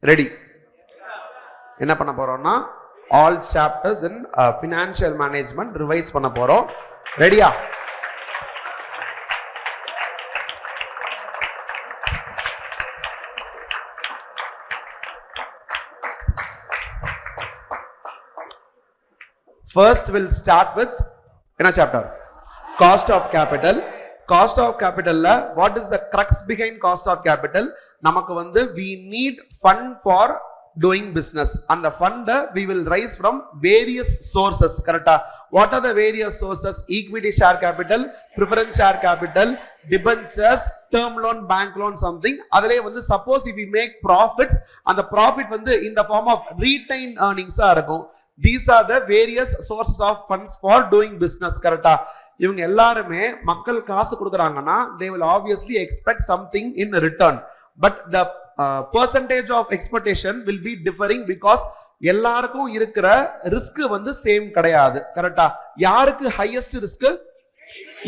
Ready? என்ன பண்ண போறோம்னா ஆல் சாப்டர்ஸ் இன் ஃபினான்ஷியல் மேனேஜ்மெண்ட் ரிவைஸ் பண்ண போறோம். ரெடியா? First we'll start with என்ன chapter? Cost of capital. Cost of capital la what is the crux behind cost of capital? நமக்கு வந்து we need fund for doing business and the fund we will raise from various sources. Correcta? What are the various sources? Equity share capital, preference share capital, debentures, term loan, bank loan, something. அதிலே வந்து suppose if we make profits and the profit வந்து in the form of retained earnings இருக்கும். These are the various sources of funds for doing business. Correcta? இவங்க எல்லாருமே மக்கள் காசு கொடுக்கறாங்கன்னா they will obviously expect something in return, but the percentage of expectation will be differing because எல்லாருக்கும் இருக்கிற risk வந்து same கிடையாது. கரெக்டா? யாருக்கு ஹையஸ்ட் ரிஸ்க்?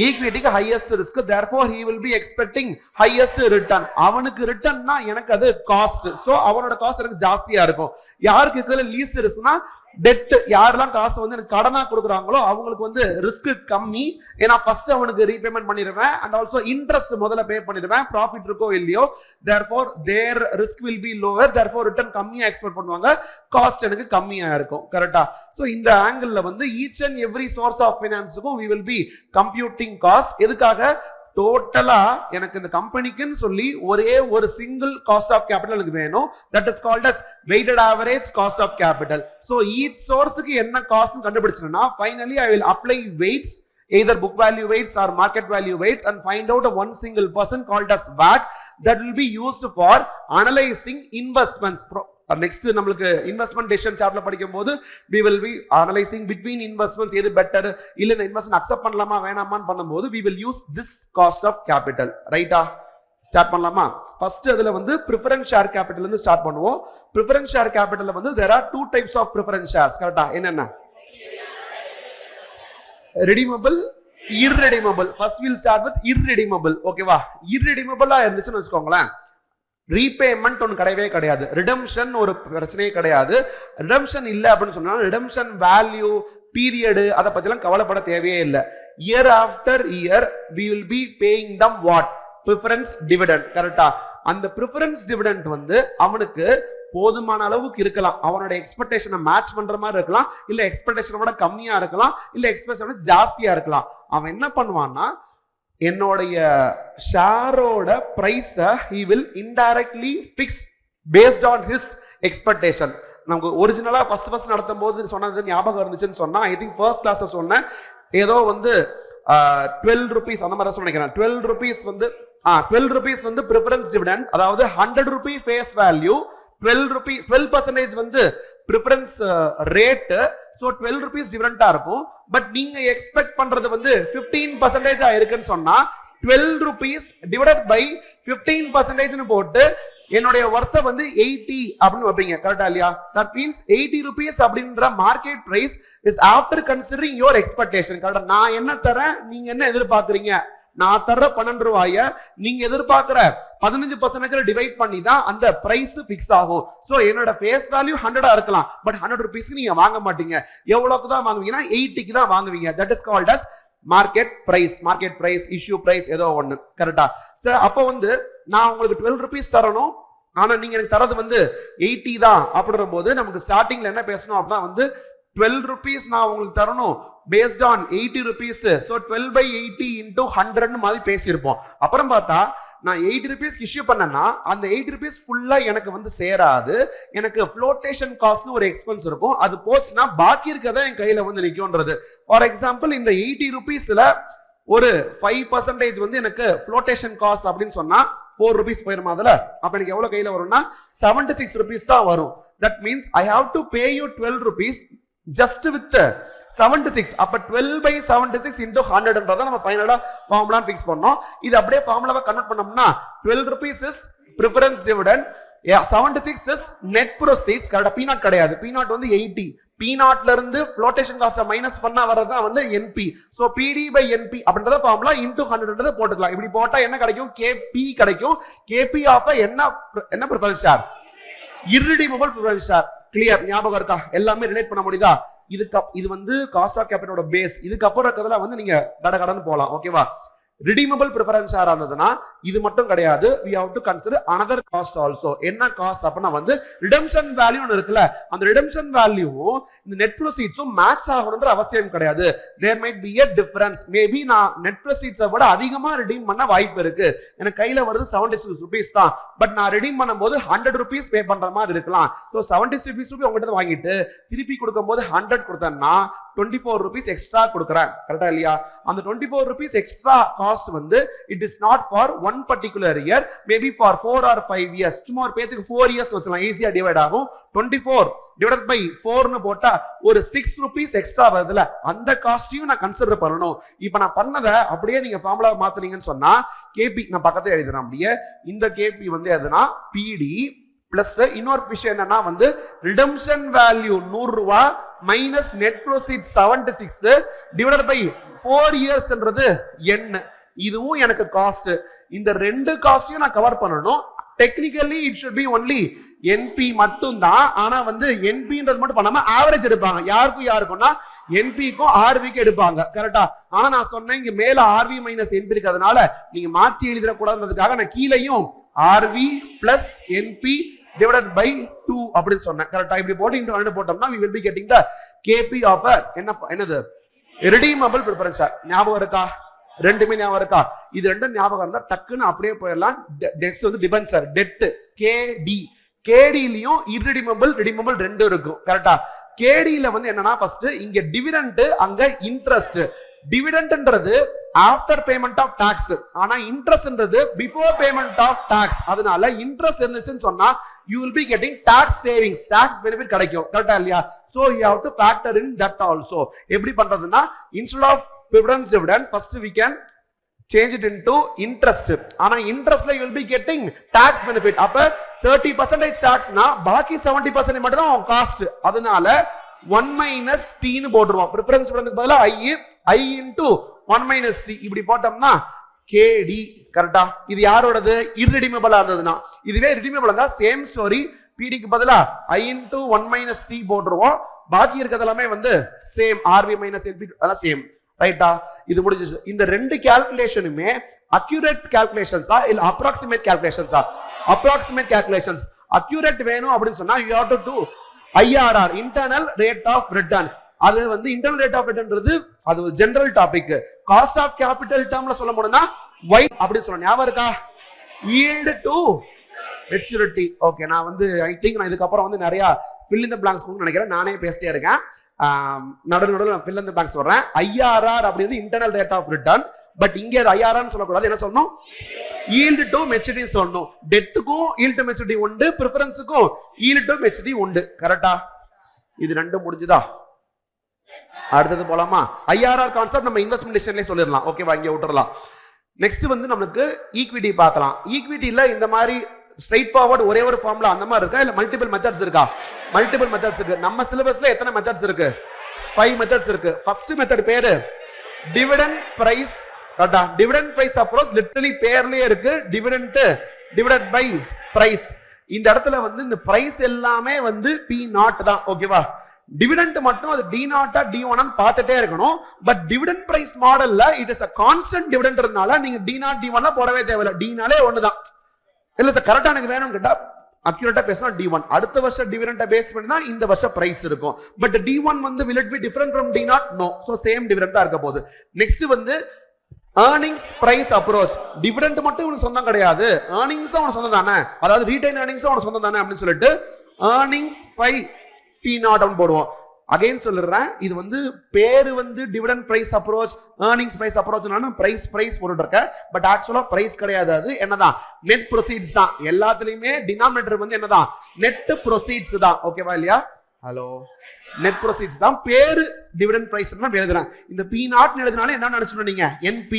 ஈக்விட்டிக்கு highest risk. therefore he will be expecting highest return. அவனுக்கு ரிட்டர்ன்னா எனக்கு அது காஸ்ட், சோ அவனோட காஸ்ட் எனக்கு ஜாஸ்தியா இருக்கும். யாருக்கு இருக்கிற லீஸ்ட் ரிஸ்க்னா டெட். யாரெல்லாம் காசு வந்து எனக்கு கடனா கொடுக்குறாங்களோ அவங்களுக்கு வந்து ரிஸ்க் கம்மி. ஏன்னா ஃபர்ஸ்ட் அவனுக்கு ரீபேமெண்ட் பண்ணிடுவேன் அண்ட் ஆல்சோ இன்ட்ரெஸ்ட் முதல்ல பே பண்ணிடுவேன். ப்ராஃபிட் இருக்கோ இல்லையோ, therefore their risk will be lower, therefore return கம்மியா எக்ஸ்பெக்ட் பண்ணுவாங்க, காஸ்ட் எனக்கு கம்மியா இருக்கும். கரெக்டா? சோ இந்த ஆங்கிள் வந்து each and every source of ஃபைனான்ஸுக்கும் we will be computing cost. எதுக்காக? டோட்டலா எனக்கு இந்த கம்பெனிக்குன்னு சொல்லி ஒரே ஒரு சிங்கிள் காஸ்ட் ஆஃப் கேபிட்டல் எனக்கு வேணும். That is called as weighted average cost of capital. So each சோர்ஸ்க்கு என்ன காஸ்ட் கண்டுபிடிச்சேன்னா finally I will apply weights, either book value weights or market value weights, and find out a one single person called as VAT that will be used for analyzing investments. Next நம்மளுக்கு investment decision சாப்டர்ல படிக்கும்போது we will be analyzing between investments, எது better, இல்ல இந்த investment accept பண்ணலாமா வேணாமான்னு பண்ணும்போது we will use this cost of capital. ரைட்டா? ஸ்டார்ட் பண்ணலாமா? ஃபர்ஸ்ட் அதுல வந்து preference share capital இருந்து ஸ்டார்ட் பண்ணுவோம். preference share capital வந்து there are two types of preference shares. கரெக்ட்டா? என்னென்ன? redeemable, irredeemable. First we'll start with irredeemable. ஓகேவா? irredeemable இருந்துச்சுன்னு வெச்சுக்கோங்களேன், ரீபேமெண்ட் ஒன்று கிடையவே கிடையாது, ரிடம்ஷன் ஒரு பிரச்சனையே கிடையாது. ரிடம்ஷன் இல்லை அப்படின்னு சொன்னா ரிடம்ஷன் வேல்யூ பீரியடு அதை பத்திலாம் கவலைப்பட தேவையே இல்லை. Year after year we will be paying them what? preference dividend. கரெக்டா? அந்த preference dividend வந்து அவனுக்கு போதுமான அளவுக்கு இருக்கலாம், அவனோட எக்ஸ்பெக்டேஷனை மேட்ச் பண்ற மாதிரி இருக்கலாம், இல்ல எக்ஸ்பெக்டேஷனை விட கம்மியா இருக்கலாம், இல்ல எக்ஸ்பெக்டேஷனை ஜாஸ்தியா இருக்கலாம். அவன் என்ன பண்ணுவான்னா என்னோடைய ஷேரோட பிரைஸை he will indirectly fix based on his expectation. நமக்கு ஒரிஜினலா ஃபர்ஸ்ட் நடத்தும் போது சொன்னது ஞாபகம் இருந்துச்சுன்னு சொன்னா ஐ திங்க் ஃபர்ஸ்ட் கிளாஸ்ல சொன்னேன், ஏதோ வந்து 12 rupees அந்த மாதிரி நினைக்கிறேன். 12 rupees வந்து 12 rupees வந்து preference dividend, அதாவது 100 rupee face value, 12% வந்து preference rate. so 12 rupees டிஃபரண்டா இருக்கும். பட் நீங்க எக்ஸ்பெக்ட் பண்றது வந்து 15% இருக்குன்னு சொன்னா 12 rupees divided by 15% னு போட்டு என்னுடைய வர்த்த வந்து 80 அப்படின்னு வைப்பீங்க. கரெக்டா இல்லையா? that means 80 rupees அப்படின்ற market price is after considering your expectation. கரெக்டா? நான் என்ன தரேன், நீங்க என்ன எதிர்பார்க்கறீங்க, நான் தர்ற 12 ரூபாய நீங்க எதிர்பார்க்கிற 15% டிவைட் பண்ணி தான் அந்த பிரைஸ் பிக்ஸ் ஆகும். சோ என்னோட ஃபேஸ் வேல்யூ 100 இருக்கலாம், பட் 100 ரூபீஸ்க்கு நீங்க வாங்க மாட்டீங்க. எவ்வளவுக்கு தான் வாங்குவீங்கன்னா 80க்கு தான் வாங்குவீங்க. That is called as market price, issue price, ஏதோ ஒண்ணு. கரெக்டா? சார் அப்ப வந்து நான் உங்களுக்கு 12 rupees தரணும், ஆனா நீங்க எனக்கு தரது வந்து 80 தான் அப்படின்ற போது நமக்கு ஸ்டார்டிங்ல என்ன பேசணும் அப்படின்னா வந்து 12 rupees நான் உங்களுக்கு தரணும் based on 80 rupees. so 12 by 80 into 100 மாதிரி பேசியிருப்போம். அப்புறம் பார்த்தா நான் 80 rupees இஷ்யூ பண்ணனா அந்த 80 rupees ஃபுல்லா எனக்கு வந்து சேராது, எனக்கு ஃப்ளோட்டேஷன் காஸ்ட்னு ஒரு எக்ஸ்பென்ஸ் இருக்கும். அது போச்சுன்னா பாக்கி இருக்கதா என் கையில வந்து நிக்கும்ன்றது. ஃபார் எக்ஸாம்பிள் இந்த 80 rupeesல ஒரு 5% வந்து எனக்கு ஃப்ளோட்டேஷன் காஸ்ட் அப்படின்னு சொன்னா 4 rupees போயிருமா அதுல? அப்ப எனக்கு எவ்வளவு கையில வரும்னா 76 rupees தான் வரும். that means I have to pay you 12 rupees just with 76. அப்ப 12 by 76 into 100 ன்றத நம்ம ஃபைனலா ஃபார்முலா ஃபிக்ஸ் பண்ணோம். இது அப்படியே ஃபார்முலாவை கன்வர்ட் பண்ணோம்னா 12 rupees is preference dividend, 76 is net proceeds. கரெக்ட்டா? P0 கிடையாது, P0 வந்து 80. P0 ல இருந்து ஃப்ளோட்டேஷன் காஸ்ட மைனஸ் பண்ணா வரதா வந்து NP. So PD by NP அப்படிங்கறத ஃபார்முலா into 100ன்றத போட்டுக்கலாம். இப்படி போட்டா என்ன கிடைக்கும்? KP கிடைக்கும். KP ஆஃப் என்ன preference share? irredeemable preference share. Clear? ஞாபகம் இருக்கா? எல்லாமே ரிலேட் பண்ண முடியுதா? இது வந்து காஸ்ட் ஆஃப் கேபிட்டலோட பேஸ். இதுக்கு அப்புறம் இருக்கிறதுல வந்து நீங்க கடகடன்னு போலாம். ஓகேவா? redeemable preference share ஆனதுனா இது மட்டும் கிடையாது, we have to consider another cost also. என்ன காஸ்ட் அப்படினா வந்து redemption value ஒன்னு இருக்குல, அந்த redemption value இந்த net proceeds மேட்ச் ஆகணும்ன்ற அவசியம் கிடையாது. there might be a difference. maybe நான் net proceeds விட அதிகமா redeem பண்ண வாய்ப்பு இருக்கு. எனக்கு கையில வருது 76 rupees தான், பட் நான் redeem பண்ணும்போது 100 rupees பே பண்ற மாதிரி இருக்கலாம். so 76 rupees உங்ககிட்ட வாங்கிட்டு திருப்பி கொடுக்கும்போது 100 கொடுத்தேன்னா 24 rupees எக்ஸ்ட்ரா கொடுக்குறேன். கரெக்டா இல்லையா? அந்த 24 rupees எக்ஸ்ட்ரா காஸ்ட் வந்து it is not for one particular year, maybe for 4 or 5 years. சும்மா ஒரு பேஜுக்கு 4 years வச்சலாம், ஈஸியா டிவைட் ஆகும். 24 divided by 4 னு போட்டா ஒரு 6 rupees எக்ஸ்ட்ரா வருதுல, அந்த காஸ்டையும் நான் கன்சிடர் பண்ணணும். இப்போ நான் பண்ணதை அப்படியே நீங்க ஃபார்முலா மாத்துனீங்கன்னு சொன்னா KP நான் பக்கத்துல எழுதுறேன். அப்படியே இந்த KP வந்து எதுனா PD பிளஸ் இன்னொரு விஷயம் என்னன்னா வந்து ரிடம்ஷன் வேல்யூ 100 ரூபாய் minus net proceed 76 divided by 4 இயர்ஸ்ன்றது என்ன, இதுவும் எனக்கு காஸ்ட். இந்த ரெண்டு காஸ்டையும் நான் கவர் பண்ணணும். Technically it should be only NP மட்டும் தான். ஆனா வந்து NPன்றது மட்டும் பண்ணாம ஆவரேஜ் எடுப்பாங்க. யாருக்கும்னா NPக்கும் RVக்கு எடுப்பாங்க. கரெக்டா? ஆனா நான் சொன்னேன் இங்க மேல RV மைனஸ் NP இருக்கிறதுனால நீங்க மாத்தி எழுதிட கூடாதுன்றதுக்காக நான் கீழையும் RV plus NP divided by 2 அப்படி சொன்னேன். கரெக்ட்டா? இப்படி போட்டு into 100 போட்டோம்னா we will be getting the KP of என்னது redeemable preference share. ஞாபகம் இருக்கா? ரெண்டுமே ஞாபகம் இருக்கா? இது ரெண்டும் ஞாபகம் இருந்தா டக்குன்னு அப்படியே போயிடலாம். நெக்ஸ்ட் வந்து டிபென்ச்சர் டெட் KD. KDலயும் irredeemable redeemable ரெண்டும் இருக்கும். கரெக்ட்டா? KDல வந்து என்னன்னா ஃபர்ஸ்ட் இங்க டிவிடெண்ட் அங்க இன்ட்ரெஸ்ட். டிவிடெண்ட்ன்றது ஆஃப்டர் பேமெண்ட் ஆஃப் டாக்ஸ், ஆனா இன்ட்ரெஸ்ட்ன்றது பிஃபோர் பேமெண்ட் ஆஃப் டாக்ஸ். அதனால இன்ட்ரெஸ்ட் இருந்துச்சுன்னு சொன்னா you will be getting tax savings, tax benefit கிடைக்கும். கரெக்ட்டா இல்லையா? so you have to factor in that also. எப்படி பண்றதுன்னா instead of preference dividend first we can change it into interest. ஆனா இன்ட்ரெஸ்ட்ல you will be getting tax benefit. அப்ப 30% tax னா பாக்கி 70% மட்டும் தான் காஸ்ட். அதனால 1 minus t னு போடுறோம். preference dividend பதிலா I into 1 minus t இப்படி போட்டோம்னா KD. கரெக்ட்டா? இது யாரோடது? irredeemable ஆனதுனா. இதுவே redeemable இருந்தா சேம் ஸ்டோரி, PD க்கு பதிலா I into 1 minus t போடுறோம். பாக்கி இருக்கிறது எல்லாமே வந்து சேம், RV minus NP அதெல்லாம் சேம். ரைட்டா? இது முடிஞ்சிச்சு. இந்த ரெண்டு கால்குலேஷனுமே அக்யூரேட் கால்குலேஷன்ஸா இல்ல அப்ராக்சிமேட் கால்குலேஷன்ஸா? Approximate calculations. அக்யூரேட் வேணும் அப்படின்னு சொன்னா you have to do IRR, internal rate of return. அது வந்து இன்டர்னல் ரேட் ஆஃப் ரிட்டர்ன்றது அது ஒரு general topic. Cost of capital டேர்ம்ல சொல்ல போனா y அப்படி சொல்லணும். ஞாபகம் இருக்கா? yield to maturity. ஓகே, நான் வந்து ஐ திங்க் நான் இதுக்கு அப்புறம் வந்து நிறைய fill in the blanks நினைக்கிறேன். நானே பேசிட்டே இருக்கேன். நடுவில் நான் fill in the blanks வர்றேன். IRR அப்படிங்கிறது internal rate of return. But இங்க IRR னு சொல்லக்கூடாது. என்ன சொல்லணும்? yield to maturity சொல்லணும். டெட்டுக்கும் yield to maturity உண்டு, பிரெஃபரன்ஸ்க்கும் yield to maturity உண்டு. கரெக்ட்டா? இது ரெண்டும் முடிஞ்சுதா? அடுத்தது போலாமா? IRR கான்செப்ட் நம்ம இன்வெஸ்ட்மென்ட் டிசிஷன்லயே சொல்லிரலாம். ஓகேவா? இங்க விட்டுறலாம். நெக்ஸ்ட் வந்து நமக்கு ஈக்விட்டி பார்க்கலாம். ஈக்விட்டில இந்த மாதிரி ஸ்ட்ரைட் ஃபார்வர்ட் ஒரே ஒரு ஃபார்முலா அந்த மாதிரி இருக்கா இல்ல மல்டிபிள் மெத்தட்ஸ் இருக்கா? மல்டிபிள் மெத்தட்ஸ் இருக்கு. நம்ம சிலபஸ்ல எத்தனை மெத்தட்ஸ் இருக்கு? 5 மெத்தட்ஸ் இருக்கு. ஃபர்ஸ்ட் மெத்தட் பேரு டிவிடெண்ட் பிரைஸ். கரெக்ட்டா? டிவிடெண்ட் பிரைஸ் அப்ரோச் லிட்டரலி பேர்லயே இருக்கு. Dividend divided by price. இந்த இடத்துல வந்து இந்த பிரைஸ் எல்லாமே வந்து P0 தான். ஓகேவா? டிவிடெண்ட் மட்டும் அது D0 D1 பார்த்துட்டே இருக்கணும். பட் டிவிடெண்ட் பிரைஸ் மாடல்ல இட் இஸ் a கான்ஸ்டன்ட் டிவிடெண்ட்றதுனால நீங்க D0 D1 போடவே தேவையில்லை. D ஒண்ணுதான். இல்ல சார் கரெக்டா எனக்கு வேணும்னு கேட்டா அக்யூரேட்டா பேசினா D1. அடுத்த வருஷம் டிவிடெண்ட பேஸ் பண்ணி தான் இந்த வருஷம் பிரைஸ் இருக்கும். பட் D1 வந்து will it be different from D0? No. so same dividend தான் இருக்க போகுது. நெக்ஸ்ட் வந்து earnings price approach. டிவிடெண்ட் மட்டும் உனக்கு சொந்தம் கிடையாது, earnings உனக்கு சொந்தம் தானே, அதாவது ரீடைன் earnings உனக்கு சொந்தம் தானே அப்படின்னு சொல்லிட்டு earnings by P0 போடுவோம். அகைன் சொல்லிடுறேன், இது வந்து பேரு வந்து dividend price approach, earnings price approach price போட்டுட்டு இருக்கேன். பட் ஆக்சுவலா பிரைஸ் கிடையாது. அது என்னதான்? நெட் ப்ரொசீட்ஸ் தான். எல்லாத்துலயுமே டினாமினேட்டர் வந்து என்னதான்? நெட் ப்ரொசீட்ஸ் தான். ஓகேவா இல்லையா? ஹலோ, நெட் ப்ரொசீட்ஸ் தான். பேரு டிவிடெண்ட் பிரைஸ் தான் எழுதுறேன். இந்த P0 எழுதுனால என்ன நினைச்சுட்டு நீங்க? NP.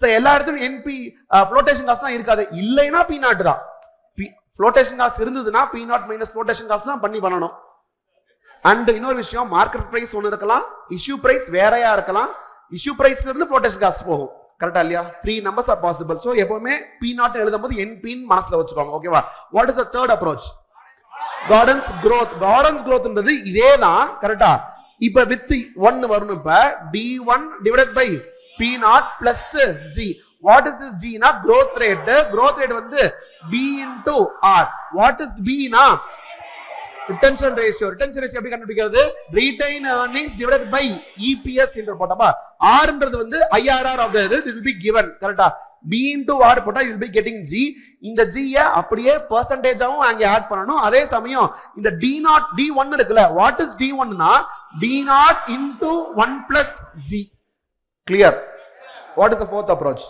சோ எல்லா இடத்துலயும் NP ஃப்ளோட்டேஷன் காஸ்ட் தான் இருக்காது. இல்லைன்னா P0 தான். ஃப்ளோட்டேஷன் காஸ்ட் இருந்ததுன்னா P0 மைனஸ் ஃப்ளோட்டேஷன் காஸ்ட் தான் பண்ணணும். அண்ட் இன்னொரு விஷயம், மார்க்கெட் பிரைஸ் ஒன்னு இருக்கலாம், இஷ்யூ பிரைஸ் வேறையா இருக்கலாம். இஷ்யூ பிரைஸ்ல இருந்து ஃப்ளோட்டேஷன் காஸ்ட் போகும். கரெக்டா இல்லையா? 3 numbers are possible. சோ எப்பவுமே P0 எழுதும்போது NP ன்னு மனசுல வச்சுக்கோங்க. ஓகேவா? What is the third approach? Gordon's growthன்றது இதே தான் கரெக்டா. இப்ப வித் 1 வரணும். இப்ப d1 divided by p0 plus g. what is this g na growth rate வந்து b into r. what is b na retention ratio எப்படி கண்டுபிடிக்கிறது? retained earnings divided by EPS என்று போட்டோமா. r ன்றது வந்து IRR of the இது will be given கரெக்ட்டா. b into r போட்டா you will be getting g. இந்த g ய அப்படியே பெர்சன்டேஜாவும் அங்க ஆட் பண்ணனும். அதே சமயம் இந்த d1 இருக்குல, what is d1 னா d0 into 1 plus g. clear? what is the fourth approach?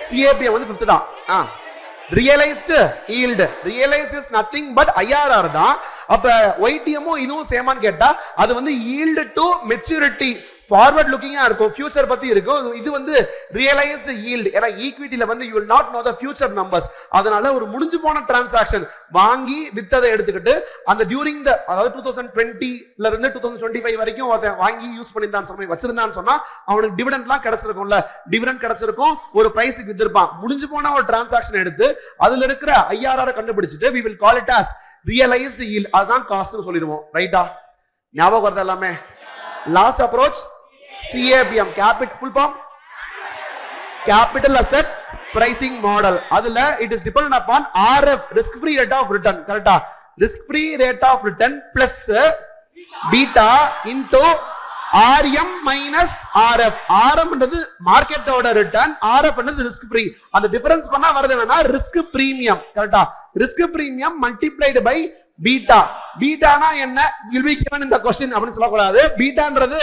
CAPM வந்து 5th தான். realized yield. realized is nothing but IRR தான். அப்ப YTM இதுவும் சேமான்னு கேட்டா அது வந்து yield to maturity ஃபார்வர்ட் லுக்கிங்கா இருக்கும், ஃபியூச்சர் பத்தி இருக்கும். இது வந்து ரியலைஸ்டு ஈல்ட். ஏன்னா ஈக்விட்டில வந்து you will not know the future numbers. அதனால ஒரு முடிஞ்சு போன டிரான்சாக்ஷன் வாங்கி வித்ததை எடுத்துக்கிட்டு அந்த டியூரிங் த அதாவது 2020ல இருந்து 2025 வரைக்கும் அதை வாங்கி யூஸ் பண்ணியிருந்தான்னு சொல்லி வச்சிருந்தான்னு சொன்னா அவனுக்கு டிவிடெண்ட்லாம் கிடைச்சிருக்கும்ல, டிவிடெண்ட் கிடைச்சிருக்கும், ஒரு பிரைஸுக்கு வித்திருப்பான். முடிஞ்சு போன ஒரு டிரான்சாக்ஷன் எடுத்து அதுல இருக்கிற IRR கண்டுபிடிச்சிட்டு we will call it as realized yield. அதுதான் காஸ்ட்னு சொல்லிடுவோம். ரைட்டா? ஞாபகம் வருது எல்லாமே? Last approach CAPM, full form capital asset pricing model. அதுல it is dependent upon RF, risk free rate of return. கரெக்ட்டா? risk free rate of return plus beta into RM minus RF. RM ன்றது மார்க்கெட்டோட return, RF ன்றது risk free. அந்த difference பண்ணா வருது என்னன்னா risk premium. கரெக்ட்டா? risk premium multiplied by beta. beta னா என்ன? will be given in the question அப்படி சொல்ல கூடாது. பீட்டான்றது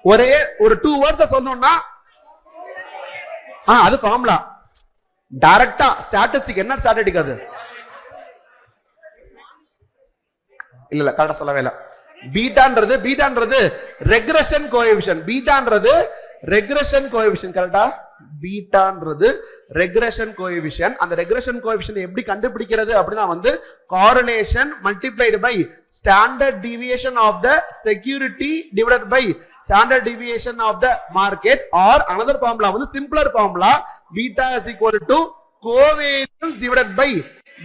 ஒரே ஒரு 2 words சொல்லணும்னா அது ஃபார்முலா. டைரக்டா ஸ்டாட்டிஸ்டிக். என்ன ஸ்டாட்டிஸ்டிக் அது? இல்ல கரெக்ட்டா சொல்லவே இல்ல. பீட்டான்றது ரெக்ரெஷன் கோஎஃபிஷியன்ட். பீட்டான்றது ரெக்ரெஷன் கோஎஃபிஷியன்ட். கரெக்ட்டா? பீட்டான்றது ரெக்ரெஷன் கோஎஃபிஷியன்ட். அந்த ரெக்ரெஷன் கோஎஃபிஷியன்ட் எப்படி கண்டுபிடிக்கிறது அப்படினா வந்து correlation multiplied by standard deviation of the security divided by standard deviation of the market, or another formula வந்து simpler formula beta is equal to covariance divided by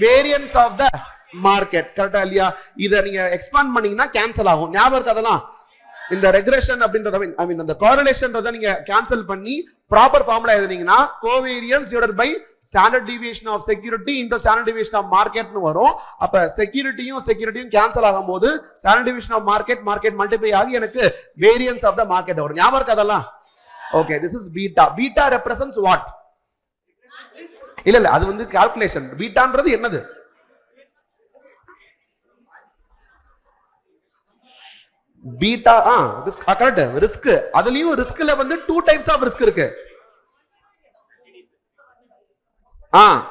variance of the market. கரெக்ட்டா இல்லையா? இத நீங்க expand பண்ணீங்கன்னா cancel ஆகும். ஞாபகம் இருக்கா அதெல்லாம்? இந்த ரெக்ரெஷன் அப்படின்றத ஐ மீன் அந்த கோரிலேஷன்றத நீங்க கேன்சல் பண்ணி ப்ராப்பர் ஃபார்முலா எழுதுனீங்கன்னா covariance divided by standard deviation of security into standard deviation of மார்க்கெட்னு வரும். அப்ப செக்யூரிட்டியும் கேன்சல் ஆகும் போது standard deviation of market multiply ஆகி எனக்கு வேரியன்ஸ் ஆஃப் த மார்க்கெட் வரும். ஞாபகம் இருக்கா அதெல்லாம்? Okay, this is beta. Beta represents what? இல்ல அது வந்து கால்குலேஷன். பீட்டான்றது என்னது? Beta correct. ரிஸ்க். அதுலயும் ரிஸ்க்ல வந்து 2 டைப்ஸ் ஆஃப் ரிஸ்க் இருக்கு.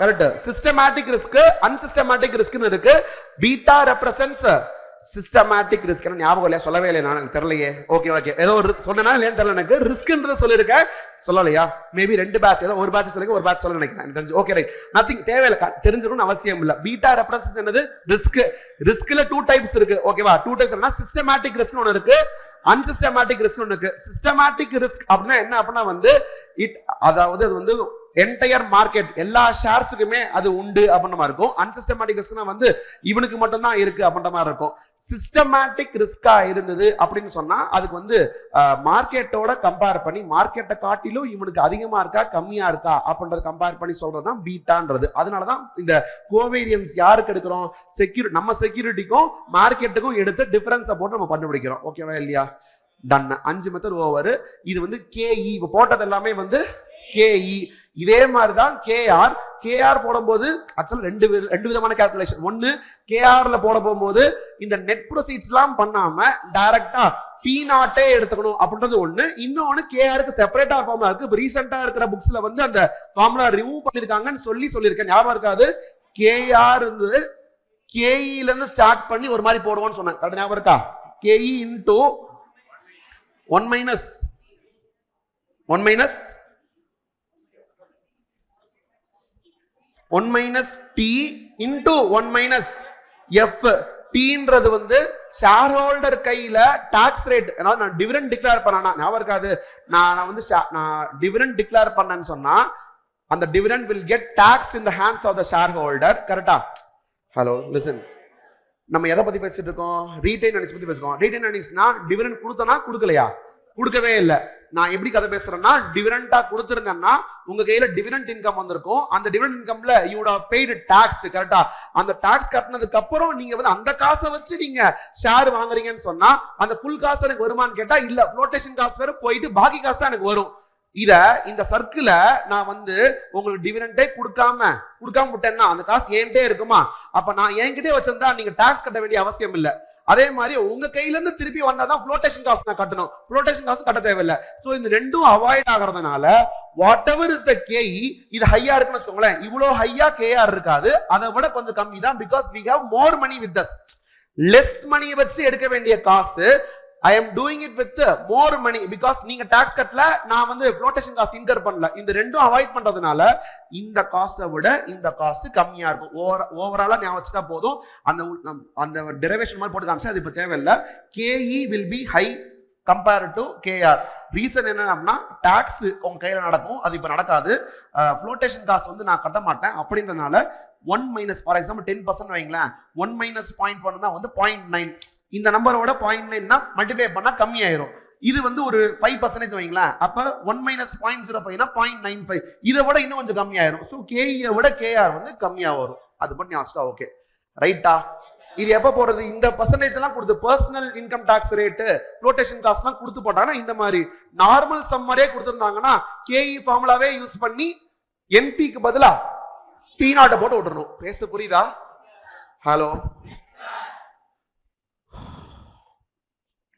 கரெக்ட். சிஸ்டமேட்டிக் ரிஸ்க், அன்சிஸ்டமேட்டிக் ரிஸ்க்னு இருக்கு. Beta represents systematic risk. ஞாபகம் இல்லையா? சொல்லவே இல்லை, நான் தெரியலையே. ஓகே ஏதோ ஒரு சொன்னா இல்லையான்னு தெரியல எனக்கு. ரிஸ்க்ன்றத சொல்லிருக்கேன், சொல்லலையா? மேபி 2 பேட்ச், ஏதோ ஒரு பேட்ச் சொல்லுங்க, ஒரு பேட்ச் சொல்ல நினைக்கிறேன். தெரிஞ்சு ஓகே ரைட். நதிங் தேவையில்லை, தெரிஞ்சுக்கணும்னு அவசியம் இல்லை. பீட்டா ரெப்ரசன்ட்ஸ் என்னது? ரிஸ்க். ரிஸ்க்ல 2 டைப்ஸ் இருக்கு. ஓகேவா? 2 டைப்ஸ் என்ன? சிஸ்டமேட்டிக் ரிஸ்க் ஒன்னு இருக்கு, அன்சிஸ்டமேட்டிக் ரிஸ்க் ஒன்னு இருக்கு. சிஸ்டமேட்டிக் ரிஸ்க் அப்படின்னா என்ன அப்படின்னா வந்து அதாவது அது வந்து என்டையர் மார்க்கெட் எல்லா ஷேர்ஸுக்குமே அது உண்டு அப்படின்ற மாதிரி இருக்கும். அன்சிஸ்டமேட்டிக் ரிஸ்க்னா வந்து இவனுக்கு மட்டும் தான் இருக்கு அப்படின்ற மாதிரி இருக்கும். சிஸ்டமேட்டிக் ரிஸ்கா இருந்தது அப்படின்னு சொன்னா அதுக்கு வந்து மார்க்கெட்டோட கம்பேர் பண்ணி மார்க்கெட்டை காட்டிலும் இவனுக்கு அதிகமா இருக்கா கம்மியா இருக்கா அப்படின்றத கம்பேர் பண்ணி சொல்றதுதான் பீட்டான்றது. அதனாலதான் இந்த கோவேரியன்ஸ் யாருக்கு எடுக்கிறோம்? நம்ம செக்யூரிட்டிக்கும் மார்க்கெட்டுக்கும் எடுத்து டிஃபரன்ஸை போட்டு நம்ம கண்டுபிடிக்கிறோம். ஓகேவா இல்லையா? டன். 5 method over. இது வந்து KE இப்போ போட்டது எல்லாமே வந்து KE. இதே மாதிரிதான் KR போடும்போது ஆக்சுவலா ரெண்டு விதமான கால்குலேஷன். ஒன்னு KRல போட போகும்போது இந்த நெட் ப்ரொசீட்ஸ் எல்லாம் பண்ணாம டைரக்டா P0 எடுத்துக்கணும் அப்படின்றது ஒண்ணு. இன்னொன்னு KRக்கு செப்பரேட்டா ஃபார்முலா இருக்கு. இப்போ ரீசெண்டா இருக்கிற புக்ஸ்ல வந்து அந்த ஃபார்முலா ரிமூவ் பண்ணிருக்காங்கன்னு சொல்லியிருக்கேன். ஞாபகம் இருக்காது? KR இருந்து KEல இருந்து ஸ்டார்ட் பண்ணி ஒரு மாதிரி போடுவோம்னு சொன்னேன். கரெக்ட் ஞாபகம் இருக்கா? KE into 1 minus T into 1 minus F. Tன்றது வந்து ஷேர் ஹோல்டர் கையில டாக்ஸ் ரேட். நான் டிவிடெண்ட் டிக்ளேர் பண்ணனா ஞாபகம் இருக்காது? நான் வந்து நான் டிவிடெண்ட் டிக்ளேர் பண்ணேன்னு சொன்னா அந்த dividend will get taxed in the hands of the shareholder. கரெக்டா? ஹலோ லிசன், நம்ம எதை பத்தி பேசிட்டு இருக்கோம்? ரீடைன் earnings பத்தி பேசுறோம். ரீடைன் earningsனா டிவிடெண்ட் கொடுத்தனா கொடுக்கலையா? கொடுக்கவே இல்லை. நான் எப்படி கதை பேசுறேன்னா, டிவிடெண்டா கொடுத்திருந்தேன்னா உங்க கையில டிவிடெண்ட் இன்கம் வந்திருக்கும். அந்த டிவிடெண்ட் இன்கம்ல you would have paid tax. கரெக்டா? அந்த டாக்ஸ் கட்டினதுக்கு அப்புறம் நீங்க வந்து அந்த காசை வச்சு நீங்க ஷேர் வாங்குறீங்கன்னு சொன்னா அந்த ஃபுல் காசு எனக்கு வருமான்னு கேட்டா இல்ல, ஃப்ளோட்டேஷன் காசு வேற போயிட்டு பாக்கி காசு தான் எனக்கு வரும். இந்த சர்க்கிள நான் வந்து உங்களுக்கு டிவிடெண்டே கொடுக்காம விட்டேன்னா அந்த காசு என்கிட்டே இருக்குமா? அப்ப நான் என்கிட்டே வச்சிருந்தா நீங்க டாக்ஸ் கட்ட வேண்டிய அவசியம் இல்ல. அதே மாதிரி உங்க கையில இருந்து திருப்பி வந்தாதான் ஃப்ளோட்டேஷன் காசு நான் கட்டணும். ஃப்ளோட்டேஷன் காசு கட்ட தேவையில்லை. சோ இந்த ரெண்டும் அவாய்ட் ஆகிறதுனால வாட் எவர் இஸ் த கேஇ, இது ஹையா இருக்குன்னு வச்சுக்கோங்களேன். இவ்வளவு ஹையா கேஆர் இருக்காது, அதை விட கொஞ்சம் கம்மி தான். Because we have more money with us. Less money வச்சு எடுக்க வேண்டிய காசு I am doing it with more money because நீங்க டாக்ஸ் கட்டல, நான் வந்து ஃப்ளோட்டேஷன் காஸ்ட் இன்கர் பண்ணல. இந்த ரெண்டும் அவாய்ட் பண்றதுனால இந்த காஸ்ட்டை விட இந்த காஸ்ட் கம்மியா இருக்கும். ஓவராலா ஞாபகம் வச்சுட்டா போதும். அந்த டெரிவேஷன் மாதிரி போட்டு காமிச்சா அது இப்ப தேவையில்லை. KE will be high compared to KR. Reason என்ன அப்படின்னா, டாக்ஸ் உங்க கையில நடக்கும், அது இப்ப நடக்காது. ஃப்ளோட்டேஷன் காஸ்ட் வந்து நான் கட்ட மாட்டேன். அப்படின்றனால 1 மைனஸ், ஃபார் எக்ஸாம்பிள் 10% வைங்களேன், 1 மைனஸ் 0.1 தான் வந்து 0.9. இந்த நம்பரோட 0.9 மல்டிப்ளை பண்ணா கம்மி ஆயிரும். இது வந்து ஒரு 5% வைங்களேன், அப்ப 1 மைனஸ் 0.05 0.95. இதை விட இன்னும் கொஞ்சம் கம்மி ஆயிரும். ஸோ கேஇயை விட கேஆர் வந்து கம்மியா வரும். அது மட்டும் ஞாபகம் வச்சுட்டா ஓகே, ரைட்டா? இது எப்ப போறது? இந்த பர்சன்டேஜ் எல்லாம் கொடுத்து personal income tax rate, flotation cost எல்லாம் கொடுத்து போட்டாங்கன்னா, இந்த மாதிரி நார்மல் சம்மரே கொடுத்துருந்தாங்கன்னா கேஇ ஃபார்முலாவே யூஸ் பண்ணி என்பிக்கு பதிலா P0 போட்டு விட்டுறணும். பேச புரியுதா? ஹலோ,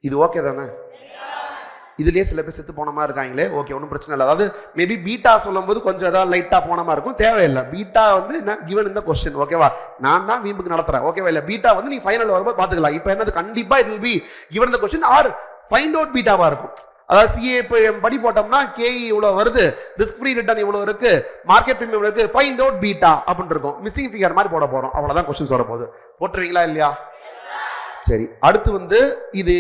இது ஓகே தானே? இதுலயே சில பேர் செத்து போன மாதிரி இருக்காங்களே, ஓகே, ஒன்றும் பிரச்சனை இல்லை. அதாவது மேபி பீட்டா சொல்லும் போது கொஞ்சம் ஏதாவது லைட்டா போன மாதிரி இருக்கும், தேவையில்லை. பீட்டா வந்து என்ன கிவன் இந்த கொஸ்டின், ஓகேவா? நான் தான் வீம்புக்கு நடத்துறேன், ஓகேவா? இல்லை, பீட்டா வந்து நீ ஃபைனல் வரும்போது பாத்துக்கலாம். இப்போ என்னது, கண்டிப்பா இட் வில் பி கிவன் இந்த கொஸ்டின் ஆர் ஃபைண்ட் அவுட் பீட்டாவா இருக்கும். அதாவது சிஏ படி போட்டோம்னா கேஇ இவ்வளவு வருது, ரிஸ்க் ஃப்ரீ ரிட்டர்ன் இவ்வளவு இருக்கு, மார்க்கெட் பிரீமியம் இருக்கு, ஃபைண்ட் அவுட் பீட்டா அப்படின்னு இருக்கும். மிஸ்ஸிங் ஃபிகர் மாதிரி போட போறோம், அவ்வளவுதான் கொஸ்டின்ஸ் வர போகுது. போட்டுருவீங்களா இல்லையா? சரி, அடுத்து வந்து இது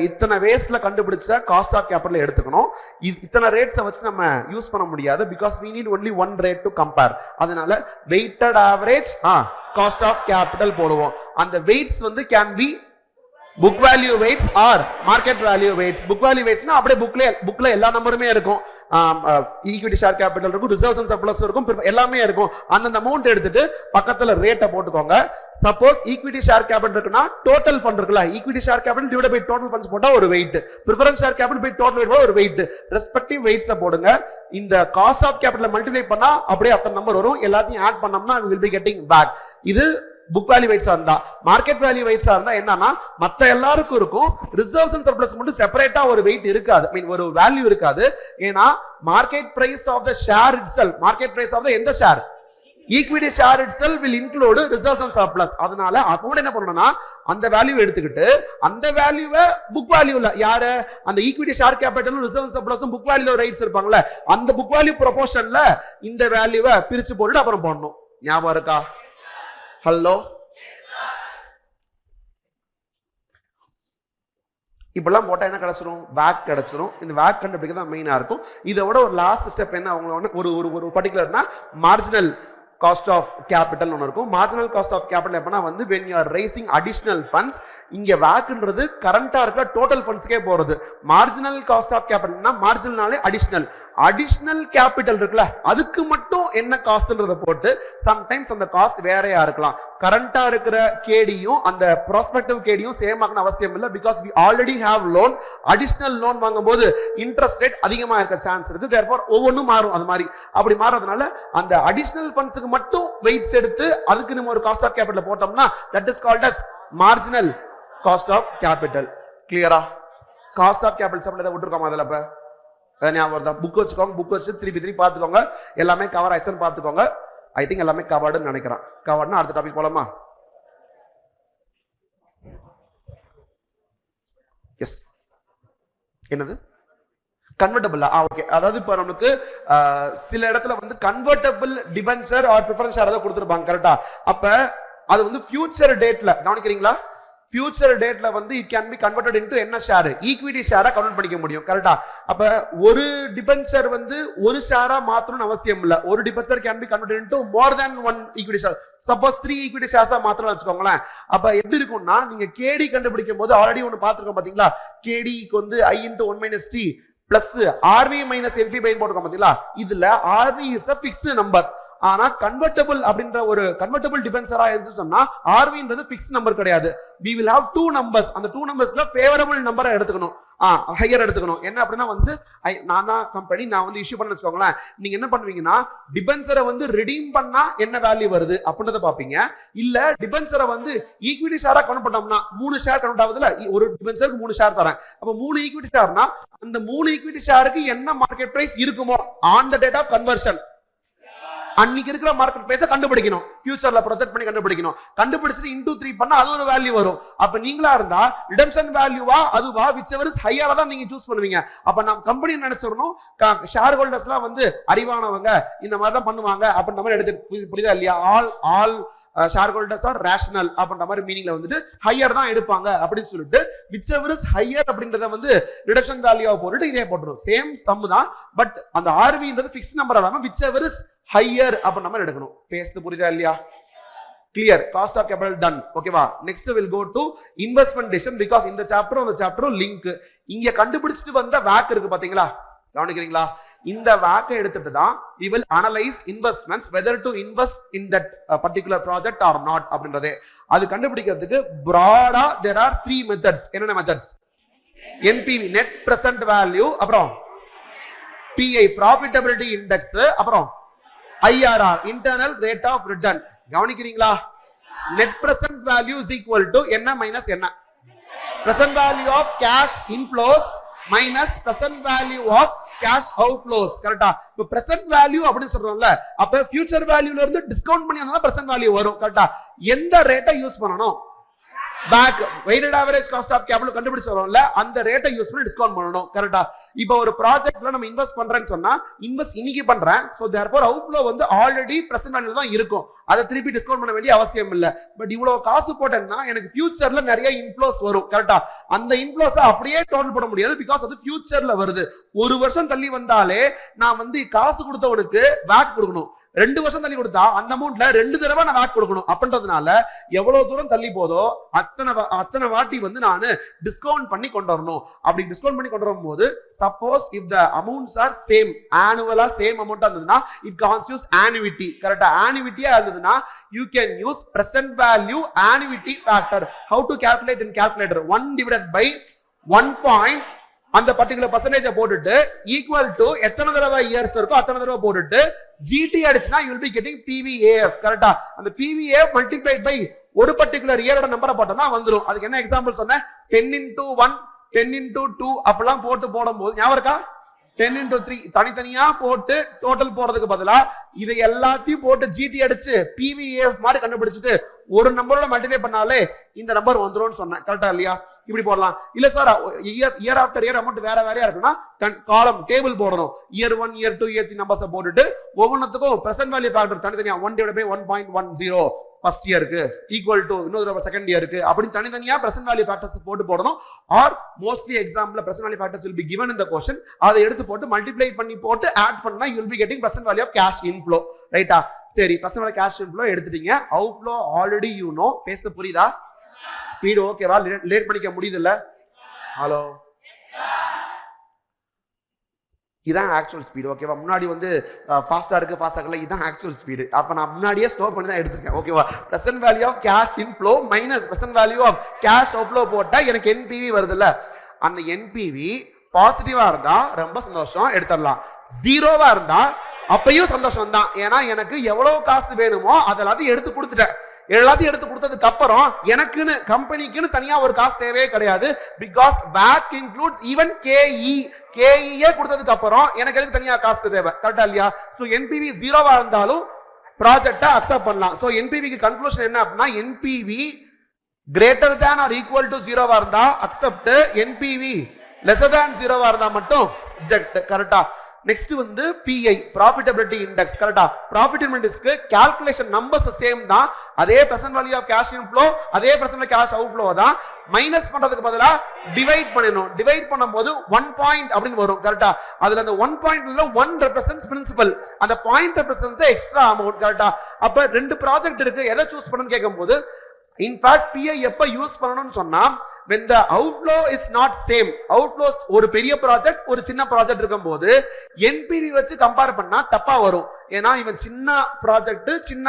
இத்தனை வேஸ்ல கண்டுபிடிச்ச காஸ்ட் ஆஃப் கேபிட்டல் எடுத்துக்கணும். இத்தனை ரேட்ஸை வச்சு நம்ம யூஸ் பண்ண முடியாது. Because we need only one rate to compare. அதனால weighted average cost of capital போடுவோம். அந்த வெயிட்ஸ் வந்து can be book value weights or market value weights. Book value வெயிட்ஸ்னா அப்படியே புக்ல எல்லா நம்பருமே இருக்கும். ஈக்விட்டி ஷேர் கேபிட்டல் இருக்கும், ரிசர்வ்ஸ் அண்ட் சர்ப்ளஸ் இருக்கும், எல்லாமே இருக்கும். அந்த அமௌண்ட் எடுத்துட்டு பக்கத்துல ரேட்டை போட்டுக்கோங்க. சப்போஸ் ஈக்விட்டி ஷேர் கேபிட்டல் இருக்குன்னா டோட்டல் ஃபண்ட் இருக்குல்ல, equity share capital divide by total funds போட்டா ஒரு weight, preference share capital by total weight ஒரு வெயிட், ரெஸ்பெக்டிவ் வெயிட்ஸை போடுங்க. இந்த காஸ்ட் ஆஃப் கேபிட்டல் மல்டிப்ளை பண்ணா அப்படியே அத்தனை நம்பர் வரும். எல்லாத்தையும் ஆட் பண்ணோம்னா we will be getting back. இது புக் வேல்யூ வெயிட்ஸா இருந்தா. மார்க்கெட் வேல்யூ வெயிட்ஸா இருந்தா என்னன்னா, மத்த எல்லாருக்கும் இருக்கும், ரிசர்வ்ஸ் அண்ட் சர்ப்ளஸ் மட்டும் செப்பரேட்டா ஒரு வெயிட் இருக்காது, ஐ மீன் ஒரு வேல்யூ இருக்காது. ஏன்னா market price of the share itself, market price of the எந்த share, equity share itself will include reserves and surplus. அதனால அக்கவுண்ட் என்ன பண்ணணும்னா, அந்த வேல்யூ எடுத்துக்கிட்டு அந்த வேல்யூவை புக் வேல்யூல யாரு, அந்த ஈக்விட்டி ஷேர் கேபிட்டலும் ரிசர்வ் சர்ப்ளஸும் புக் வேல்யூல ரைட்ஸ் இருப்பாங்கல்ல, அந்த புக் வேல்யூ ப்ரொபோர்ஷன்ல இந்த வேல்யூவை பிரிச்சு போட்டுட்டு அப்புறம் போடணும். ஞாபகம் இருக்கா? ஹலோ, இப்பெல்லாம் போட்டா என்ன கிடைச்சிரும்? வேக் கிடைச்சிரும். இந்த வேக் கண்டுபிடிக்க தான் மெயினா இருக்கும். இதை விட ஒரு லாஸ்ட் ஸ்டெப் என்ன, ஒரு ஒரு பர்டிகுலர்னா மார்ஜினல் காஸ்ட் ஆஃப் கேபிட்டல் ஒன்று இருக்கும். மார்ஜினல் காஸ்ட் ஆஃப் கேபிட்டல் எப்படின்னா வந்து when you are raising additional funds, இங்க வேக்ன்றது கரண்டா இருக்கிற டோட்டல் ஃபண்ட்ஸ்க்கே போறது. மார்ஜினல் காஸ்ட் ஆஃப் கேபிட்டல்னா மார்ஜினல்னாலே அடிஷனல் கேபிட்டல் இருக்குல்ல, அதுக்கு மட்டும் என்ன காஸ்ட்ன்றத போட்டு சம்டைம்ஸ் அந்த காஸ்ட் வேறையா இருக்கலாம். கரண்டா இருக்கிற கேடியும் அந்த ப்ராஸ்பெக்டிவ் கேடியும் சேம் ஆகணும் அவசியம் இல்லை. Because we already have loan, additional loan வாங்கும்போது இன்ட்ரெஸ்ட் ரேட் அதிகமா இருக்க சான்ஸ் இருக்கு. therefore ஒவ்வொன்றும் மாறும். அது மாதிரி அப்படி மாறதுனால அந்த அடிஷனல் ஃபண்ட்ஸுக்கு மட்டும் வெயிட்ஸ் எடுத்து அதுக்கு நம்ம ஒரு காஸ்ட் ஆஃப் கேபிட்டல் போட்டோம்னா that is called as marginal cost of capital. கிளியரா? காஸ்ட் ஆஃப் கேபிட்டல் சப்ளை விட்டுருக்கோம். அதில் இப்ப ஞாபகம் புக் வச்சுக்கோங்க, புக் வச்சு திருப்பி பார்த்துக்கோங்க, எல்லாமே கவர் ஆயிடுச்சுன்னு பார்த்துக்கோங்க. ஐ திங்க் எல்லாமே கவர்டுன்னு நினைக்கிறேன். கவர்டுனா அடுத்த டாபிக் போலாமா? எஸ், என்னது கன்வெர்ட்டபிள்? ஓகே. அதாவது இப்போ நமக்கு சில இடத்துல வந்து convertible debenture or preference share ஏதாவது கொடுத்துருப்பாங்க, கரெக்டா? அப்ப அது வந்து ஃபியூச்சர் டேட்ல கவனிக்கிறீங்களா? ஃபியூச்சர் டேட்ல வந்து it can be converted into என்ன ஷேர், ஈக்விட்டி ஷேரா கன்வெர்ட் பண்ணிக்க முடியும். கரெக்டா? அப்ப ஒரு டிபென்ச்சர் வந்து ஒரு ஷேரா மாத்தணும்னு அவசியம் இல்ல. ஒரு debenture can be converted into more then one equity share. Suppose 3 equity ஷேர்ஸா மாத்தணும்னு வச்சுக்கோங்களேன். அப்ப எப்படி இருக்கும்னா, நீங்க கேடி கண்டுபிடிக்கும் போது ஆல்ரெடி ஒன்னு பாத்துருக்கோம் பாத்தீங்களா, கேடிக்கு வந்து I into 1 minus T plus RV minus NP by போட்டுருக்கோம் பாத்தீங்களா. இதுல RV is a fixed number. ஆனா கன்வெர்ட்டபிள் அப்படின்ற ஒரு கன்வெர்ட்டபிள் டிபென்ச்சரா இருந்துச்சு சொன்னா ஆர்வின்றது ஃபிக்ஸ் நம்பர் கிடையாது. we will have 2 numbers. அந்த 2 நம்பர்ஸ்ல ஃபேவரபிள் நம்பரை எடுத்துக்கணும், ஹையர் எடுத்துக்கணும். என்ன அப்படின்னா வந்து நான் தான் கம்பெனி, நான் வந்து இஷ்யூ பண்ண வச்சுக்கோங்களேன். நீங்க என்ன பண்ணுவீங்கன்னா, டிபென்ச்சரை வந்து ரிடீம் பண்ணா என்ன வேல்யூ வருது அப்படின்றத பாப்பீங்க. இல்ல டிபென்ச்சரை வந்து ஈக்விட்டி ஷேரா கன்வெர்ட் பண்ணோம்னா 3 ஷேர் கன்வெர்ட் ஆகுதுல, ஒரு டிபென்ச்சருக்கு 3 ஷேர் தரேன். அப்ப 3 ஈக்விட்டி ஷேர்னா அந்த 3 ஈக்விட்டி ஷேருக்கு என்ன மார்க்கெட் பிரைஸ் இருக்குமோ on the date of conversion அன்னைக்கு இருக்கிற மார்க்கெட் பிரைஸை கண்டுபிடிக்கணும். ஃபியூச்சர்ல ப்ரொஜெக்ட் பண்ணி கண்டுபிடிக்கணும். கண்டுபிடிச்சிட்டு இன்டூ 3 பண்ணா அது ஒரு வேல்யூ வரும். அப்ப நீங்களா இருந்தா ரிடம்ஷன் வேல்யூவா அதுவா விச்செவர் இஸ் ஹையரா தான் நீங்க சூஸ் பண்ணுவீங்க. அப்ப நம்ம கம்பெனி நினைச்சிரணும், ஷேர் ஹோல்டர்ஸ்லாம் வந்து அறிவானவங்க, இந்த மாதிரி தான் பண்ணுவாங்க அப்படின்ற மாதிரி எடுத்து, புரியுதா இல்லையா? All shareholders are rational அப்படின்ற மாதிரி மீனிங்ல வந்துட்டு ஹையர் தான் எடுப்பாங்க அப்படின்னு சொல்லிட்டு விச்செவர் இஸ் ஹையர் அப்படின்றத வந்து ரிடக்ஷன் வேல்யூவா போட்டுட்டு இதே போட்டுரும். சேம் சம் தான், பட் அந்த ஆர்வின்றது ஃபிக்ஸ் நம்பர் இல்லாம விச்செவர் இஸ் ஹையர் அப்படின்ற மாதிரி எடுக்கணும். பேசுது புரியுதா இல்லையா? Clear. Cost of capital done. ஓகேவா? Next will go to investment decision. Because இந்த சாப்டரும் அந்த சாப்டரும் லிங்க். இங்க கண்டுபிடிச்சிட்டு வந்த வேக் இருக்கு பாத்தீங்களா, கவனிக்கிறீங்களா? இந்த வேக்கை எடுத்துட்டு தான் we will analyze investments whether to invest in that particular project or not அப்படின்றது. அது கண்டுபிடிக்கிறதுக்கு broad-ஆ there are 3 methods. என்னென்ன methods? NPV net present value, அப்புறம் PI profitability index, அப்புறம் IRR internal rate of return. கவனிக்கிறீங்களா? net present value is equal to என்ன minus என்ன, present value of cash inflows minus present value of cash outflows. கரெக்ட்டா? இப்போ present value அப்படி சொல்றோம்ல, அப்ப future valueல இருந்து டிஸ்கவுண்ட் பண்ணி வந்தா present value வரும். கரெக்ட்டா? எந்த ரேட்டை யூஸ் பண்ணனும்? Back weighted average cost of capital கண்டுபிடிச்சு வரோம்ல, அந்த ரேட்டை யூஸ் பண்ணி டிஸ்கவுண்ட் பண்ணனும். கரெக்ட்டா? இப்போ ஒரு ப்ராஜெக்ட்ல நம்ம இன்வெஸ்ட் பண்றேன்னு சொன்னா இன்வெஸ்ட் இன்னைக்கு பண்றேன், சோ therefore outflow வந்து ஆல்ரெடி present value தான் இருக்கும். அதை திருப்பி டிஸ்கவுண்ட் பண்ண வேண்டிய அவசியம் இல்ல. பட் இவ்வளவு காசு போட்டேன்னா எனக்கு ஃபியூச்சர்ல நிறைய இன்ஃப்ளோஸ் வரும். கரெக்ட்டா? அந்த இன்ஃப்ளோஸ் அப்படியே டோட்டல் போட முடியாது, பிகாஸ் அது ஃபியூச்சர்ல வருது. ஒரு வருஷம் தள்ளி வந்தாலே நான் வந்து காசு கொடுத்தவனுக்கு வேக் கொடுக்கணும். 2 வருஷம் தள்ளி கொடுத்தா அந்த அமௌண்ட்ல 2 தடவை நான் வேக் கொடுக்கணும். அப்படின்றதுனால எவ்வளவு தூரம் தள்ளி போதோ அத்தனை வாட்டி வந்து நான் டிஸ்கவுண்ட் பண்ணி கொண்டு வரணும். அப்படி டிஸ்கவுண்ட் பண்ணி கொண்டு வரும்போது suppose if the amounts are same, ஆனுவலா சேம் அமௌண்டா இருந்ததுன்னா இட் கான்ஸ்டியூஸ் annuity. கரெக்ட்டா? annuity-ஆ இருந்ததுன்னா you can use present value annuity factor. How to calculate in calculator? 1 divided by 1. அந்த பர்టిక్యులர் பர்சன்டேஜை போட்டுட்டு ஈக்குவல் டு எத்தனை தடவை இயர்ஸ் இருக்கோ அத்தனை தடவை போட்டுட்டு GT அடிச்சுனா you will be getting PVAF. கரெக்ட்டா? அந்த PVAF மல்டிப்ளைட் பை ஒரு பர்టిక్యులர் இயரோட நம்பரை போட்டா வந்துரும். அதுக்கு என்ன எக்ஸாம்பிள் சொன்னேன்? 10 into 1 10 into 2 அப்பலாம் போடும்போது ஞாபகம் இருக்கா? 10 into 3 தனித்தனியா போட்டு டோட்டல் போறதுக்கு பதிலா இதை எல்லாத்தையும் போட்டு GT அடிச்சு PVAF மாதிரி கண்டுபிடிச்சிட்டு ஒரு நம்பரோட மல்டிப்ளை பண்ணாலே இந்த நம்பர் வந்துரும்னு சொன்னேன். கரெக்ட்டா இல்லையா? இப்படி போடலாம். இல்ல sir year after year amount வேற வேறையா இருக்குன்னா காலம் டேபிள் போடணும். இயர் 1 இயர் 2 இயர் 3 நம்பர்ஸ் போட்டுட்டு ஒவ்வொன்றுத்துக்கும் பிரசன்ட் வேல்யூ ஃபேக்டர் தனித்தனியா 1/1.10 ஃபர்ஸ்ட் இயருக்கு ஈக்குவல் டு இன்னொரு செகண்ட் இயருக்கு அப்படி தனித்தனியா பிரசன்ட் வேல்யூ ஃபேக்டர்ஸ் போடணும். Are mostly example present value factors will be given in the question. அதை எடுத்து போட்டு மல்டிப்ளை பண்ணி போட்டு ஆட் பண்ணா you will be getting present value of cash inflow. ரைட்டா? சரி, present value cash inflow எடுத்துட்டீங்க. outflow already you know. பேசுறது புரியுதா? ஸ்பீட் ஓகேவா? லேட் பண்ணிக்க முடியுது இல்ல? ஹலோ, இதான் ஆக்சுவல் ஸ்பீடு. ஓகேவா? முன்னாடி வந்து ஃபாஸ்டா இருக்கு ஃபாஸ்டா இருக்கல, இதான் ஆக்சுவல் ஸ்பீடு. அப்ப நான் முன்னாடியே ஸ்டோர் பண்ணி தான் எடுத்துருக்கேன். ஓகேவா? Present value of cash inflow minus present value of cash outflow போட்டா எனக்கு NPV வருதுல்ல, அந்த NPV பாசிட்டிவா இருந்தா ரொம்ப சந்தோஷம், எடுத்துடலாம். ஜீரோவா இருந்தா அப்பயும் சந்தோஷம் தான். ஏன்னா எனக்கு எவ்வளவு காசு வேணுமோ அதெல்லாத்தையும் எடுத்து கொடுத்துட்டேன். எல்லாத்தையும் எடுத்து கொடுத்ததுக்கு அப்புறம் எனக்குன்னு கம்பெனிக்குன்னு தனியா ஒரு காசு தேவையே கிடையாது. Because wake includes even KE கொடுத்ததுக்கு அப்புறம் எனக்கு எதுக்கு தனியா காசு தேவை? கரெக்டா இல்லையா? சோ NPV ஜீரோவா இருந்தாலும் ப்ராஜெக்ட்டை அக்செப்ட் பண்ணலாம். சோ NPVக்கு கன்க்ளூஷன் என்ன அப்படின்னா, NPV greater than or equal to 0வா இருந்தா அக்செப்ட், NPV lesser than 0வா இருந்தா மட்டும் ரிஜெக்ட். கரெக்டா? நெக்ஸ்ட் வந்து PI ப்ராஃபிட்டபிலிட்டி இண்டெக்ஸ். கரெக்டா? ப்ராஃபிட்டபிலிட்டி இண்டெக்ஸ்க்கு கால்குலேஷன் நம்பர்ஸ் சேம் தான். அதே present value of cash inflow, அதே பிரசன்ட் கேஷ் அவுட்ஃப்ளோ தான். மைனஸ் பண்றதுக்கு பதிலா டிவைட் பண்ணணும். டிவைட் பண்ணும்போது 1 பாயிண்ட் அப்படின்னு வரும். கரெக்டா? அதுல அந்த 1 பாயிண்ட்ல 1 ரெப்ரசன்ட்ஸ் பிரின்சிபல், அந்த பாயிண்ட் ரெப்ரசன்ட்ஸ் தி எக்ஸ்ட்ரா அமௌண்ட். கரெக்டா? அப்ப ரெண்டு ப்ராஜெக்ட் இருக்கு, எதை சூஸ் பண்ணனும் கேக்கும்போது இன்ஃபேக்ட் PI எப்ப யூஸ் பண்ணணும்னு சொன்னா when the outflow is not same, outflow ஒரு பெரிய ப்ராஜெக்ட் ஒரு சின்ன ப்ராஜெக்ட் இருக்கும்போது NPV வச்சு கம்பேர் பண்ணா தப்பா வரும். ஏன்னா இவன் சின்ன ப்ராஜெக்ட் சின்ன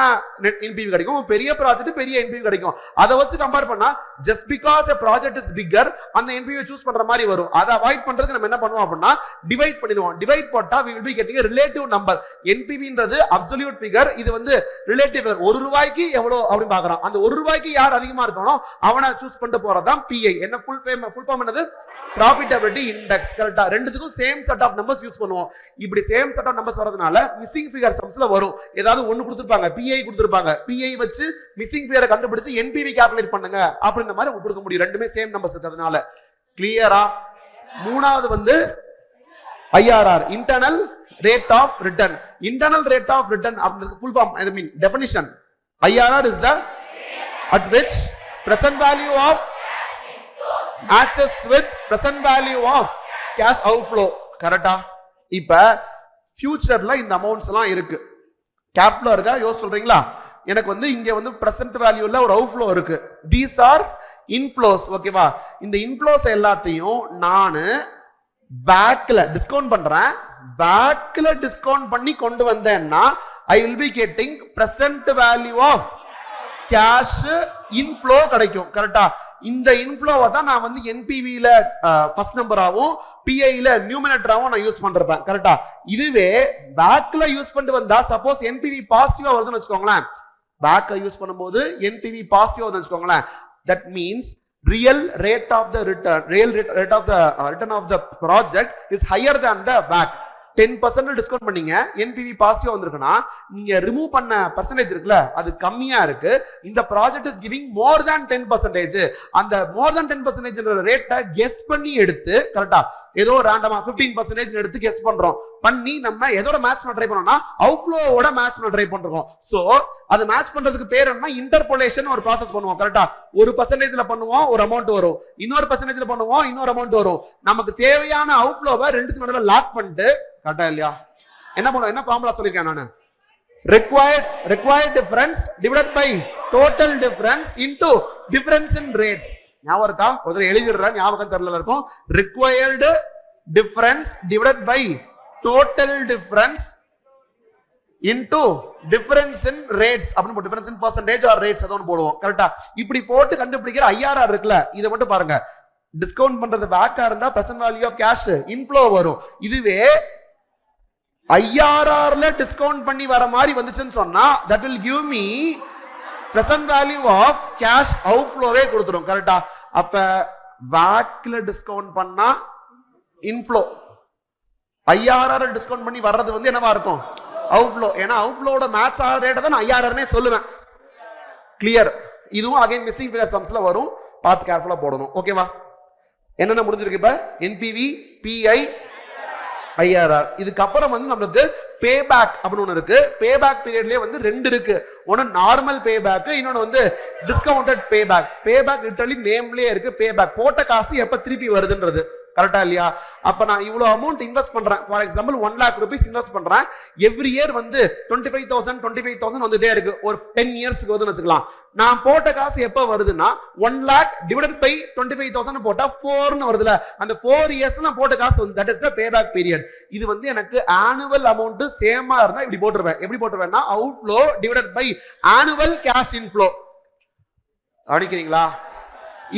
NPV கிடைக்கும், பெரிய ப்ராஜெக்ட் பெரிய NPV கிடைக்கும். அதை வச்சு கம்பேர் பண்ணா just because a project is bigger அந்த NPV சூஸ் பண்ற மாதிரி வரும். அதை அவாய்ட் பண்றதுக்கு நம்ம என்ன பண்ணுவோம் அப்படின்னா டிவைட் பண்ணிடுவோம். டிவைட் போட்டா we will be getting a relative number. NPVன்றது absolute figure, இது வந்து relative figure. 1 ரூபாய்க்கு எவ்வளவு அப்படி பார்க்கறோம். அந்த 1 ரூபாய்க்கு யார் அதிகமா இருக்கானோ அவனை சூஸ் பண்ணிட்டு போறதுதான் PI. என்ன ஃபுல் ஃபார்ம் என்னது? Profitability index. கரெக்ட்டா? ரெண்டுத்துக்கும் same set of numbers use பண்ணுவோம். இப்படி சேம் செட் ஆஃப் நம்பர்ஸ் வரதுனால மிஸ்ஸிங் ஃபிகர் சம்ஸ்ல வரும். ஏதாவது ஒன்னு கொடுத்திருப்பாங்க, PI கொடுத்திருப்பாங்க. PI வச்சு மிஸ்ஸிங் ஃபிகரை கண்டுபிடிச்சு NPV கால்குலேட் பண்ணுங்க அப்படின்ற மாதிரி உங்களுக்கு கொடுக்க முடியும். ரெண்டுமே சேம் நம்பர்ஸ் இருக்கிறதுனால. கிளியரா? மூணாவது வந்து IRR, internal rate of return. Internal rate of return அப்படிங்கிறது full form, I mean definition. IRR is the at which present value of matches with present value of cash outflow. கரெக்டா? இப்ப ஃபியூச்சர்ல இந்த amounts எல்லாம் இருக்கு. கேப்ல இருக்கா யோசி சொல்றீங்களா? எனக்கு வந்து இங்க வந்து பிரசன்ட் வேல்யூல ஒரு அவுட்ஃப்ளோ இருக்கு. These are inflows. ஓகேவா? இந்த இன்ஃப்ளோஸ் எல்லாத்தையும் நான் பேக்ல டிஸ்கவுண்ட் பண்றேன். பேக்ல டிஸ்கவுண்ட் பண்ணி கொண்டு வந்தேன்னா I will be getting present value of cash inflow கிடைக்கும். கரெக்டா? இந்த இன்ஃப்ளோவை தான் நான் வந்து NPVல ஃபர்ஸ்ட் நம்பராவும் PIல நியூமரேட்டராவும் நான் யூஸ் பண்றேன். கரெக்டா? இதுவே பேக்ல யூஸ் பண்ணிட்டு வந்தா சப்போஸ் NPV பாசிட்டிவா வருதுன்னு வச்சுக்கோங்களேன். பேக்க யூஸ் பண்ணும்போது NPV பாசிட்டிவா வருதுன்னு வச்சுக்கோங்களேன். that means real rate of the return of the project is higher than the back. 10% discount பண்ணீங்க, NPV பாசிட்டிவா வந்திருக்குன்னா நீங்க ரிமூவ் பண்ண பர்சன்டேஜ் இருக்குல்ல அது கம்மியா இருக்கு. இந்த project is giving more than 10%. அந்த மோர் than 10% ரேட்டை கெஸ் பண்ணி எடுத்து, கரெக்டா? ஏதோ ரேண்டமா 15% எடுத்து கெஸ் பண்றோம். பண்ணி நம்ம எதோட மேட்ச் பண்ண ட்ரை பண்ணோம்னா அவுட்ஃப்ளோவோட மேட்ச் பண்ண ட்ரை பண்றோம். சோ அது மேட்ச் பண்றதுக்கு பேர் என்ன? இன்டர்போலேஷன் ஒரு ப்ராசஸ் பண்ணுவோம். கரெக்டா? ஒரு பர்சன்டேஜ்ல பண்ணுவோம், ஒரு அமௌண்ட் வரும். இன்னொரு பர்சன்டேஜ்ல பண்ணுவோம், இன்னொரு அமௌண்ட் வரும். நமக்கு தேவையான அவுட்ஃப்ளோவை ரெண்டுத்துக்கு நடுவுல லாக் பண்ணிட்டு, கரெக்டா இல்லையா? என்ன பண்ணுவோம்? என்ன ஃபார்முலா சொல்லிருக்கேன் நானு? required difference divided by total difference into difference in rates. ஞாபகம் இருக்கா? ஒரு எழுதிடுறேன், ஞாபகம் தெரியல இருக்கும். required difference divided by total difference into difference in rates அப்படின்னு போட்டு difference in percentage or rates அத ஒன்னு போடுவோம். கரெக்ட்டா? இப்படி போட்டு கண்டுபிடிக்கிற IRR இருக்குல, இத மட்டும் பாருங்க. டிஸ்கவுண்ட் பண்றது பேக்கா இருந்தா present value of cash inflow வரும். இதுவே IRRல டிஸ்கவுண்ட் பண்ணி வர மாதிரி வந்துச்சுன்னு சொன்னா that will give me present value of cash outflowவே கொடுத்துரும். கரெக்ட்டா? அப்ப பேக்ல டிஸ்கவுண்ட் பண்ணா inflow, IRR டிஸ்கவுண்ட் பண்ணி வர்றது வந்து என்னவா இருக்கும்? அவுட்ஃப்ளோ. ஏன்னா அவுட்ஃப்ளோட மேட்ச் ஆகிற ரேட்டை தான் நான் IRRனே சொல்லுவேன். கிளியர்? இதுவும் அகைன் மிஸ்ஸிங் ஃபிகர் சம்ஸ்ல வரும், பார்த்து கேர்ஃபுல்லா போடணும். ஓகேவா? என்னென்ன முடிஞ்சிருக்கு இப்ப? NPV, PI, IRR. இதுக்கு அப்புறம் வந்து நமக்கு பே பேக் அப்படின்னு ஒன்று இருக்கு. பே பேக் பீரியட்லயே வந்து ரெண்டு இருக்கு. ஒன்னு நார்மல் பே பேக், இன்னொன்னு வந்து டிஸ்கவுண்டட் பே பேக். பே பேக் லிட்டரலி நேம்லயே இருக்கு. பே பேக் போட்ட காசு எப்ப திருப்பி வருதுன்றது. கரெக்டா இல்லையா? அப்ப நான் இவ்வளவு அமௌண்ட் இன்வெஸ்ட் பண்றேன். For example 1 lakh rupees invest பண்றேன். எவ்ரி இயர் வந்து 25,000 வந்துட்டே இருக்கு. ஒரு 10 இயர்ஸ்க்கு வருதுன்னு வச்சுக்கலாம். நான் போட்ட காசு எப்ப வருதுன்னா 1 lakh divided by 25,000 போட்டா 4ன்னு வருதுல, அந்த 4 இயர்ஸ் நான் போட்ட காசு வந்து that is the payback period. இது வந்து எனக்கு ஆனுவல் அமௌண்ட் சேமா இருந்தா இப்படி போட்டுருவேன். எப்படி போட்டுருவேன்னா outflow divided by annual cash inflow. கவனிக்கிறீங்களா?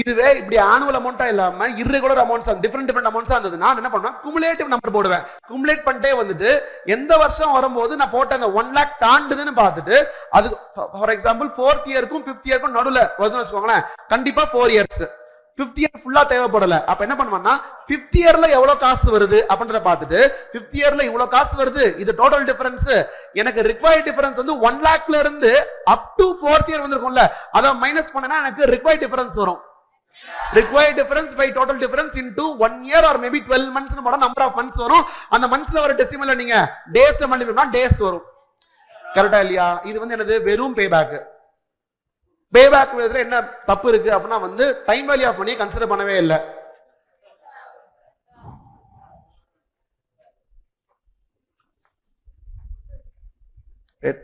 இதுவே இப்படி ஆனுவல் அமௌண்டா இல்லாம irregular அமௌண்ட்ஸ், டிஃபரெண்ட் அமௌண்ட்ஸா இருந்ததுன்னா என்ன பண்ணுவேன்? குமுலேட்டிவ் நம்பர் போடுவேன். குமுலேட் பண்ணிட்டே வந்துட்டு எந்த வருஷம் வரும்போது நான் போட்ட அந்த 1 lakh தாண்டுதுன்னு பார்த்துட்டு, அது ஃபார் எக்ஸாம்பிள் 4th இயருக்கும் 5th இயருக்கும் நடுவுல வருதுன்னு வச்சுக்கோங்களேன். கண்டிப்பா 4 இயர்ஸ். 5th இயர் ஃபுல்லா தேவைப்படல. அப்ப என்ன பண்ணுவேன்னா 5th இயர்ல எவ்வளவு காசு வருது அப்படின்றத பார்த்துட்டு 5th இயர்ல இவ்வளவு காசு வருது, இது டோட்டல் டிஃபரன்ஸ். எனக்கு ரிக்வயர்ட் டிஃபரன்ஸ் வந்து 1 lakhல இருந்து அப் டு 4th இயர் வந்திருக்கும்ல, அதை மைனஸ் பண்ணனா எனக்கு ரிக்வயர்ட் டிஃபரன்ஸ் வரும். required difference by total difference into 1 year or maybe 12 months னு போட number of months வரும். அந்த monthsல வர டெசிமல்ல நீங்க daysல மல்டிப்ளை பண்ணா days வரும். கரெக்ட்டா இல்லையா? இது வந்து என்னது? வெறும் பேபேக். பேபேக் விதத்துல என்ன தப்பு இருக்கு அப்படினா வந்து டைம் வேல்யூ ஆஃப் மணியை கன்சிடர் பண்ணவே இல்ல.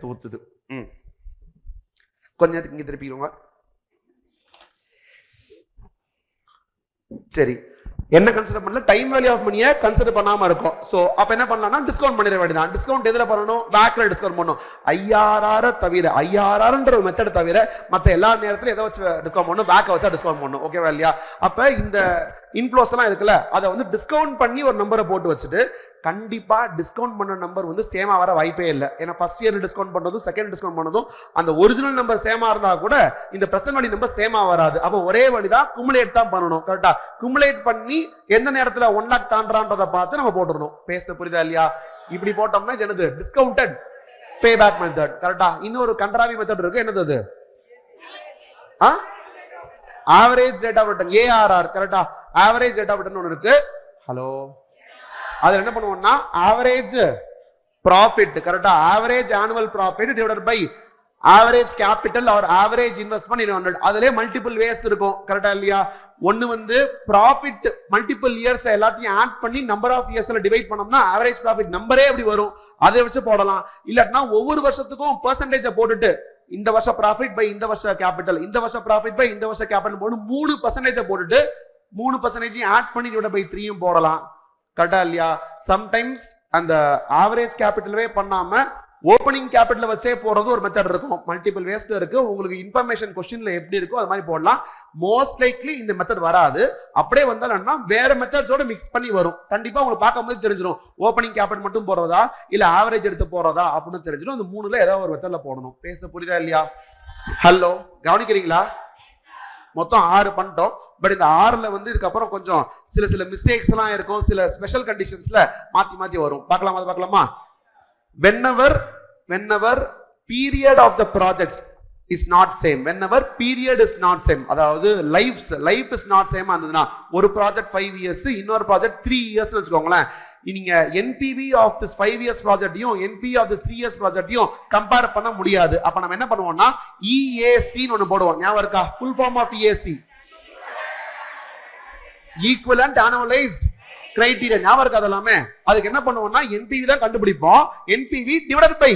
ஊத்துது. கொஞ்ச நேரத்துக்கு இங்க திருப்பிடுங்க. சரி, என்ன கன்சிடர் பண்ணல? டைம் வேல்யூ ஆஃப் மணியை கன்சிடர் பண்ணாம இருக்கும். சோ அப்ப என்ன பண்ணலாம்னா டிஸ்கவுண்ட் பண்ணிட வேண்டியதான். டிஸ்கவுண்ட் எதுல பண்ணணும்? பேக்ல டிஸ்கவுண்ட் பண்ணணும். IRR தவிர, IRRன்ற ஒரு மெத்தட் தவிர மத்த எல்லா நேரத்துல எதை வச்சு டிஸ்கவுண்ட் பண்ணணும்? பேக்க வச்சா டிஸ்கவுண்ட் பண்ணணும். ஓகேவா இல்லையா? அப்ப இந்த இன்ஃப்ளோஸ் எல்லாம் இருக்குல்ல, அதை வந்து டிஸ்கவுண்ட் பண்ணி ஒரு நம்பரை போட்டு வச்சுட்டு கண்டிப்பா டிஸ்கவுண்ட் பண்ண நம்பர் வந்து சேமா வர வாய்ப்பே இல்லை. ஏன்னா ஃபர்ஸ்ட் இயர் டிஸ்கவுண்ட் பண்றதும் செகண்ட் டிஸ்கவுண்ட் பண்ணதும் அந்த ஒரிஜினல் நம்பர் சேமா இருந்தா கூட இந்த பிரசன்ட் வேல்யூ நம்பர் சேமா வராது. அப்போ ஒரே வழிதான், குமுலேட் தான் பண்ணணும். கரெக்டா? குமுலேட் பண்ணி எந்த நேரத்துல 1 lakh தாண்டான்றதை பார்த்து நம்ம போட்டுறணும். பேச புரியுதா இல்லையா? இப்படி போட்டோம்னா இது என்னது? Discounted payback method. கரெக்டா? இன்னொரு கண்ட்ராவி மெத்தட் இருக்கு. என்னது அது? Average rate of return, ARR. கரெக்டா? ஆவரேஜ் ரேட் ஆஃப் ரிட்டர்ன் ஒன்று இருக்கு. ஹலோ, அதுல என்ன பண்ணுவோம்னா ஆவரேஜ் ப்ராஃபிட். கரெக்டா? Average annual profit divided by average capital or average investment in 100. அதுல மல்டிபிள் வேஸ் இருக்கும். கரெக்டா இல்லையா? ஒன்னு வந்து ப்ராஃபிட் மல்டிபிள் இயர்ஸ் எல்லாத்தையும் ஆட் பண்ணி நம்பர் ஆஃப் இயர்ஸ்ல டிவைட் பண்ணோம்னா ஆவரேஜ் ப்ராஃபிட் நம்பரே அப்படி வரும். அதை வச்சு போடலாம். இல்லாட்டினா ஒவ்வொரு வருஷத்துக்கும் பெர்சன்டேஜ் போட்டுட்டு இந்த வருஷம் ப்ராஃபிட் பை இந்த வருஷம் கேபிட்டல், இந்த வருஷம் ப்ராஃபிட் பை இந்த வருஷம் கேபிட்டல் போட்டு 3% போட்டுட்டு 3% ஆட் பண்ணி டிவைட் பை 3 போடலாம். கரெக்டா இல்லையா? சம்டைம்ஸ் அந்த ஆவரேஜ் கேபிட்டலவே பண்ணாம ஓப்பனிங் கேபிட்டல் வச்சே போறது ஒரு மெத்தட் இருக்கும். மல்டிபிள் வேஸ்ட் இருக்கு. உங்களுக்கு இன்ஃபர்மேஷன் கொஸ்டின்ல எப்படி இருக்கோ அது மாதிரி போடலாம். மோஸ்ட் லைக்லி இந்த மெத்தட் வராது. அப்படியே வந்தாலும்னா வேற மெத்தட்ஸோட மிக்ஸ் பண்ணி வரும். கண்டிப்பா உங்களுக்கு பார்க்கும்போது தெரிஞ்சிடும் ஓப்பனிங் கேபிட்டல் மட்டும் போடுறதா இல்ல ஆவரேஜ் எடுத்து போறதா அப்படின்னு தெரிஞ்சிடும். அந்த மூணுல ஏதாவது ஒரு மெத்தட்ல போடணும். பேச புரியுதா இல்லையா? ஹலோ, கவனிக்கிறீங்களா? மொத்தம் 6 பண்ணிட்டோம். பட் இந்த 6ல வந்து இதுக்கப்புறம் கொஞ்சம் சில மிஸ்டேக்ஸ் எல்லாம் இருக்கும். சில ஸ்பெஷல் கண்டிஷன்ஸ்ல மாத்தி வரும். பார்க்கலாமா? அது பார்க்கலாமா? whenever period of the projects is not same, whenever period is not same, அதாவது life is not same ஆனதுனா ஒரு ப்ராஜெக்ட் 5 years இன்னொரு ப்ராஜெக்ட் 3 years னு வெச்சுக்கோங்களேன். நீங்க NPV of this 5 years projectயும் NPV of this 3 years projectயும் கம்பேர் பண்ண முடியாது. அப்ப நம்ம என்ன பண்ணுவோம்னா EAC னு ஒன்னு போடுவோம். ஞாபகம் இருக்கா? full form of EAC, equivalent annualized criteria. ஞாபகம் இருக்கா? அதெல்லாமே அதுக்கு என்ன பண்ணுவோம்னா NPV தான் கண்டுபிடிப்போம். NPV டிவைடட் பை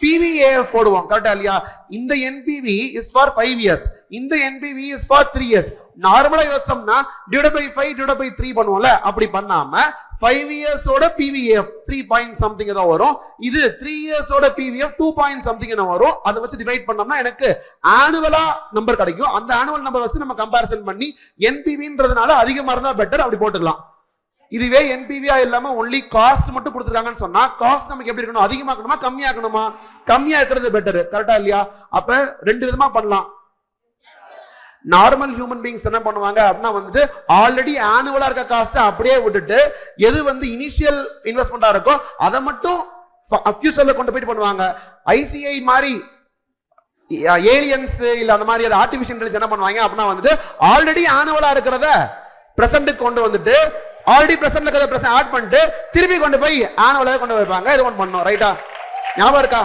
PVAF போடுவோம். கரெக்டா இல்லையா? இந்த NPV is for 5 years, இந்த NPV is for 3 years. நார்மலா யோசிச்சோம்னா டிவைட் பை 5 டிவைட் பை 3 பண்ணுவோம்ல, அப்படி பண்ணாம 5 years ஓட PVAF 3 point something ஏதோ வரும். இது 3 years ஓட PVAF 2 point something என்ன வரும். அதை வச்சு டிவைட் பண்ணோம்னா எனக்கு ஆனுவலா நம்பர் கிடைக்கும். அந்த ஆனுவல் நம்பர் வச்சு நம்ம கம்பேரிசன் பண்ணி NPVன்றதுனால அதிகமா இருந்தா பெட்டர் அப்படி போட்டுக்கலாம். இதுவே NPV இல்லாம ஒன்லி காஸ்ட் மட்டும் கொடுத்துருக்காங்கன்னு சொன்னா காஸ்ட் நமக்கு எப்படி இருக்கணும்? அதிகமாக்கணுமா கம்மியாக்கணுமா? கம்மியா இருக்கிறது பெட்டர். கரெக்டா இல்லையா? அப்ப 2 விதமா பண்ணலாம். நார்மல் ஹியூமன் பீயிங்ஸ் என்ன பண்ணுவாங்க அப்படின்னா வந்துட்டு ஆல்ரெடி ஆனுவலா இருக்க காஸ்ட் அப்படியே விட்டுட்டு எது வந்து இனிஷியல் இன்வெஸ்ட்மெண்டா இருக்கோ அதை மட்டும் ஃபியூச்சர்ல கொண்டு போயிட்டு பண்ணுவாங்க. ICI மாதிரி ஏலியன்ஸ் இல்ல அந்த மாதிரி ஆர்டிபிஷியல் இன்டெலிஜென்ஸ் என்ன பண்ணுவாங்க அப்படின்னா வந்துட்டு ஆல்ரெடி ஆனுவலா இருக்கிறத பிரசன்ட் கொண்டு வந்துட்டு ஆல்ரெடி பிரசன்ட்ல இருக்கிறத பிரசன்ட் ஆட் பண்ணிட்டு திருப்பி கொண்டு போய் ஆனுவலா கொண்டு வைப்பாங்க. இது ஒன்று பண்ணோம். ரைட்டா? ஞாபகம் இருக்கா?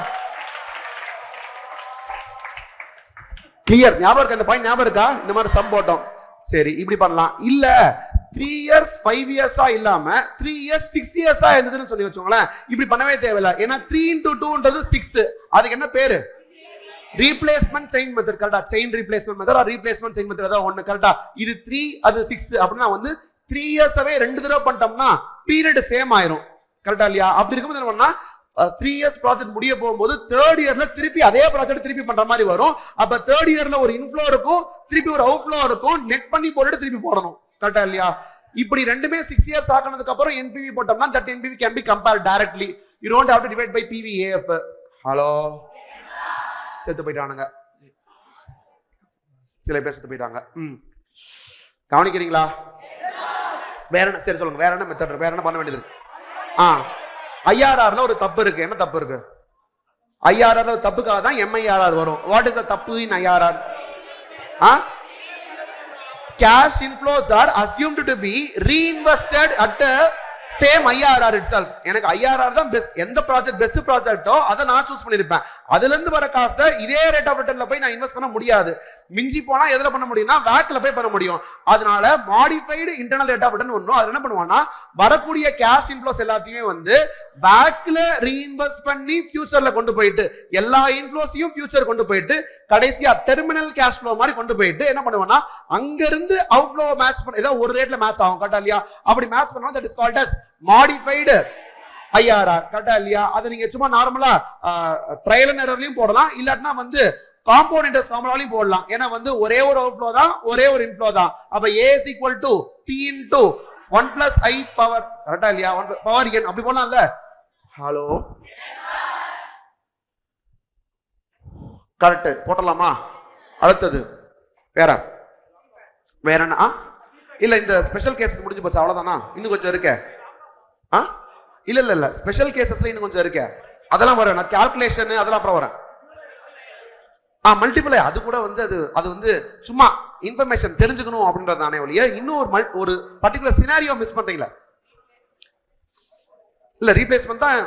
கிளியர்? ஞாபகம் இருக்கா? இந்த பாயிண்ட் ஞாபகம் இருக்கா? இந்த மாதிரி சம் போட்டோம். சரி, இப்படி பண்ணலாம். இல்ல 3 years 5 years இல்லாம 3 years 6 years இருந்ததுன்னு சொல்லி வச்சோங்களேன். இப்படி பண்ணவே தேவையில்லை. ஏன்னா 3 into 2ன்றது 6. அதுக்கு என்ன பேரு? Replacement chain method. கரெக்டா? Chain replacement method, replacement chain method ஏதாவது ஒண்ணு. கரெக்டா? இது 3 அது 6 அப்படின்னா வந்து 3 years 2 தடவை பண்ணிட்டோம்னா பீரியட் சேம் ஆயிரும். கரெக்டா இல்லையா? அப்படி இருக்கும்போது என்ன பண்ணா 3 years ப்ராஜெக்ட் முடிய போகும்போது 3rd இயர்ல திருப்பி அதே ப்ராஜெக்ட் திருப்பி பண்ற மாதிரி வரும். அப்ப 3rd இயர்ல ஒரு இன்ஃப்ளோ இருக்கும், திருப்பி ஒரு அவுட்ஃப்ளோ இருக்கும். நெட் பண்ணி போட்டுட்டு திருப்பி போடணும். கரெக்டா இல்லையா? இப்படி ரெண்டுமே 6 years ஆனதுக்கு அப்புறம் NPV போட்டோம்னா that NPV can be compared directly. You don't have to divide by PVAF. Hello, செத்து போயிட்டானுங்க. சில பேர் செத்து போயிட்டாங்க. கவனிக்கிறீங்களா? வேற என்ன? சரி சொல்லுங்க. வேற என்ன மெத்தட்? வேற என்ன பண்ண வேண்டியது? IRRல ஒரு தப்பு இருக்கு. என்ன தப்பு இருக்கு? IRRல தப்புக்காக தான் MIRR வரும். வாட் இஸ் த தப்பு இன் IRR? cash inflows are assumed to be reinvested at the same IRR itself. எனக்கு IRR தான் பெஸ்ட், எந்த ப்ராஜெக்ட் பெஸ்ட் ப்ராஜெக்ட்டோ அதை நான் சூஸ் பண்ணிருப்பேன். அதுல இருந்து வர காசை இதே ரேட் ஆஃப் ரிட்டர்ன்ல போய் நான் இன்வெஸ்ட் பண்ண முடியாது. மிஞ்சி போனா எதுல பண்ண முடியும்னா வேக்ல போய் பண்ண முடியும். அதனால modified internal rate of return ஒண்ணும் அதுல என்ன பண்ணுவானா வரக்கூடிய கேஷ் இன்ஃப்ளோஸ் எல்லாத்தையுமே வந்து வேக்ல ரீஇன்வெஸ்ட் பண்ணி ஃபியூச்சர்ல கொண்டு போயிட்டு எல்லா இன்ஃப்ளோஸையும் ஃபியூச்சர் கொண்டு போயிட்டு கடைசியா டெர்மினல் கேஷ் ஃப்ளோ மாதிரி கொண்டு போயிட்டு என்ன பண்ணுவானா அங்க இருந்து அவுட் ஃப்ளோ மேட்ச் பண்ண ஏதோ ஒரு ரேட்ல மேட்ச் ஆகும் கரெக்டா இல்லையா? அப்படி மேட்ச் பண்ணா that is called as modified IRR கரெக்டா இல்லையா? அது நீங்க சும்மா நார்மலா ட்ரையல் அண்ட் எரர்லயும் போடலாம், இல்லாட்டினா வந்து காம்பவுண்ட் இன்ட்ரெஸ்ட் ஃபார்முலாலையும் போடலாம். ஏன்னா வந்து ஒரே ஒரு அவுட்ஃப்ளோ தான், ஒரே ஒரு இன்ஃப்ளோ தான். அப்ப A is equal to P into 1 plus I power கரெக்டா இல்லையா? 1 பவர் n அப்படி போடலாம்ல. ஹலோ கரெக்ட் போடலாமா? அடுத்தது வேற என்ன? இல்ல இந்த ஸ்பெஷல் கேசஸ் முடிஞ்சு போச்சு அவ்வளவுதானா? இன்னும் கொஞ்சம் இருக்கே. இல்ல ஸ்பெஷல் கேசஸ்ல இன்னும் கொஞ்சம் இருக்கே. அதெல்லாம் வரேன் நான் கால்குலேஷன் அதெல்லாம் அப்புறம் வரேன். மல்டிபிளை அது கூட வந்து அது வந்து சும்மா இன்ஃபர்மேஷன் தெரிஞ்சுக்கணும் அப்படின்றதானே ஒழிய இன்னும் ஒரு பர்டிகுலர் சினாரியோ மிஸ் பண்றீங்களா? இல்ல ரீப்ளேஸ்மெண்ட் தான்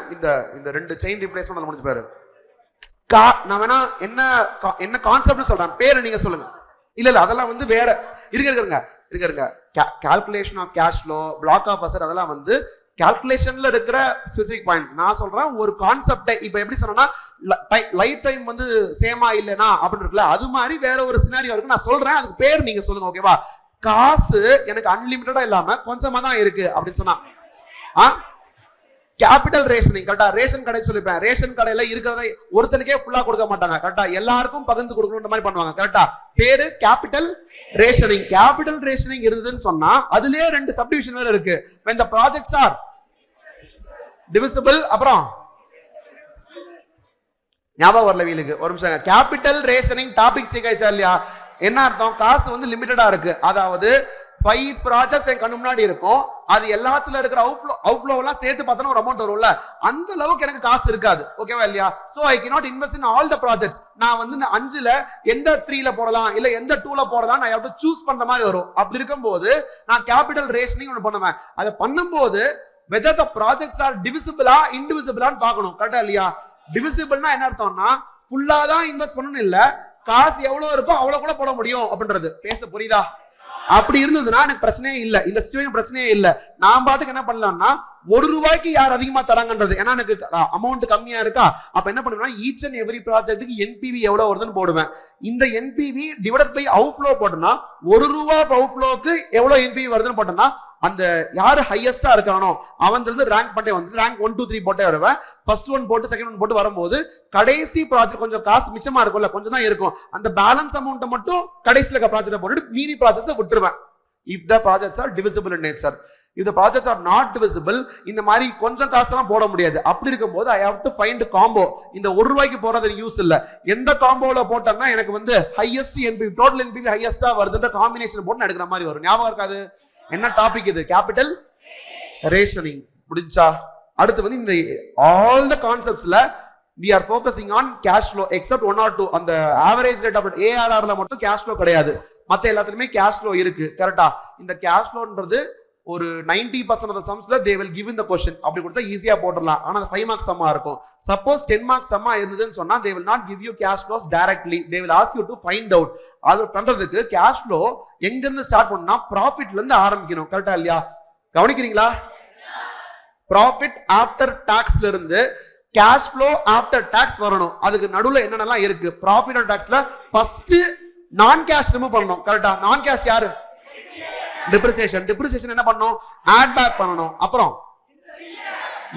இந்த ரெண்டு செயின் ரீப்ளேஸ்மெண்ட் முடிஞ்சு பாரு. நான் வேணா என்ன கான்செப்ட் சொல்றேன், பேரு நீங்க சொல்லுங்க. இல்ல அதெல்லாம் வந்து வேற இருங்க calculation of cash flow, block of asset அதெல்லாம் வந்து கால்குலேஷன்ல இருக்கிற ஸ்பெசிபிக் பாயிண்ட்ஸ். நான் சொல்றேன் ஒரு கான்செப்டை இப்ப எப்படி சொன்னா லைஃப் டைம் வந்து சேமா இல்லனா அப்படின்னு இருக்குல்ல, அது மாதிரி வேற ஒரு சினாரியோ இருக்கு. நான் சொல்றேன் அதுக்கு பேர் நீங்க சொல்லுங்க ஓகேவா? காசு எனக்கு அன்லிமிட்டடா இல்லாம கொஞ்சமா தான் இருக்கு அப்படின்னு சொன்னா கேபிட்டல் ரேஷனிங் கரெக்டா? ரேஷன் கடை சொல்லிப்பேன், ரேஷன் கடையில இருக்கிறதை ஒருத்தனுக்கே ஃபுல்லா கொடுக்க மாட்டாங்க கரெக்டா? எல்லாருக்கும் பகிர்ந்து கொடுக்கணும்ன்ற மாதிரி பண்ணுவாங்க கரெக்டா? பேரு கேபிட்டல் ரேஷனிங். கேபிட்டல் ரேஷனிங் இருந்ததுன்னு சொன்னா அதுலயே ரெண்டு சப்டிவிஷன் வேற இருக்கு. when the projects are divisible அப்புறம் ஞாபகம் வரல வீலுக்கு ஒரு நிமிஷம். கேபிட்டல் ரேஷனிங் டாபிக் சீக்காய்ச்சா இல்லையா? என்ன அர்த்தம்? காசு வந்து லிமிட்டடா இருக்கு, அதாவது 5 ப்ராஜெக்ட்ஸ் என் கண்ணு முன்னாடி இருக்கும், அது எல்லாத்துல இருக்கிற அவுட்ஃப்ளோ எல்லாம் சேர்த்து பார்த்தா ஒரு அமௌண்ட் வரும்ல, அந்த அளவுக்கு எனக்கு காசு இருக்காது ஓகேவா இல்லையா? So I cannot invest in all the projects. நான் வந்து இந்த 5ல எந்த 3ல போடலாம் இல்ல எந்த 2ல போடலாம் நான் have to choose பண்ற மாதிரி வரும். அப்படி இருக்கும்போது நான் கேபிட்டல் ரேஷனிங் ஒன்னு பண்ணுவேன். அதை பண்ணும்போது whether the projects are divisible ah indivisible ஆன்னு பார்க்கணும் கரெக்டா இல்லையா? டிவிசிபிள்னா என்ன அர்த்தம்னா ஃபுல்லா தான் இன்வெஸ்ட் பண்ணணும் இல்ல, காசு எவ்வளவு இருக்கோ அவ்வளவு கூட போட முடியும் அப்படின்றது. பேச புரியுதா? அப்படி இருந்ததுன்னா எனக்கு பிரச்சனையே இல்ல, இந்த சிச்சுவேஷன் பிரச்சனையே இல்ல. நான் பாட்டுக்கு என்ன பண்ணலாம்னா ₹1 யார் அதிகமா தராங்கன்றது, ஏன்னா எனக்கு அமௌண்ட் கம்மியா இருக்கா, அப்ப என்ன பண்ணுவேன் ஈச் அண்ட் எவ்ரி ப்ராஜெக்ட்டுக்கு NPV எவ்வளவு வருதுன்னு போடுவேன். இந்த NPV டிவைடட் பை அவுட்ஃப்ளோ போட்டோம்னா ₹1 அவுட்ஃப்ளோக்கு எவ்வளவு NPV வருதுன்னு போட்டோம்னா அந்த யாரு ஹையஸ்டா இருக்கானோ அவன் இருந்து ரேங்க் பண்ணே வந்து ரேங்க் 1 2 3 போட்டே வருவேன். ஃபர்ஸ்ட் ஒன் போட்டு செகண்ட் ஒன் போட்டு வரும்போது கடைசி ப்ராஜெக்ட் கொஞ்சம் காசு மிச்சமா இருக்கும்ல, கொஞ்சம் தான் இருக்கும், அந்த பேலன்ஸ் அமௌண்ட் மட்டும் கடைசில இருக்க ப்ராஜெக்ட் போட்டுட்டு மீதி ப்ராஜெக்ட்ஸை விட்டுருவேன். If the projects R divisible in nature. if the projects are not divisible இந்த மாதிரி கொஞ்சம் காசுலாம் போட முடியாது. அப்படி இருக்கும்போது I have to find combo. இந்த ₹1 போறது யூஸ் இல்ல, எந்த காம்போல போட்டேன்னா எனக்கு வந்து ஹையஸ்ட் NPV டோட்டல் NPV ஹையஸ்டா வருதுன்ற காம்பினேஷன் போட்டு எடுக்கிற மாதிரி வரும். ஞாபகம் இருக்காது? என்ன டாபிக் இது? Capital rationing. முடிஞ்சா அடுத்து வந்து இந்த ஆல் த கான்செப்ட்ஸ்ல we are focusing on cash flow except 1 or 2. அந்த average rate of ARRல மட்டும் cash flow கிடையாது, மத்த எல்லாத்துலயுமே cash flow இருக்கு கரெக்டா? இந்த cash flowன்றது ஒரு 90% of the sumsல they will give in the question. அப்படி கொடுத்தா ஈஸியா போட்டுடலாம், ஆனா 5 மார்க்ஸ் சம்மா இருக்கும். சப்போஸ் 10 மார்க்ஸ் சம்மா இருந்ததுன்னு சொன்னா they will not give you cash flows directly, they will ask you to find out. அது பண்றதுக்கு cash flow எங்க இருந்து ஸ்டார்ட் பண்ணா ப்ராஃபிட்ல இருந்து ஆரம்பிக்கணும் கரெக்டா இல்லையா? கவனிக்கிறீங்களா? ப்ராஃபிட் ஆஃப்டர் டாக்ஸ்ல இருந்து cash flow ஆஃப்டர் டாக்ஸ் வரணும். அதுக்கு நடுவுல என்னென்னலாம் இருக்கு? ப்ராஃபிட் ஆஃப்டர் டாக்ஸ்ல ஃபர்ஸ்ட் நான் கேஷ் ரிமூவ் பண்ணணும் கரெக்டா? நான் கேஷ் யாரு? டிப்ரிசியேஷன். டிப்ரிசியேஷன் என்ன பண்ணணும்? ஆட் பேக் பண்ணணும். அப்புறம்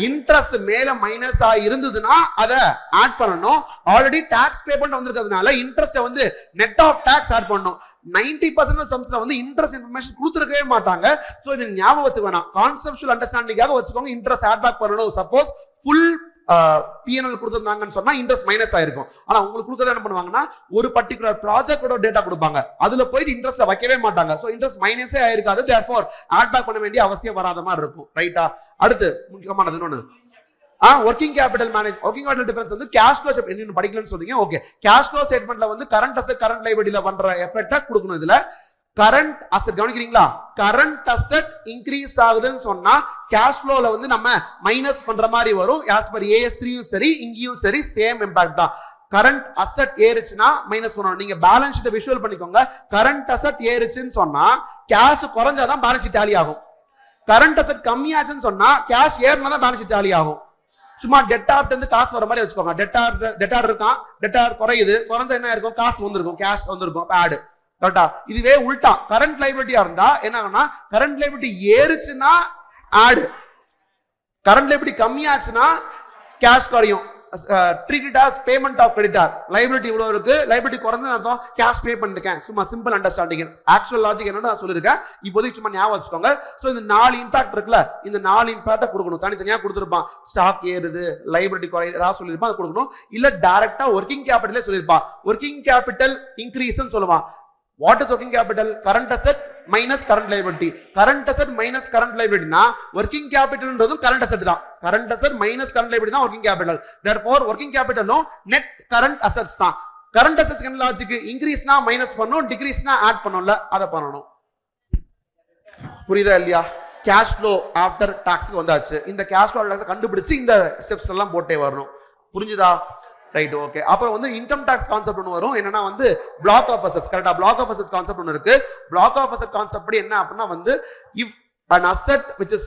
இன்ட்ரெஸ்ட் மேல மைனஸ் ஆ இருந்ததுன்னா அதை ஆட் பண்ணணும். ஆல்ரெடி டாக்ஸ் பே பண்ண வந்திருக்கிறதுனால இன்ட்ரெஸ்ட் வந்து நெட் ஆஃப் டாக்ஸ் ஆட் பண்ணணும். 90% சம்ஸ்ல வந்து இன்ட்ரெஸ்ட் இன்ஃபர்மேஷன் கொடுத்துருக்கவே மாட்டாங்க. சோ இது ஞாபகம் வச்சுக்கோங்க, கான்செப்சுவல் அண்டர்ஸ்டாண்டிங்காக வச்சுக்கோங்க. இன்ட்ரெஸ்ட் ஆட் பேக் பண்ணணும். சப்போஸ் ஃபுல் PNL கொடுத்திருந்தாங்கன்னு சொன்னா இன்ட்ரெஸ்ட் மைனஸ் ஆயிருக்கும். ஆனா உங்களுக்கு கொடுக்கறது என்ன பண்ணுவாங்கன்னா ஒரு பர்டிகுலர் ப்ராஜெக்டோட டேட்டா கொடுப்பாங்க, அதுல போயிட்டு இன்ட்ரெஸ்ட் வைக்கவே மாட்டாங்க. சோ இன்ட்ரெஸ்ட் மைனஸே ஆயிருக்காது, therefore ஆட் பேக் பண்ண வேண்டிய அவசியம் வராத மாதிரி இருக்கும் ரைட்டா? அடுத்து முக்கியமானது இன்னொன்னு working capital manage. Working capital difference வந்து கேஷ் ஃப்ளோ ஸ்டேட்மென்ட் படிக்கலன்னு சொன்னீங்க. ஓகே, கேஷ் ஃப்ளோ ஸ்டேட்மென்ட்ல வந்து கரண்ட் அசெட் கரண்ட் லைபிலிட்டில பண்ற எஃபெக்ட்டா கொடுக்கணும். இதுல கரண்ட் அசெட் கவனிக்கிறீங்களா, கரண்ட் அசெட் இன்க்ரீஸ் ஆகுதுன்னு சொன்னா கேஷ் ஃப்ளோல வந்து நம்ம மைனஸ் பண்ற மாதிரி வரும். ஆஸ் பர் AS3யும் சரி இங்கேயும் சரி சேம் இம்பாக்ட் தான். கரண்ட் அசெட் ஏறுச்சுன்னா மைனஸ் பண்ணணும். நீங்க பேலன்ஸ் ஷீட்டை விஷுவல் பண்ணிக்கோங்க. கரண்ட் அசெட் ஏறுச்சுன்னு சொன்னா கேஷ் குறைஞ்சாதான் பேலன்ஸ் ஷீட் டாலி ஆகும். கரண்ட் அசெட் கம்மியாச்சுன்னு சொன்னா கேஷ் ஏறினா தான் பேலன்ஸ் ஷீட் டாலி ஆகும். சும்மா டெட்டார்ட் இருந்து காசு வர மாதிரி வச்சுக்கோங்க. டெட்டார் இருக்கான், டெட்டார் குறையுது, குறைஞ்சா என்ன இருக்கும், காசு வந்திருக்கும், கேஷ் வந்திருக்கும், ஆடு. கரெக்டா? இதுவே உல்டா கரண்ட் லைபிலிட்டியா இருந்தா என்ன ஆகும்னா, கரண்ட் லைபிலிட்டி ஏறுச்சுன்னா ஆடு, கரண்ட் லைபிலிட்டி கம்மியாச்சுன்னா கேஷ் குறையும். Treated as payment of creditor. Liability இவ்வளவு இருக்கு, லைபிலிட்டி குறைஞ்சு அர்த்தம் கேஷ் பே பண்ணிருக்கேன். சும்மா சிம்பிள் அண்டர்ஸ்டாண்டிங். ஆக்சுவல் லாஜிக் என்னன்னு நான் சொல்லிருக்கேன், இப்போதைக்கு சும்மா ஞாபகம் வச்சுக்கோங்க. சோ இந்த 4 இம்பாக்ட் இருக்குல்ல, இந்த 4 இம்பாக்ட கொடுக்கணும். தனித்தனியா கொடுத்துருப்பான். ஸ்டாக் ஏறுது, லைபிலிட்டி குறையுது, ஏதாவது சொல்லிருப்பான், அதை கொடுக்கணும். இல்ல டைரக்டா ஒர்க்கிங் கேபிட்டலே சொல்லிருப்பான். ஒர்க்கிங் கேபிட்டல் இன்க்ரீஸ்னு சொல்லுவான். What is working capital? Current asset minus current liability. Current asset minus current liability na working capital ன்றதும் current asset தான். Current asset minus current liability தான் working capital. Therefore working capital no net current assets தான். Current assets என்ன logic? Increase னா minus பண்ணனும், degrees னா add பண்ணனும்ல, அத பண்ணனும். புரியுதா இல்லையா? cash flow after tax க்கு வந்தாச்சு. இந்த cash flow tax கண்டுபிடிச்சு இந்த ஸ்டெப்ஸ் எல்லாம் போட்டே வரணும். புரிஞ்சுதா? Right, okay. அப்புறம் வந்து இன்கம் டாக்ஸ் கான்செப்ட் ஒன்று வரும். என்னன்னா வந்து பிளாக் ஆஃப் அசெட்ஸ். கரெக்டா? பிளாக் ஆஃப் அசெட்ஸ் கான்செப்ட் ஒன்று இருக்கு. பிளாக் ஆஃப் அசெட் கான்செப்ட் படி என்ன அப்படின்னா வந்து if an asset which is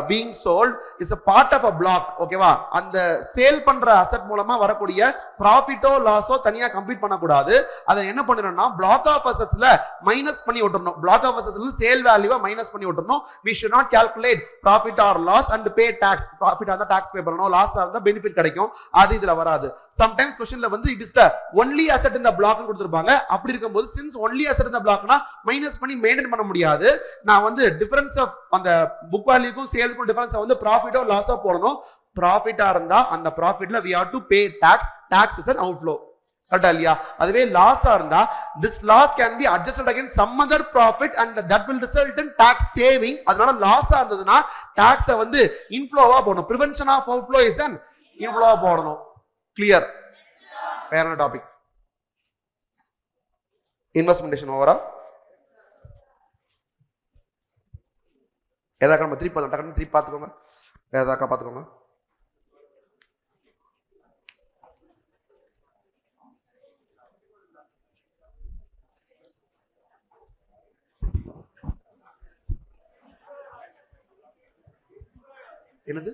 being sold is a part of a block, ஓகேவா? அந்த சேல் பண்ற அசெட் மூலமா வரக்கூடிய ப்ராஃபிட்டோ லாஸோ தனியா கம்ப்ளீட் பண்ண கூடாது. அதை என்ன பண்ணணும்னா பிளாக் ஆஃப் அசெட்ஸ்ல மைனஸ் பண்ணி விட்டுறணும். பிளாக் ஆஃப் அசெட்ஸ்ல சேல் வேல்யூவை மைனஸ் பண்ணி விட்டுறணும். we should not calculate profit or loss and pay tax. Profit ஆனா டாக்ஸ் பே பண்ணணும், லாஸ் ஆனா பெனிஃபிட் கிடைக்கும். அது இதுல வராது. சம்டைம்ஸ் क्वेश्चनல வந்து it is the only asset in the block னு கொடுத்திருப்பாங்க. அப்படி இருக்கும்போது since only asset in the block னா மைனஸ் பண்ணி மெயின்டைன் பண்ண முடியாது. நான் வந்து டிஃபரன்ஸ் ஆஃப் அந்த புக் வேல்யூக்கும் சேல்ஸ்க்கும் டிஃபரன்ஸ் வந்து ப்ராஃபிட்டோ லாஸோ போடணும். ப்ராஃபிட்டா இருந்தா அந்த ப்ராஃபிட்ல we have to pay tax. Tax is an outflow. கரெக்ட்டா இல்லையா? அதுவே லாஸா இருந்தா this loss can be adjusted against some other profit and that will result in tax saving. அதனால லாஸா இருந்ததுன்னா டாக்ஸை வந்து இன்ஃப்ளோவா போடணும். prevention of outflow is an inflow போடணும். Clear? வேற என்ன டாபிக்? இன்வெஸ்ட்மென்டேஷன் ஓவரா? ஏதாக்கா நம்ம திருப்பி பார்த்துக்கோங்க. ஏதாக்கா பார்த்துக்கோங்க. என்னது?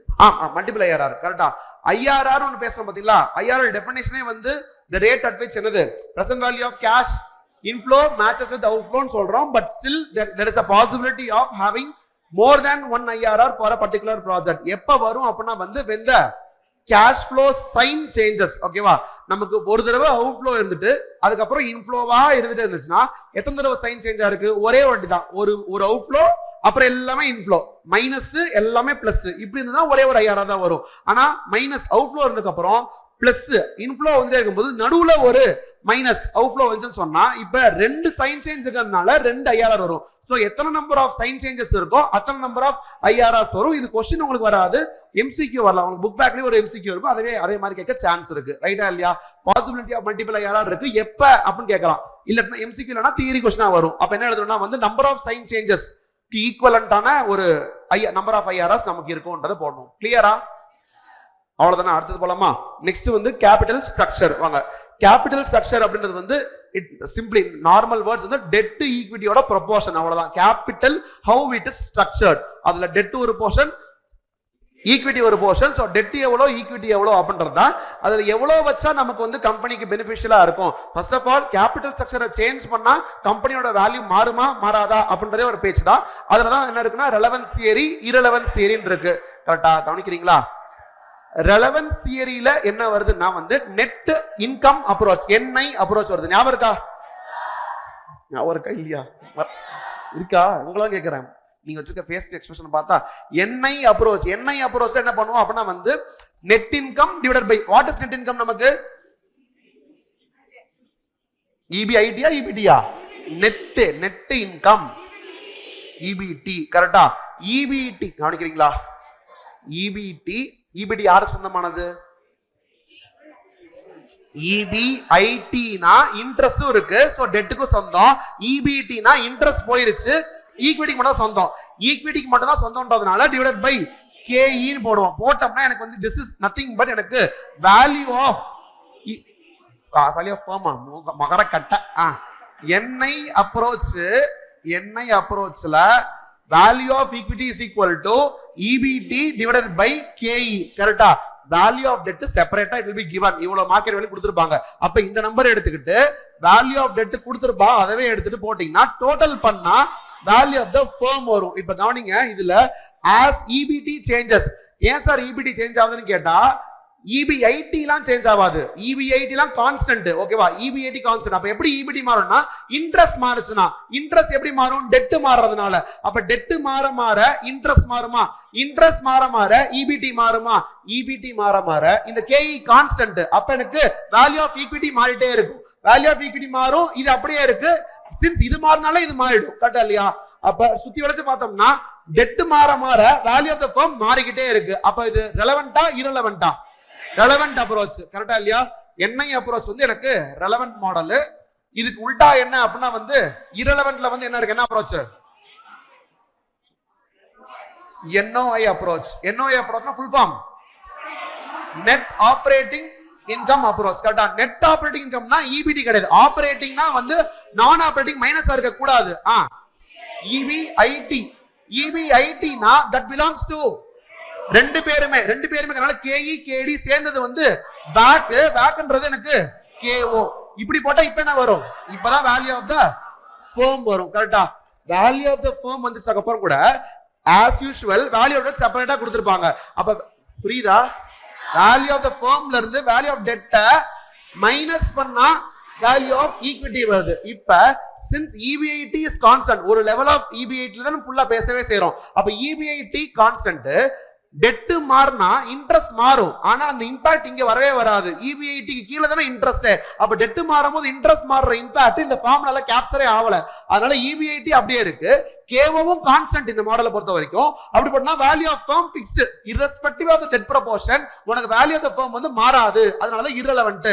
Multiple IRR. கரெக்டா? ஐஆர்ஆர் ஒன்னு பேசுறோம் பாத்தீங்களா? ஐஆர்ஆர் டெஃபினிஷனே வந்து the rate at which என்னது present value of cash inflow matches with outflow னு சொல்றோம். but still there is a possibility of having more than one IRR for a particular project. எப்ப வரும் அப்படின்னா வந்து when the cash flow sign changes. ஓகேவா? நமக்கு ஒரு தடவை அவுட்ஃப்ளோ இருந்துட்டு அதுக்கப்புறம் இன்ஃப்ளோவா இருந்துட்டு இருந்துச்சுன்னா எத்தனை தடவை சைன் சேஞ்ச் ஆயிருக்கு? ஒரே வாட்டி தான். ஒரு அவுட்ஃப்ளோ அப்புறம் எல்லாமே இன்ஃப்ளோ, மைனஸ் எல்லாமே பிளஸ். இப்படி இருந்ததுன்னா ஒரே ஒரு ஐஆர்ஆர் தான் வரும். ஆனா மைனஸ் அவுட்ஃப்ளோ இருந்ததுக்கு அப்புறம் பிளஸ் இன்ஃப்ளோ வந்துட்டே இருக்கும்போது நடுவுல ஒரு மைனஸ் அவுட்ஃப்ளோ வந்துன்னு சொன்னா இப்ப 2 சைன் சேஞ்ச் இருக்கிறதுனால 2 ஐஆர்ஆர் வரும். சோ எத்தனை நம்பர் ஆஃப் சைன் சேஞ்சஸ் இருக்கோ அத்தனை நம்பர் ஆஃப் ஐஆர்ஆர்ஸ் வரும். இது क्वेश्चन உங்களுக்கு வராது, எம்சிக்யூ வரலாம். உங்களுக்கு புக் பேக்லயே ஒரு எம்சிக்யூ இருக்கும். அதே மாதிரி கேட்க சான்ஸ் இருக்கு. ரைட்டா இல்லையா? பாசிபிலிட்டி ஆஃப் மல்டிபிள் ஐஆர்ஆர் இருக்கு. எப்ப அப்படின்னு கேட்கலாம். இல்ல எம்சிக்யூ இல்லனா தியரி क्वेश्चनா வரும். அப்ப என்ன எழுதணும்னா வந்து நம்பர் ஆஃப் சைன் சேஞ்சஸ் ஈக்குவலண்டான ஒரு நம்பர் ஆஃப் ஐஆர்ஆர்ஸ் நமக்கு இருக்கும்ன்றதை போடணும். கிளியரா? அவ்வளவுதானே. அடுத்தது போலாமா? நெக்ஸ்ட் வந்து கேபிட்டல் ஸ்ட்ரக்சர். வாங்க. கேபிட்டல் ஸ்ட்ரக்சர் அப்படின்றது வந்து இட் சிம்பிளி நார்மல் வேர்ட்ஸ் வந்து டெட் டு ஈக்விட்டியோட ப்ரொபோர்ஷன். அவ்வளவுதான். Capital how it is structured. அதுல டெட் ஒரு போர்ஷன், ஈக்விட்டி ஒரு போர்ஷன். ஸோ டெட் எவ்வளோ, ஈக்விட்டி எவ்வளோ அப்படின்றது தான். அதுல எவ்வளோ வச்சா நமக்கு வந்து கம்பெனிக்கு பெனிஃபிஷியலா இருக்கும். ஃபர்ஸ்ட் ஆஃப் ஆல் கேபிட்டல் ஸ்ட்ரக்சரை சேஞ்ச் பண்ணா கம்பெனியோட வேல்யூ மாறுமா மாறாதா அப்படின்றதே ஒரு பேச்சு தான். அதுலதான் என்ன இருக்குன்னா ரெலவன்ஸ் தியரி, இரலவன்ஸ் தியரின்னு இருக்கு. கரெக்டா? கவனிக்கிறீங்களா? ரெலவன்ஸ் தியரியில என்ன வருதுன்னா வந்து net income approach, NI approach வருது. ஞாபகம் இருக்கா? ஞாபகம் இருக்கா இல்லையா? இருக்கா? உங்களா கேட்கிறேன். நீங்க வச்சுக்க ஃபேஸ் எக்ஸ்பிரஷன் பார்த்தா என்ஐ அப்ரோச். என்ஐ அப்ரோச்ல என்ன பண்ணுவோம் அப்படின்னா வந்து net income divided by what is net income? நமக்கு இபிஐடியா இபிடியா? Net income EBT. கரெக்டா? இபிடி கவனிக்கிறீங்களா? இபிடி யாருக்கு சொந்தமானது? EBITனா இன்ட்ரெஸ்டும் இருக்கு, சோ டெட்டுக்கும் சொந்தம். EBTனா இன்ட்ரெஸ்ட் போயிருச்சு, ஈக்விட்டிக்கு மட்டும் சொந்தம். ஈக்விட்டிக்கு மட்டும் தான் சொந்தம்ன்றதுனால டிவைடட் பை KE ன்னு போடுவோம். போட்டோம்னா எனக்கு வந்து this is nothing but எனக்கு வேல்யூ ஆஃப் மகர கட்ட NI அப்ரோச்ல value of equity is equal to EBT divided by KE. கரெக்டா? வேல்யூ ஆஃப் டெட் செப்பரேட்டா இட் வில் பி given. இவ்வளவு மார்க்கெட் வேல்யூ கொடுத்திருப்பாங்க. அப்ப இந்த நம்பர் எடுத்துக்கிட்டு வேல்யூ ஆஃப் டெட் கொடுத்திருப்பா, அதவே எடுத்துட்டு போட்டீங்கன்னா டோட்டல் பண்ணா வேல்யூ ஆஃப் த ஃபர்ம் வரும். இப்ப கவனிங்க, இதுல as EBT changes. ஏன் சார் EBT சேஞ்ச் ஆகுதுன்னு கேட்டா, EBIT எல்லாம் சேஞ்ச் ஆகாது. EBIT எல்லாம் கான்ஸ்டன்ட். ஓகேவா? EBIT constant. அப்ப எப்படி EBT மாறும்னா, இன்ட்ரெஸ்ட் மாறுச்சுனா இன்ட்ரெஸ்ட் எப்படி மாறும்? டெட் மாறறதுனால. அப்ப டெட் மாற இன்ட்ரெஸ்ட் மாறுமா? இன்ட்ரெஸ்ட் மாற EBT மாறுமா? EBT மாற இந்த KE கான்ஸ்டன்ட். அப்ப எனக்கு வேல்யூ ஆஃப் ஈக்விட்டி மாறிட்டே இருக்கும். வேல்யூ ஆஃப் ஈக்விட்டி மாறும், இது அப்படியே இருக்கு. சின்ஸ் இது மாறினால இது மாறிடும். கரெக்டா இல்லையா? அப்ப சுத்தி வளைச்சு பார்த்தோம்னா டெட் மாற வேல்யூ ஆஃப் த ஃபர்ம் மாறிக்கிட்டே இருக்கு. அப்ப இது ரெலவெண்டா இரலவெண்டா? Relevant approach. கரெக்டா இல்லையா? NI அப்ரோச் வந்து எனக்கு ரெலவெண்ட் மாடல். இதுக்கு உல்டா என்ன அப்படின்னா வந்து இரலவெண்ட்ல வந்து என்ன இருக்கு? என்ன அப்ரோச்? NOI approach. NOI அப்ரோச்னா full form net operating income approach. கரெக்டா? நெட் ஆப்பரேட்டிங் இன்கம்னா EBT கிடையாது. ஆப்பரேட்டிங்னா வந்து நான் ஆப்பரேட்டிங் மைனஸா இருக்க கூடாது. EBITனா that belongs to ரெண்டு பேருமே அதனால KE KD சேர்ந்தது வந்து பேக்ன்றது எனக்கு KO. இப்படி போட்டா இப்ப என்ன வரும்? இப்பதான் வேல்யூ ஆஃப் த ஃபர்ம் வரும். கரெக்டா? வேல்யூ ஆஃப் த ஃபர்ம் வந்துச்சு அப்புறம் கூட as usual value of debt செப்பரேட்டா கொடுத்திருப்பாங்க. அப்ப புரியுதா? வேல்யூ ஆஃப் த ஃபர்ம்ல இருந்து வேல்யூ ஆஃப் டெட்ட மைனஸ் பண்ணா வேல்யூ ஆஃப் ஈக்விட்டி வருது. இப்ப since EBIT is constant, ஒரு லெவல் ஆஃப் EBIT தான் ஃபுல்லா பேசவே செய்றோம். அப்ப EBIT கான்ஸ்டன்ட், டெட் மாறினா இன்ட்ரெஸ்ட் மாறும், ஆனா அந்த இம்பாக்ட் இங்க வரவே வராது. EBIT க்கு கீழ தானே இன்ட்ரெஸ்ட். அப்ப டெட் மாறும்போது இன்ட்ரெஸ்ட் மாறுற இம்பாக்ட் இந்த ஃபார்முலால கேப்சரே ஆகல. அதனால EBIT அப்படியே இருக்கு. கேவும் கான்ஸ்டன்ட் இந்த மாடலை பொறுத்த வரைக்கும். அப்படி பண்ணா value of firm fixed irrespective of the debt proportion. உனக்கு வேல்யூ ஆஃப் த ஃபர்ம் வந்து மாறாது. அதனால irrelevant.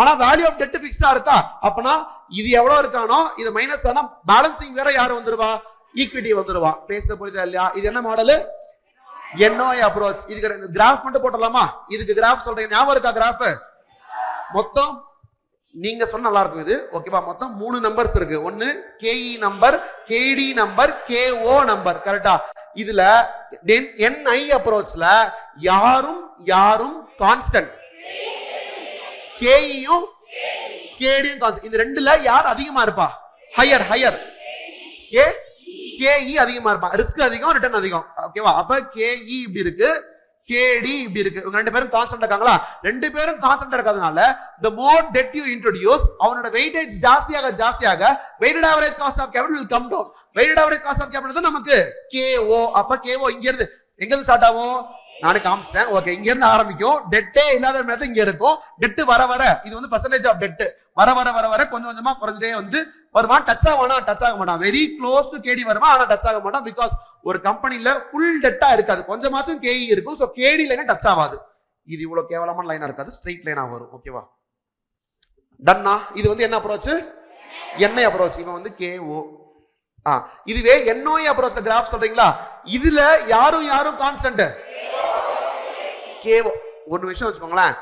ஆனா வேல்யூ ஆஃப் டெட் ஃபிக்ஸ்டா இருக்கா? அப்பனா இது எவ்வளவு இருக்கானோ இது மைனஸ் ஆனா பேலன்சிங் வேற யாரு வந்துருவா? ஈக்விட்டி வந்துருவா. பேசுறது புரியுதா இல்லையா? இது என்ன மாடல்? NOI approach. இதுக்கு கிராஃப் மட்டும் போடலாமா? இதுக்கு கிராஃப் சொல்றீங்க, ஞாபகம் இருக்கா கிராஃப்? மொத்தம் நீங்க சொன்ன நல்லா இருக்கும் இது. ஓகேவா? மொத்தம் 3 நம்பர்ஸ் இருக்கு. ஒன்னு KE number, KD number, KO number. கரெக்டா? இதுல NI அப்ரோச்ல யாரும் கான்ஸ்டன்ட், KEயும் KDயும் கான்ஸ்டன்ட். இந்த ரெண்டுல யார் அதிகமா இருப்பா? ஹையர் KE அதிகமா இருப்பா. ரிஸ்க் அதிகம், ரிட்டர்ன் அதிகம். ஓகேவா? அப்ப KE இப்படி இருக்கு, KD இப்படி இருக்கு. இவங்க ரெண்டு பேரும் கான்ஸ்டன்ட் இருக்காங்களா? ரெண்டு பேரும் கான்ஸ்டன்ட் இருக்கிறதுனால the more debt you introduce, அவனோட வெயிட்டேஜ் ஜாஸ்தியாக weighted average cost of capital will come down. weighted average cost of capital தான் நமக்கு KO. அப்ப KO எங்க இருந்து ஸ்டார்ட் ஆகும்? நானே காமிச்சிட்டேன். ஓகே, இங்க இருந்து ஆரம்பிக்கும். டெட்டே இல்லாத இடத்துல இங்க இருக்கும். டெட் வர இது வந்து பெர்சன்டேஜ் ஆஃப் டெட் வர கொஞ்சம் கொஞ்சமா குறைஞ்சிட்டே வந்துட்டு வருவான். டச் ஆக மாட்டான். வெரி க்ளோஸ் டு KD வருவான், ஆனா டச் ஆக மாட்டான். பிகாஸ் ஒரு கம்பெனில ஃபுல் டெட்டா இருக்காது, கொஞ்சமாச்சும் KE இருக்கும். சோ KD லைன் டச் ஆகாது. இது இவ்வளவு கேவலமான லைனா இருக்காது, ஸ்ட்ரெயிட் லைனா வரும். ஓகேவா? டன்னா? இது வந்து என்ன அப்ரோச்? NI approach. இவன் வந்து KO. இதுவே NOI அப்ரோச்ல கிராஃப் சொல்றீங்களா? இதுல யாரும் கான்ஸ்டன்ட் KO. ஒரு விஷயம் வச்சுக்கோங்களேன்,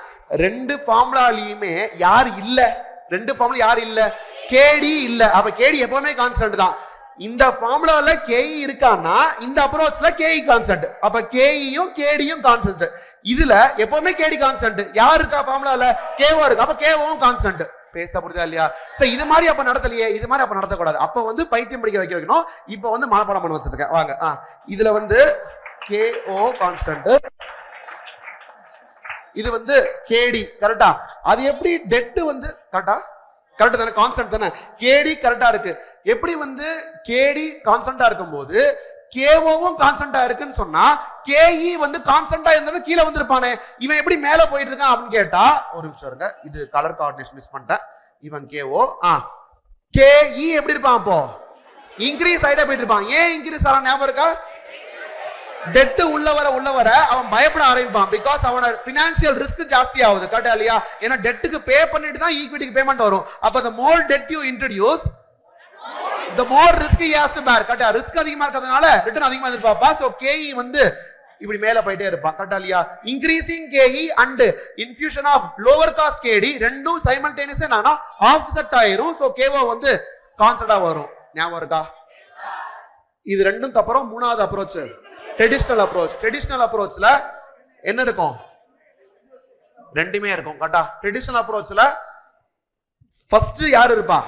ரெண்டு ஃபார்முலாலயுமே யார் இல்ல? KD இல்ல. அப்ப KD எப்பவுமே கான்ஸ்டன்ட் தான். இந்த ஃபார்முலால KE இருக்கான்னா இந்த அப்ரோச்ல KE கான்ஸ்டன்ட். அப்ப KEயும் KDயும் கான்ஸ்டன்ட். இதுல எப்பவுமே KD கான்ஸ்டன்ட். யார் இருக்கா ஃபார்முலால? KO இருக்கு. அப்ப KOவும் கான்ஸ்டன்ட். பேச புரியுதா இல்லையா? சோ இது மாதிரி அப்ப நடத்தலையே, இது மாதிரி அப்ப நடத்தக்கூடாது. அப்ப வந்து பைத்தியம் படிக்க வைக்கணும். இப்ப வந்து மனப்பாடம் பண்ண வச்சிருக்கேன். வாங்க, இதுல வந்து KO கான்ஸ்டன்ட், இது வந்து KD. கரெக்டா? அது எப்படி டெட் வந்து கரெக்ட் தானே? கான்ஸ்டன்ட் தானே? KD கரெக்டா இருக்கு. எப்படி வந்து KD கான்ஸ்டன்டா இருக்கும்போது KOவும் கான்ஸ்டன்டா இருக்குன்னு சொன்னா KE வந்து கான்ஸ்டன்டா இருந்தது கீழே வந்திருப்பானே, இவன் எப்படி மேல போயிட்டு இருக்கான் அப்படின்னு கேட்டா, ஒரு நிமிஷம் இருங்க, இது கலர் கோஆர்டினேஷன் மிஸ் பண்ணிட்டேன். இவன் KO, KE எப்படி இருப்பான்? அப்போ இன்க்ரீஸ் ஆயிட்டே போயிட்டு இருப்பான். ஏன் இன்க்ரீஸ் ஆனா ஞாபகம் இருக்கா? டெட் உள்ள வர அவன் பயப்பட ஆரம்பிப்பான். பிகாஸ் அவன பினான்சியல் ரிஸ்க் ஜாஸ்தி ஆகுது. கரெக்டா இல்லையா? ஏன்னா டெட்டுக்கு பே பண்ணிட்டு தான் ஈக்விட்டிக்கு பேமெண்ட் வரும். அப்ப the more debt you introduce, the more risk he has to bear. கரெக்டா? ரிஸ்க் அதிகமா இருக்கிறதுனால ரிட்டர்ன் அதிகமா எதிர்பார்ப்பா. சோ KE வந்து இப்படி மேல போயிட்டே இருப்பான். கரெக்டா இல்லையா? Increasing KE and infusion of lower cost KD ரெண்டும் சைமல்டேனியஸா என்னன்னா ஆஃப்செட் ஆயிரும். சோ KO வந்து கான்ஸ்டன்டா வரும். ஞாபகம் இருக்கா? இது ரெண்டும் அப்புறம் மூணாவது அப்ரோச் ட்ரெடிஷனல் அப்ரோச். ட்ரெடிஷனல் அப்ரோச்ல என்ன இருக்கும்? ரெண்டுமே இருக்கும். கரெக்டா? ட்ரெடிஷனல் அப்ரோச்ல ஃபர்ஸ்ட் யார் இருப்பா?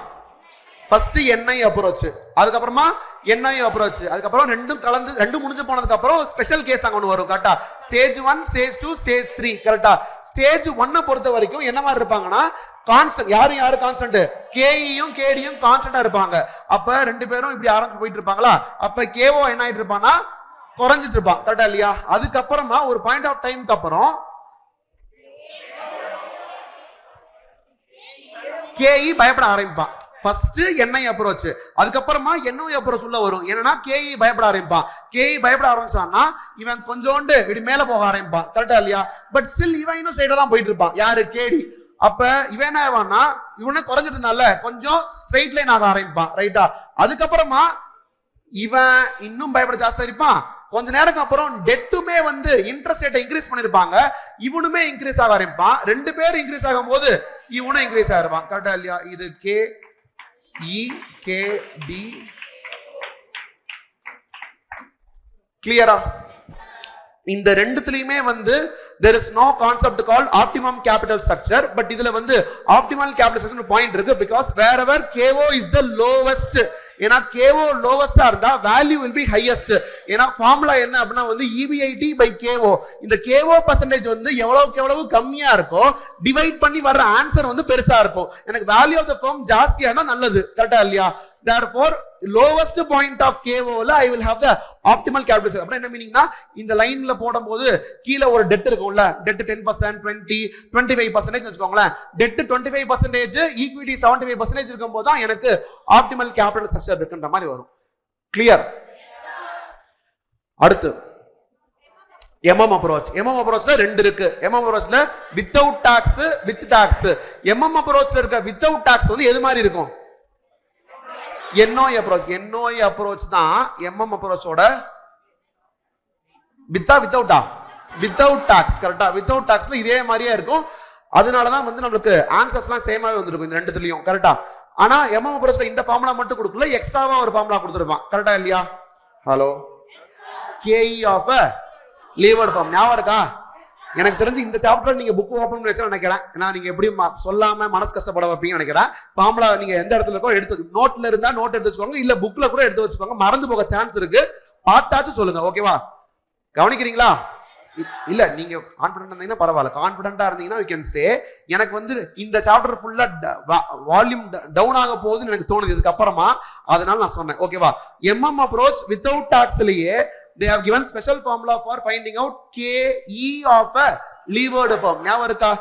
ஃபர்ஸ்ட் NI அப்ரோச், அதுக்கப்புறமா NI அப்ரோச், அதுக்கப்புறம் ரெண்டும் கலந்து ரெண்டும் முடிஞ்சு போனதுக்கு அப்புறம் ஸ்பெஷல் கேஸ் அங்க ஒன்று வரும். கரெக்டா? Stage 1, stage 2, stage 3. கரெக்டா? ஸ்டேஜ் 1 பொறுத்த வரைக்கும் என்ன மாதிரி இருப்பாங்கன்னா கான்ஸ்டன்ட். யாரு கான்ஸ்டன்ட்? KEயும் KDயும் கான்ஸ்டன்டா இருப்பாங்க. அப்ப ரெண்டு பேரும் இப்படி ஆரம்பிச்சு போயிட்டு இருப்பாங்களா? அப்ப KO என்ன ஆயிட்டு இருப்பானா குறைஞ்சிட்டு இருப்பான். கரெக்டா இல்லையா? அதுக்கப்புறமா ஒரு பாயிண்ட் ஆஃப் டைம்க்கு அப்புறம் KE பயப்பட ஆரம்பிப்பான். ஃபர்ஸ்ட் NI அப்ரோச், அதுக்கப்புறமா NO அப்ரோச் உள்ள வரும். என்னன்னா KE பயப்பட ஆரம்பிப்பான். KE பயப்பட ஆரம்பிச்சான்னா இவன் கொஞ்சோண்டு இப்படி மேல போக ஆரம்பிப்பான். கரெக்டா இல்லையா? பட் ஸ்டில் இவன் இன்னும் சைடா தான் போயிட்டு இருப்பான். யாரு? KD. அப்ப இவன் என்ன ஆவான்னா இவனே குறைஞ்சிட்டு இருந்தால கொஞ்சம் ஸ்ட்ரெயிட் லைன் ஆக ஆரம்பிப்பான். ரைட்டா? அதுக்கப்புறமா இவன் இன்னும் பயப்பட ஜாஸ்தியா இருப்பான். கொஞ்ச நேரம் அப்புறம் டெட்டுமே வந்து இன்ட்ரெஸ்ட் ரேட்டை இன்க்ரீஸ் பண்ணிருப்பாங்க. இவனுமே இன்க்ரீஸ் ஆக ஆரம்பிப்பான். ரெண்டு பேரும் இன்க்ரீஸ் ஆகும் போது இவனும் இன்க்ரீஸ் ஆயிருப்பான். கரெக்டா இல்லையா? இது KE KD. கிளியரா? இந்த ரெண்டுத்துலயுமே வந்து there is no concept called optimum capital structure. But இதுல வந்து optimal capital structure பாயிண்ட் இருக்கு. because wherever KO is the lowest, ஏன்னா KO லோவஸ்டா இருந்தா வேல்யூ will be highest. ஏன்னா ஃபார்முலா என்ன அப்படின்னா வந்து EBIT by KO. இந்த KO பர்சன்டேஜ் வந்து எவ்வளவுக்கு எவ்வளவு கம்மியா இருக்கோ டிவைட் பண்ணி வர்ற ஆன்சர் வந்து பெருசா இருக்கும். எனக்கு வேல்யூ ஆஃப் த ஃபர்ம் ஜாஸ்தியா இருந்தா நல்லது. கரெக்டா இல்லையா? therefore lowest point of KO ல I will have the optimal capital structure. அப்ப என்ன மீனிங்னா இந்த லைன்ல போடும்போது கீழ ஒரு டெட் இருக்கும்ல, டெட் 10%, 20, 25% வெச்சுக்கோங்களேன். டெட் 25%, ஈக்விட்டி 75% இருக்கும்போது தான் எனக்கு ஆப்டிமல் கேபிட்டல் ஸ்ட்ரக்சர் இருக்குன்ற மாதிரி வரும். கிளியர்? அடுத்து MM அப்ரோச். MM அப்ரோச்ல ரெண்டு இருக்கு. MM அப்ரோச்ல without tax, with tax. MM அப்ரோச்ல இருக்க வித்தவுட் டாக்ஸ் வந்து எது மாதிரி இருக்கும்? NOI approach. NOI அப்ரோச் தான் MM அப்ரோச்சோட வித்தவுட்டா வித்தவுட் டாக்ஸ். கரெக்டா? வித்தவுட் டாக்ஸ்ல இதே மாதிரியே இருக்கும். அதனாலதான் வந்து நம்மளுக்கு ஆன்சர்ஸ்லாம் சேமாவே வந்திருக்கும் இந்த ரெண்டுத்துலயும். கரெக்டா? ஆனா MM அப்ரோச்ல இந்த ஃபார்முலா மட்டும் கொடுக்கல, எக்ஸ்ட்ராவா ஒரு ஃபார்முலா கொடுத்துருப்பான். கரெக்டா இல்லையா? Hello? KE of levered firm. ஞாபகம் இருக்கா? எனக்கு தெரிஞ்சு இந்த சாப்டர் நீங்க புக் ஓபன் பண்ணி வச்சு நினைக்கிறேன். ஏன்னா நீங்க எப்படி சொல்லாம மனசு கஷ்டப்பட வைப்பீங்கன்னு நினைக்கிறேன். ஃபார்முலா நீங்க எந்த இடத்துல இருக்கோ எடுத்து நோட்ல இருந்தா நோட் எடுத்து வச்சுக்கோங்க, இல்ல புக்ல கூட எடுத்து வச்சுக்கோங்க. மறந்து போக சான்ஸ் இருக்கு. பார்த்தாச்சும் சொல்லுங்க. ஓகேவா? கவனிக்கிறீங்களா? இல்ல நீங்க கான்ஃபிடென்ட் இருந்தீங்கன்னா பரவாயில்ல. கான்ஃபிடென்ட்டா இருந்தீங்கன்னா யூ கேன் சே எனக்கு வந்து இந்த சாப்டர் ஃபுல்லா வால்யூம் டவுன் ஆக போகுதுன்னு எனக்கு தோணுது இதுக்கு அப்புறமா. அதனால நான் சொன்னேன். ஓகேவா? MM அப்ரோச் வித்தவுட் டாக்ஸ்லயே they have given special formula for finding out KE of a levered firm. ஞாபகம் இருக்கா?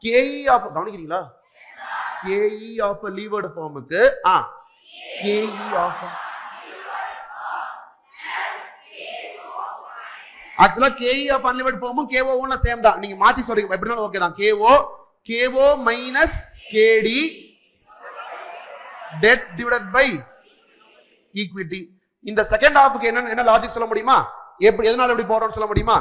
KE of கவனிக்கிறீங்களா? KE of a levered firm க்கு KE of ஆக்சுவலா KE of unlevered firm KO ல சேம் தான். நீங்க மாத்தி சொல்றீங்க எப்படினாலும் ஓகே தான். KO minus KD debt divided by equity. இந்த செகண்ட் ஹாஃப்க்கு என்ன லாஜிக் சொல்ல முடியுமா? எப்படி எதனால இப்படி போறோம்னு சொல்ல முடியுமா?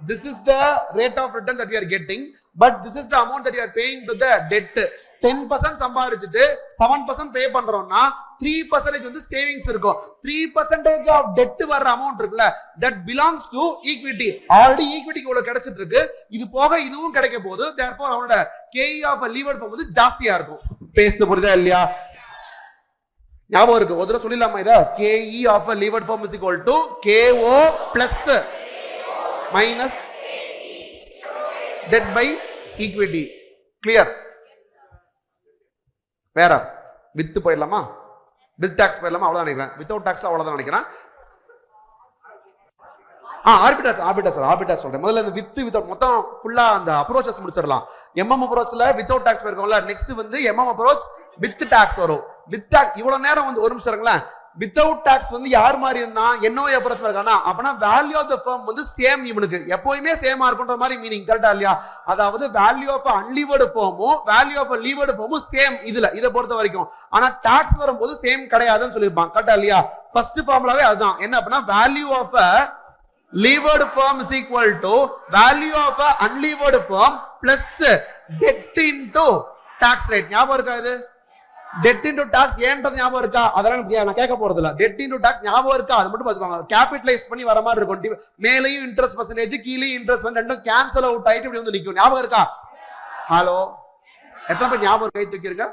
This is the rate of return that we are getting, but this is the amount that you are paying to the debt. 10% சம்பாதிச்சிட்டு 7% பே பண்றோம்னா 3% வந்து சேவிங்ஸ் இருக்கும். 3% ஆஃப் டெட் வர்ற அமௌண்ட் இருக்குல்ல, that belongs to equity. Already ஈக்விட்டிக்கு இவ்வளவு கிடைச்சிட்டு இருக்கு. இது போக இதுவும் கிடைக்க போகுது. therefore அவனோட KE of a levered firm வந்து ஜாஸ்தியா இருக்கும். பேச புரியுதா இல்லையா? ஞாபகம் இருக்கு? ஒரு தடவை சொல்லிடலாமா இத? KE of a levered firm is equal to KO plus minus debt by equity. clear? வேற வித் போயிடலாமா? வித் டாக்ஸ் போயிடலாமா? அவ்வளவுதான் நினைக்கிறேன். வித்தவுட் டாக்ஸ்ல அவ்வளவுதான் நினைக்கிறேன். ஆர்பிட்டாஸ் சொல்றேன். முதல்ல இந்த வித்தவுட் மொத்தம் ஃபுல்லா அந்த அப்ரோச்சஸ் முடிச்சிடலாம். MM அப்ரோச்ல வித்தவுட் டாக்ஸ் போயிருக்கோம்ல, நெக்ஸ்ட் வந்து MM அப்ரோச் வித் டாக்ஸ் வரும். வித் டாக்ஸ் இவ்வளவு நேரம் வந்து ஒரு நிமிஷம் இருங்களேன். வித்தவுட் டாக்ஸ் வந்து யார் மாதிரி இருந்தா NOA அப்ரோச் இருக்கானா அப்பனா வேல்யூ ஆஃப் தி ஃபர்ம் வந்து சேம் இவனுக்கு எப்பவுமே சேமா இருக்குன்ற மாதிரி மீனிங் கரெக்டா இல்லையா அதாவது வேல்யூ ஆஃப் அன்லீவர்டு ஃபர்மும் வேல்யூ ஆஃப் லீவர்டு ஃபர்மும் சேம் இதுல இத பொறுத்த வரைக்கும் ஆனா டாக்ஸ் வரும்போது சேம் கிடையாதுன்னு சொல்லிருப்பாங்க கரெக்டா இல்லையா ஃபர்ஸ்ட் ஃபார்முலாவே அதுதான் என்ன அப்படினா value of levered firm is equal to value of a unlevered firm plus debt into tax rate ஞாபகம் இருக்கா இது debt into tax ஏன்றது ஞாபகம் இருக்கா அதெல்லாம் நான் கேட்க போறது இல்ல debt into tax ஞாபகம் இருக்கா அது மட்டும் பாத்துக்கோங்க கேபிடலைஸ் பண்ணி வர மாதிரி இருக்கும் மேலேயும் இன்ட்ரஸ்ட் பர்சன்டேஜ் கீழேயும் இன்ட்ரஸ்ட் வந்து ரெண்டும் கேன்சல் அவுட் ஆயிட்டு இப்படி வந்து நிக்கும் ஞாபகம் இருக்கா ஹலோ எத்தனை பேர் ஞாபகம் கை தூக்கிருங்க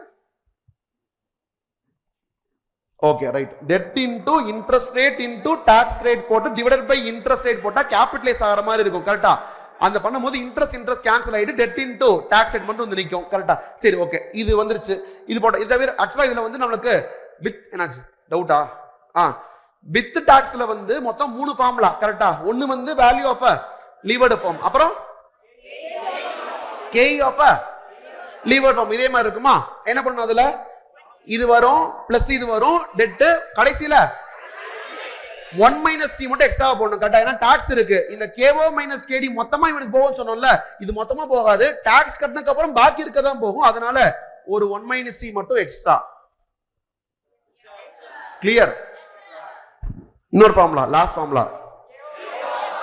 okay right debt into interest rate into tax rate போட்டு divided by interest rate போட்டா கேபிடலைஸ் ஆகிற மாதிரி இருக்கும் கரெக்ட்டா அந்த பண்ணும்போது இன்ட்ரஸ்ட் கேன்சல் ஆயிட்டு debt into tax rate மட்டும் வந்து நிக்கும் கரெக்ட்டா சரி ஓகே இது வந்துருச்சு இது போட்ட இது தவிர ஆக்சுவலா இதுல வந்து நமக்கு வித் என்னாச்சு டவுட்டா வித் டாக்ஸ்ல வந்து மொத்தம் 3 ஃபார்முலா கரெக்ட்டா ஒன்னு வந்து value of a levered firm அப்புறம் KE of a levered firm இதே மாதிரி இருக்குமா என்ன பண்ணனும் அதுல இது வரும் பிளஸ் இது வரும் டெட் கடைசில 1 - t மட்டும் எக்ஸ்ட்ரா போடணும் கரெக்ட்டா ஏனா டாக்ஸ் இருக்கு இந்த KO - KD மொத்தமா இவனுக்கு போகும்னு சொன்னோம்ல இது மொத்தமா போகாது டாக்ஸ் கட்டினதுக்கு அப்புறம் பாக்கி இருக்க தான் போகும் அதனால ஒரு 1 - t மட்டும் எக்ஸ்ட்ரா கிளியர் இன்னொரு formula last formula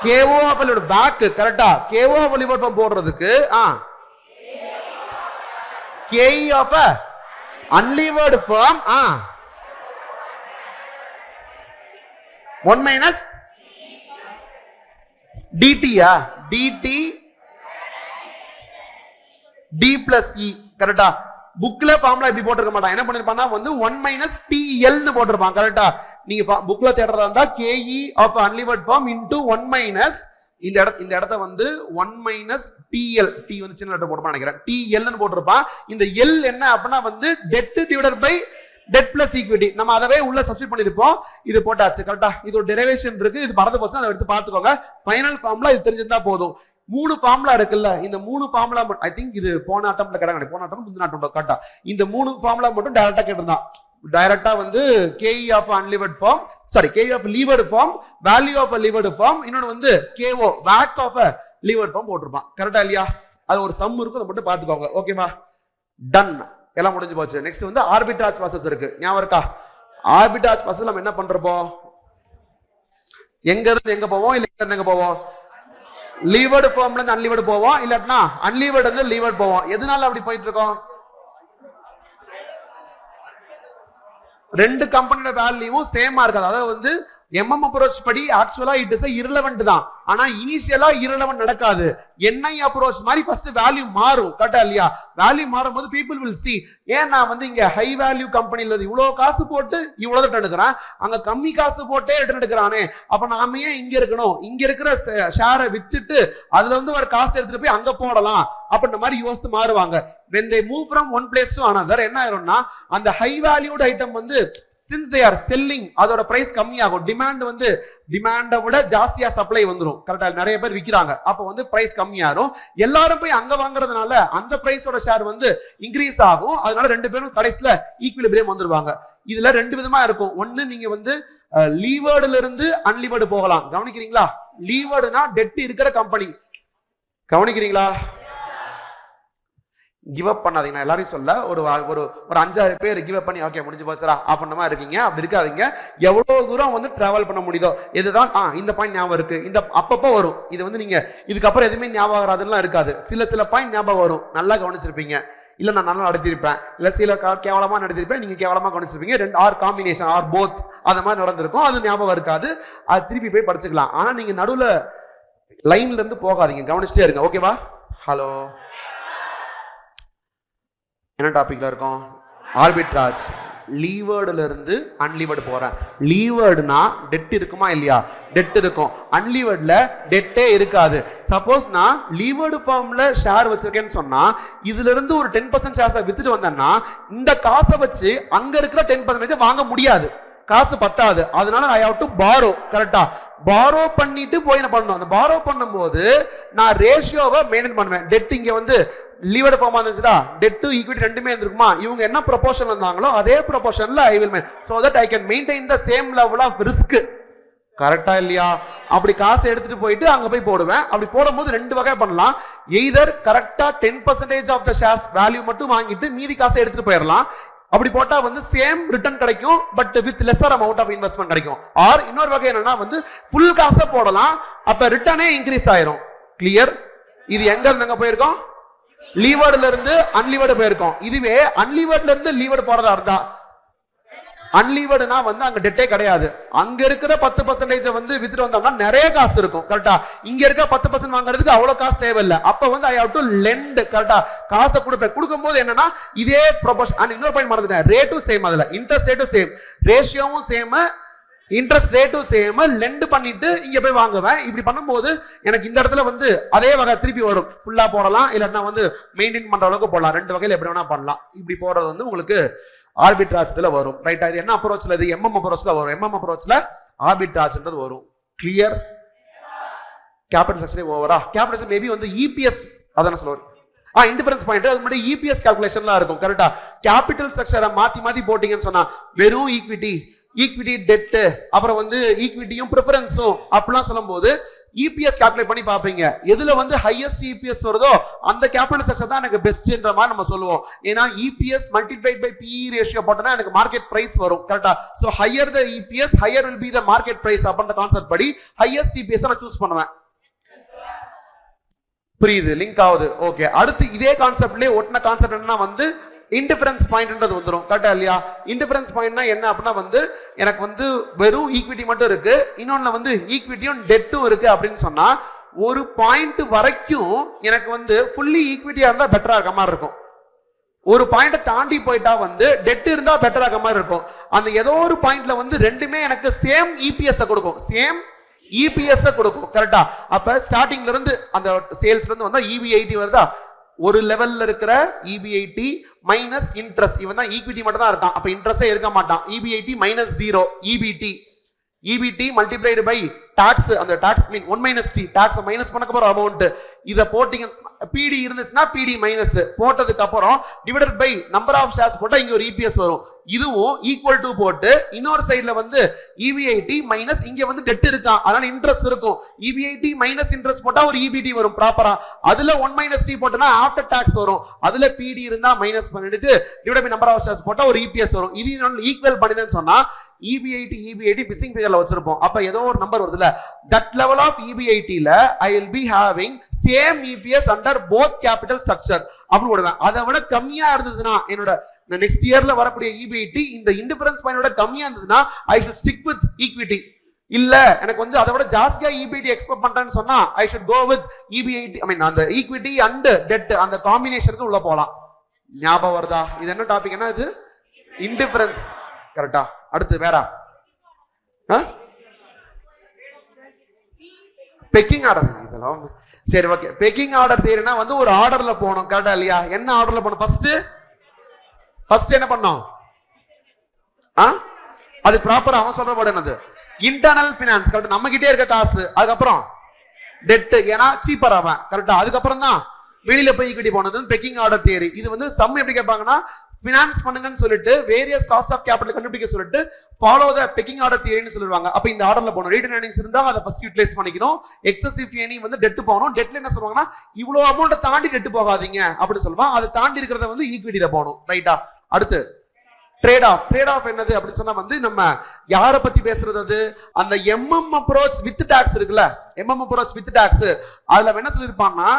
KO of a back கரெக்ட்டா KO of a liver form போடுறதுக்கு KE of a unlevered firm 1 - dt dt d plus e கரெக்ட்டா புக்ல ஃபார்முலா இப்படி போட்டுக்க மாட்டான் என்ன பண்ணிருப்பானா வந்து 1 - TL னு போட்டுருப்பான் கரெக்ட்டா நீங்க புக்ல தேடுறதா இருந்தா KE of unlevered firm into 1 - இந்த இடத்தை வந்து 1 - TL T வந்து சின்ன லெட்டர் போட்டுப்பான் நினைக்கிறேன் TL னு போட்டுருப்பான் இந்த L என்ன அப்படின்னா வந்து debt divided by debt plus equity நம்ம அதவே உள்ள சப்ஸ்டிட் பண்ணிருப்போம் இது போட்டாச்சு கரெக்ட்டா இது ஒரு டெரிவேஷன் இருக்கு இது மறந்து போச்சு அதை எடுத்து பார்த்துக்கோங்க ஃபைனல் ஃபார்முலா இது தெரிஞ்சிருந்தா போதும் 3 ஃபார்முலா இருக்குல்ல இந்த 3 ஃபார்முலா ஐ திங்க் இது போன அட்டம்ப்ட்ல கேட்டாங்க போன அட்டம்ப்ட் முந்தின அட்டம்ப்ட் கரெக்ட்டா இந்த 3 ஃபார்முலா மட்டும் டைரக்டா கேட்டிருந்தான் டைரக்டா வந்து KE of unlevered firm KE of levered firm value of a levered firm இன்னொன்னு வந்து KO WACC of a levered firm போட்டுருப்பான் கரெக்ட்டா இல்லையா அது ஒரு சம் இருக்கும் அதை மட்டும் பாத்துக்கோங்க ஓகேவா டன் எல்லாம் முடிஞ்சு போச்சு நெக்ஸ்ட் வந்து ஆர்பிட்ராஜ் ப்ராசஸ் இருக்கு ஞாபகம் இருக்கா ஆர்பிட்ராஜ் ப்ராசஸ் நம்ம என்ன பண்றோம் எங்க இருந்து எங்க போவோம் இல்ல எங்க இருந்து எங்க போவோம் லீவர்டு ஃபார்ம்ல இருந்து அன்லீவர்டு போவோம் இல்லனா அன்லீவர்டு இருந்து லீவர்டு போவோம் எதனால அப்படி போயிட்டு இருக்கோம் ரெண்டு கம்பெனியோட வேல்யூவும் சேமா இருக்காது அதாவது வந்து MM அப்ரோச் படி ஆக்சுவலா இட் இஸ் irrelevant தான் ஆனா இனிஷியலா irrelevant நடக்காது NI அப்ரோச் மாதிரி ஃபர்ஸ்ட் வேல்யூ மாறும் கரெக்ட்டா இல்லையா வேல்யூ மாறும்போது people will see ஏன் நான் வந்து இங்க ஹை வேல்யூ கம்பெனில இவ்வளவு காசு போட்டு இவ்வளவு ரிட்டர்ன் எடுக்கிறேன் அங்க கம்மி காசு போட்டே ரிட்டர்ன் எடுக்கிறானே அப்ப நாம ஏன் இங்க இருக்கணும் இங்க இருக்கிற ஷேரை வித்துட்டு அதுல வந்து ஒரு காசு எடுத்துட்டு போய் அங்க போடலாம் அப்படின்ற மாதிரி யோசிச்சு மாறுவாங்க when they move from one place to another என்ன ஆயிரும்னா அந்த ஹை வேல்யூட் ஐட்டம் வந்து since they are selling அதோட பிரைஸ் கம்மியாகும் டிமாண்ட் வந்து டிமாண்டை விட ஜாஸ்தியா சப்ளை வந்துரும் கரெக்ட்டா நிறைய பேர் விக்கிறாங்க அப்ப வந்து பிரைஸ் கம்மியாகும் எல்லாரும் போய் அங்க வாங்குறதுனால அந்த பிரைஸோட ஷேர் வந்து இன்க்ரீஸ் ஆகும் அதனால ரெண்டு பேரும் கடைசில ஈக்குவிலிபிரியம் வந்துருவாங்க இதுல ரெண்டு விதமா இருக்கும் ஒன்னு நீங்க வந்து லீவர்டுல இருந்து அன்லீவர்டு போகலாம் கவனிக்கிறீங்களா லீவர்டுனா டெட் இருக்கிற கம்பெனி கவனிக்கிறீங்களா கிவ் அப் பண்ணாதீங்க நான் எல்லாரையும் சொல்ல ஒரு ஒரு ஒரு 5-6 பேர் கிவ் அப் பண்ணி ஓகே முடிஞ்சு போச்சா அப்படின்னமா இருக்கீங்க அப்படி இருக்காதீங்க எவ்வளவு தூரம் வந்து டிராவல் பண்ண முடியுதோ இதுதான் இந்த பாயிண்ட் ஞாபகம் இருக்கு இந்த அப்பப்போ வரும் இது வந்து நீங்க இதுக்கப்புறம் எதுவுமே ஞாபகம் வராதுலாம் இருக்காது சில பாயிண்ட் ஞாபகம் வரும் நல்லா கவனிச்சிருப்பீங்க இல்ல நான் நல்லா நடத்திருப்பேன் இல்ல சில கேவலமா நடத்திருப்பேன் நீங்க கேவலமா கவனிச்சிருப்பீங்க ரெண்டு ஆர் காம்பினேஷன் ஆர் போத் அந்த மாதிரி நடந்திருக்கும் அது ஞாபகம் இருக்காது அது திருப்பி போய் படிச்சுக்கலாம் ஆனா நீங்க நடுவுல லைன்ல இருந்து போகாதீங்க கவனிச்சிட்டே இருங்க ஓகேவா ஹலோ என்ன டாபிக்ல இருக்கோம் ஆர்பிட்ராஜ் லீவர்டுல இருந்து அன்லீவர்டு போறேன் லீவர்டுனா டெட் இருக்குமா இல்லையா டெட் இருக்கும் அன்லீவர்ட்ல டெட்டே இருக்காது சப்போஸ் நான் லீவர்டு ஃபார்ம்ல ஷேர் வச்சிருக்கேன்னு சொன்னா இதுல இருந்து ஒரு 10% ஷேர்ஸை வித்துட்டு வந்தேன்னா இந்த காசை வச்சு அங்க இருக்கிற 10% வாங்க முடியாது காசு பத்தாது அதனால ஐ ஹேவ் டு borrow கரெக்ட்டா borrow பண்ணிட்டு போய் என்ன பண்ணணும் அந்த borrow பண்ணும்போது நான் ரேஷியோவை மெயின்டைன் பண்ணுவேன் டெட் இங்க வந்து லீவர்டு ஃபார்மா இருந்துச்சுடா டெட் டு ஈக்விட்டி ரெண்டுமே இருந்திருக்குமா இவங்க என்ன ப்ரொபோர்ஷன் இருந்தாங்களோ அதே ப்ரொபோர்ஷன்ல I will so that I can maintain the same level of risk கரெக்டா இல்லையா அப்படி காசு எடுத்துட்டு போயிட்டு அங்க போய் போடுவேன் அப்படி போடும்போது ரெண்டு வகை பண்ணலாம் எய்தர் கரெக்டா 10% ஆஃப் த ஷேர்ஸ் வேல்யூ மட்டும் வாங்கிட்டு மீதி காசை எடுத்துட்டு போயிடலாம் அப்படி போட்டா வந்து சேம் ரிட்டர்ன் கிடைக்கும் but with lesser amount of investment கிடைக்கும் ஆர் இன்னொரு வகை என்னன்னா வந்து ஃபுல் காசை போடலாம் அப்ப ரிட்டர்னே இன்க்ரீஸ் ஆயிரும் கிளியர் இது எங்க இருந்து எங்க போயிருக்கோம் லீவர்ட்ல இருந்து அன்லீவர்டு போயிருக்கோம் இதுவே அன்லீவர்ட்ல இருந்து லீவர்டு போறதா இருந்தா அன்லீவர்டுனா வந்து அங்க டெட்டே கிடையாது அங்க இருக்கிற 10% வந்து வித்துட்டு வந்தோம்னா நிறைய காசு இருக்கும் கரெக்டா இங்க இருக்க 10% வாங்குறதுக்கு அவ்வளவு காசு தேவையில்லை அப்ப வந்து ஐ ஹவ் டு லெண்ட் கரெக்டா காசை கொடுக்கும் போது என்னன்னா இதே ப்ரொபோர்ஷன் அண்ட் இன்னொரு பாயிண்ட் மறந்துட்டேன் ரேட்டும் சேம் அதுல இன்ட்ரெஸ்ட் ரேட்டும் சேம் ரேஷியோவும் சேம் இன்ட்ரெஸ்ட் ரேட்டும் சேம் லெண்ட் பண்ணிட்டு இங்க போய் வாங்குவேன் இப்படி பண்ணும்போது எனக்கு இந்த இடத்துல வந்து அதே வகை திருப்பி வரும் ஃபுல்லா போடலாம் இல்லன்னா வந்து மெயின்டைன் பண்ற அளவுக்கு போடலாம் ரெண்டு வகையில எப்படி வேணா பண்ணலாம் இப்படி போடுறது வந்து உங்களுக்கு ஆர்பிட்ராஜ்ல வரும் ரைட்டா இது என்ன அப்ரோச்ல இது எம்எம் அப்ரோச்ல வரும் எம்எம் அப்ரோச்ல ஆர்பிட்ராஜ்ன்றது வரும் கிளியர் கேபிட்டல் செக்ஷன் ஓவரா கேபிட்டல் மேபி வந்து இபிஎஸ் அதான சொல்லுவாரு இன்டிஃபரன்ஸ் பாயிண்ட் அது முன்னாடி இபிஎஸ் கால்குலேஷன்லாம் இருக்கும் கரெக்டா கேபிட்டல் செக்ஷனை மாத்தி போட்டீங்கன்னு சொன்னா வெறும் ஈக்விட்டி டெட் அப்புறம் வந்து ஈக்விட்டியும் ப்ரிஃபரன்ஸும் அப்படிலாம் சொல்லும்போது இபிஎஸ் கால்குலேட் பண்ணி பார்ப்பீங்க எதுல வந்து ஹையஸ்ட் இபிஎஸ் வருதோ அந்த கேபிட்டல் செக்ஷன் தான் எனக்கு பெஸ்ட்ன்ற மாதிரி நம்ம சொல்லுவோம் ஏன்னா EPS multiplied by PE ratio போட்டனா எனக்கு மார்க்கெட் பிரைஸ் வரும் கரெக்டா so higher the EPS higher will be the market price அப்படின்ற கான்செப்ட் படி ஹையஸ்ட் இபிஎஸ் நான் சூஸ் பண்ணுவேன் புரியுது லிங்க் ஆகுது ஓகே அடுத்து இதே கான்செப்ட்லயே ஒட்டின கான்செப்ட் என்னன்னா வந்து இன்டிஃபரன்ஸ் பாயிண்ட்ன்றது வந்துடும் கரெக்டா இல்லையா இன்டிஃபரன்ஸ் பாயிண்ட்னா என்ன அப்படின்னா வந்து எனக்கு வந்து வெறும் ஈக்விட்டி மட்டும் இருக்கு இன்னொன்னு வந்து ஈக்விட்டியும் டெட்டும் இருக்கு அப்படின்னு சொன்னா ஒரு பாயிண்ட் வரைக்கும் எனக்கு வந்து ஃபுல்லி ஈக்விட்டியா இருந்தா பெட்டரா இருக்க மாதிரி இருக்கும் ஒரு பாயிண்ட் தாண்டி போயிட்டா வந்து டெட் இருந்தா பெட்டரா இருக்க மாதிரி இருக்கும் அந்த ஏதோ ஒரு பாயிண்ட்ல வந்து ரெண்டுமே எனக்கு சேம் இபிஎஸ் கொடுக்கும் சேம் இபிஎஸ் கொடுக்கும் கரெக்டா அப்ப ஸ்டார்டிங்ல இருந்து அந்த சேல்ஸ்ல இருந்து வந்தா EB80 வருதா ஒரு லெவல்ல இருக்கிற EB80 மைனஸ் இன்ட்ரெஸ்ட் இவன் தான் ஈக்விட்டி மட்டும் தான் இருக்கான் அப்ப இன்ட்ரெஸ்டே இருக்க மாட்டான் EB80 minus 0 EBT multiplied by tax அந்த tax mean 1 - t tax minus பண்ணக்க போற அமௌண்ட் இத போட்டிங்க PD இருந்துச்சுன்னா PD மைனஸ் போட்டதுக்கு அப்புறம் divided by number of shares போட்டா இங்க ஒரு EPS வரும் இதுவும் ஈக்குவல் டு போட்டு இன்னொரு சைடுல வந்து EB80 மைனஸ் இங்க வந்து டெட் இருக்கான் அதனால இன்ட்ரெஸ்ட் இருக்கும் EB80 மைனஸ் இன்ட்ரெஸ்ட் போட்டா ஒரு EBT வரும் ப்ராப்பரா அதுல 1 - t போட்டனா ஆஃப்டர் டாக்ஸ் வரும் அதுல PD இருந்தா மைனஸ் பண்ணிட்டு divided by number of shares போட்டா ஒரு EPS வரும் இது ஈக்குவல் பண்ணினேன்னு சொன்னா EB80 மிஸ்ஸிங் ஃபிகர்ல வச்சிருப்போம் அப்ப ஏதோ ஒரு நம்பர் வருதுல that level of EB80 ல I will be having same EPS under both capital structure அப்படி போடுவேன் அதை விட கம்மியா இருந்ததுன்னா என்னோட நெக்ஸ்ட் இயர்ல வரக்கூடிய EB80 இந்த இன்டிஃபரன்ஸ் பாயிண்டோட கம்மியா இருந்ததுன்னா I should stick with equity இல்ல எனக்கு வந்து அதை விட ஜாஸ்தியா EB80 எக்ஸ்பெக்ட் பண்றேன்னு சொன்னா I should go with EB80 I mean அந்த equity and debt அந்த காம்பினேஷனுக்கு உள்ள போலாம் ஞாபகம் வருதா இது என்ன டாபிக்னா இது இன்டிஃபரன்ஸ் கரெக்டா அடுத்து வேற பெக்கிங் ஆர்டர் இதெல்லாம் சரி ஓகே பெக்கிங் ஆர்டர் தேரினா வந்து ஒரு ஆர்டர்ல போகணும் கரெக்டா இல்லையா என்ன ஆர்டர்ல போகணும் ஃபர்ஸ்ட் என்ன பண்ணோம் அது ப்ராப்பரா அவன் சொல்ற வேர்ட் என்னது இன்டர்னல் ஃபினான்ஸ் கரெக்ட் நம்ம கிட்டே இருக்க காசு அதுக்கப்புறம் டெட் ஏன்னா சீப்பர் அவன் கரெக்டா அதுக்கப்புறம் தான் வெளியில போய் ஈக்விட்டி போனது பெக்கிங் ஆர்டர் தியரி இது வந்து சம் எப்படி கேட்பாங்கன்னா ஃபினான்ஸ் பண்ணுங்கன்னு சொல்லிட்டு வேரியஸ் காஸ்ட் ஆஃப் கேபிட்டல் கண்டுபிடிக்க சொல்லிட்டு ஃபாலோ த பெக்கிங் ஆர்டர் தியரின்னு சொல்லுவாங்க அப்ப இந்த ஆர்டர்ல போகணும் ரிட்டர்ன் ஏர்னிங்ஸ் இருந்தா அதை ஃபர்ஸ்ட் யூட்டிலைஸ் பண்ணிக்கணும் எக்ஸசிவ் ஏர்னி வந்து டெட் போகணும் டெட்ல என்ன சொல்லுவாங்கன்னா இவ்வளவு அமௌண்ட் தாண்டி டெட் போகாதீங்க அப்படி சொல்லுவாங்க அதை தாண்டி இருக்கிறத வந்து ஈக்விட்டில போகணும் ரைட்டா அடுத்து ட்ரேட் ஆஃப் என்னது அப்படின்னு சொன்னா வந்து நம்ம யார பத்தி பேசுறது அது அந்த எம்எம் அப்ரோச் வித் டாக்ஸ் இருக்குல்ல எம்எம் அப்ரோச் வித் டாக்ஸ் அதுல என்ன சொல்லிருப்பாங்கன்னா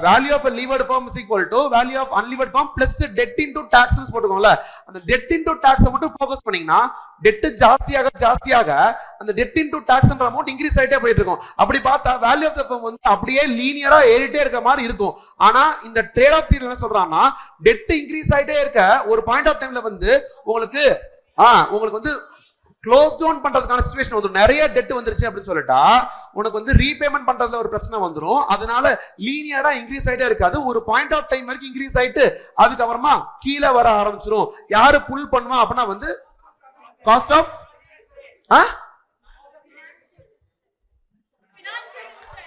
value of a levered firm is equal to value of unlevered firm plus debt into tax னு போட்டுக்கோங்கள அந்த debt into tax மட்டும் ஃபோக்கஸ் பண்ணீங்கன்னா debt ஜாஸ்தியாக அந்த debt into tax ன்ற அமௌண்ட் இன்கிரீஸ் ஆயிட்டே போயிட்டு இருக்கும் அப்படி பார்த்தா value of the firm வந்து அப்படியே லீனியரா ஏறிட்டே இருக்க மாதிரி இருக்கும் ஆனா இந்த ட்ரேட் ஆஃப் தியரி என்ன சொல்றான்னா debt இன்கிரீஸ் ஆயிட்டே இருக்க ஒரு பாயிண்ட் ஆஃப் டைம்ல வந்து உங்களுக்கு வந்து க்ளோஸ் டவுன் பண்றதுக்கான சிச்சுவேஷன் வந்துரும் நிறைய டெட் வந்துருச்சு அப்படின்னு சொல்லிட்டா உனக்கு வந்து ரீபேமெண்ட் பண்றதுல ஒரு பிரச்சனை வந்துரும் அதனால லீனியரா இன்க்ரீஸ் ஆயிட்டே இருக்காது ஒரு பாயிண்ட் ஆஃப் டைம் வரைக்கும் இன்க்ரீஸ் ஆயிட்டு அதுக்கப்புறமா கீழே வர ஆரம்பிச்சிரும் யாரு புல் பண்ணுவா அப்படின்னா வந்து cost of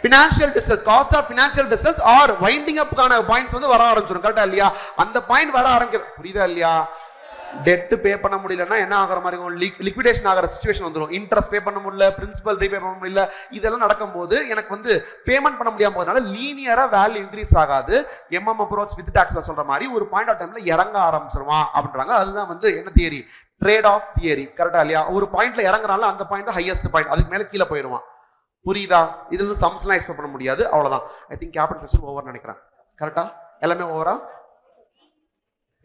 financial distress, cost of financial distress or winding up கான பாயிண்ட்ஸ் வந்து வர ஆரம்பிச்சிடும். கரெக்டா இல்லையா? அந்த பாயிண்ட் வர ஆரம்பிக்கிறது. புரியுதா இல்லையா? டெட் பே பண்ண முடியலன்னா என்ன ஆகிற மாதிரி இருக்கும்? லிக்விடேஷன் ஆகிற சிச்சுவேஷன் வந்துடும். இன்ட்ரெஸ்ட் பே பண்ண முடியல, பிரின்சிபல் ரீபே பண்ண முடியல, இதெல்லாம் நடக்கும்போது எனக்கு வந்து பேமெண்ட் பண்ண முடியாம போறதுனால லீனியரா வேல்யூ இன்க்ரீஸ் ஆகாது. அப்ரோச் வித் டாக்ஸ்ல சொல்ற மாதிரி ஒரு பாயிண்ட் ஆஃப் டைம்ல இறங்க ஆரம்பிச்சிருவான் அப்படின்றாங்க. அதுதான் வந்து என்ன தியரி? Trade off theory. கரெக்டா இல்லையா? ஒரு பாயிண்ட்ல இறங்குறால அந்த பாயிண்ட் தான் ஹையஸ்ட் பாயிண்ட், அதுக்கு மேல கீழே போயிடுவான். புரியுதா? இதுல இருந்து சம்ஸ்லாம் எக்ஸ்பெக்ட் பண்ண முடியாது. அவ்வளவுதான். I think capital structure over நினைக்கிறேன். கரெக்டா? எல்லாமே ஓவரா?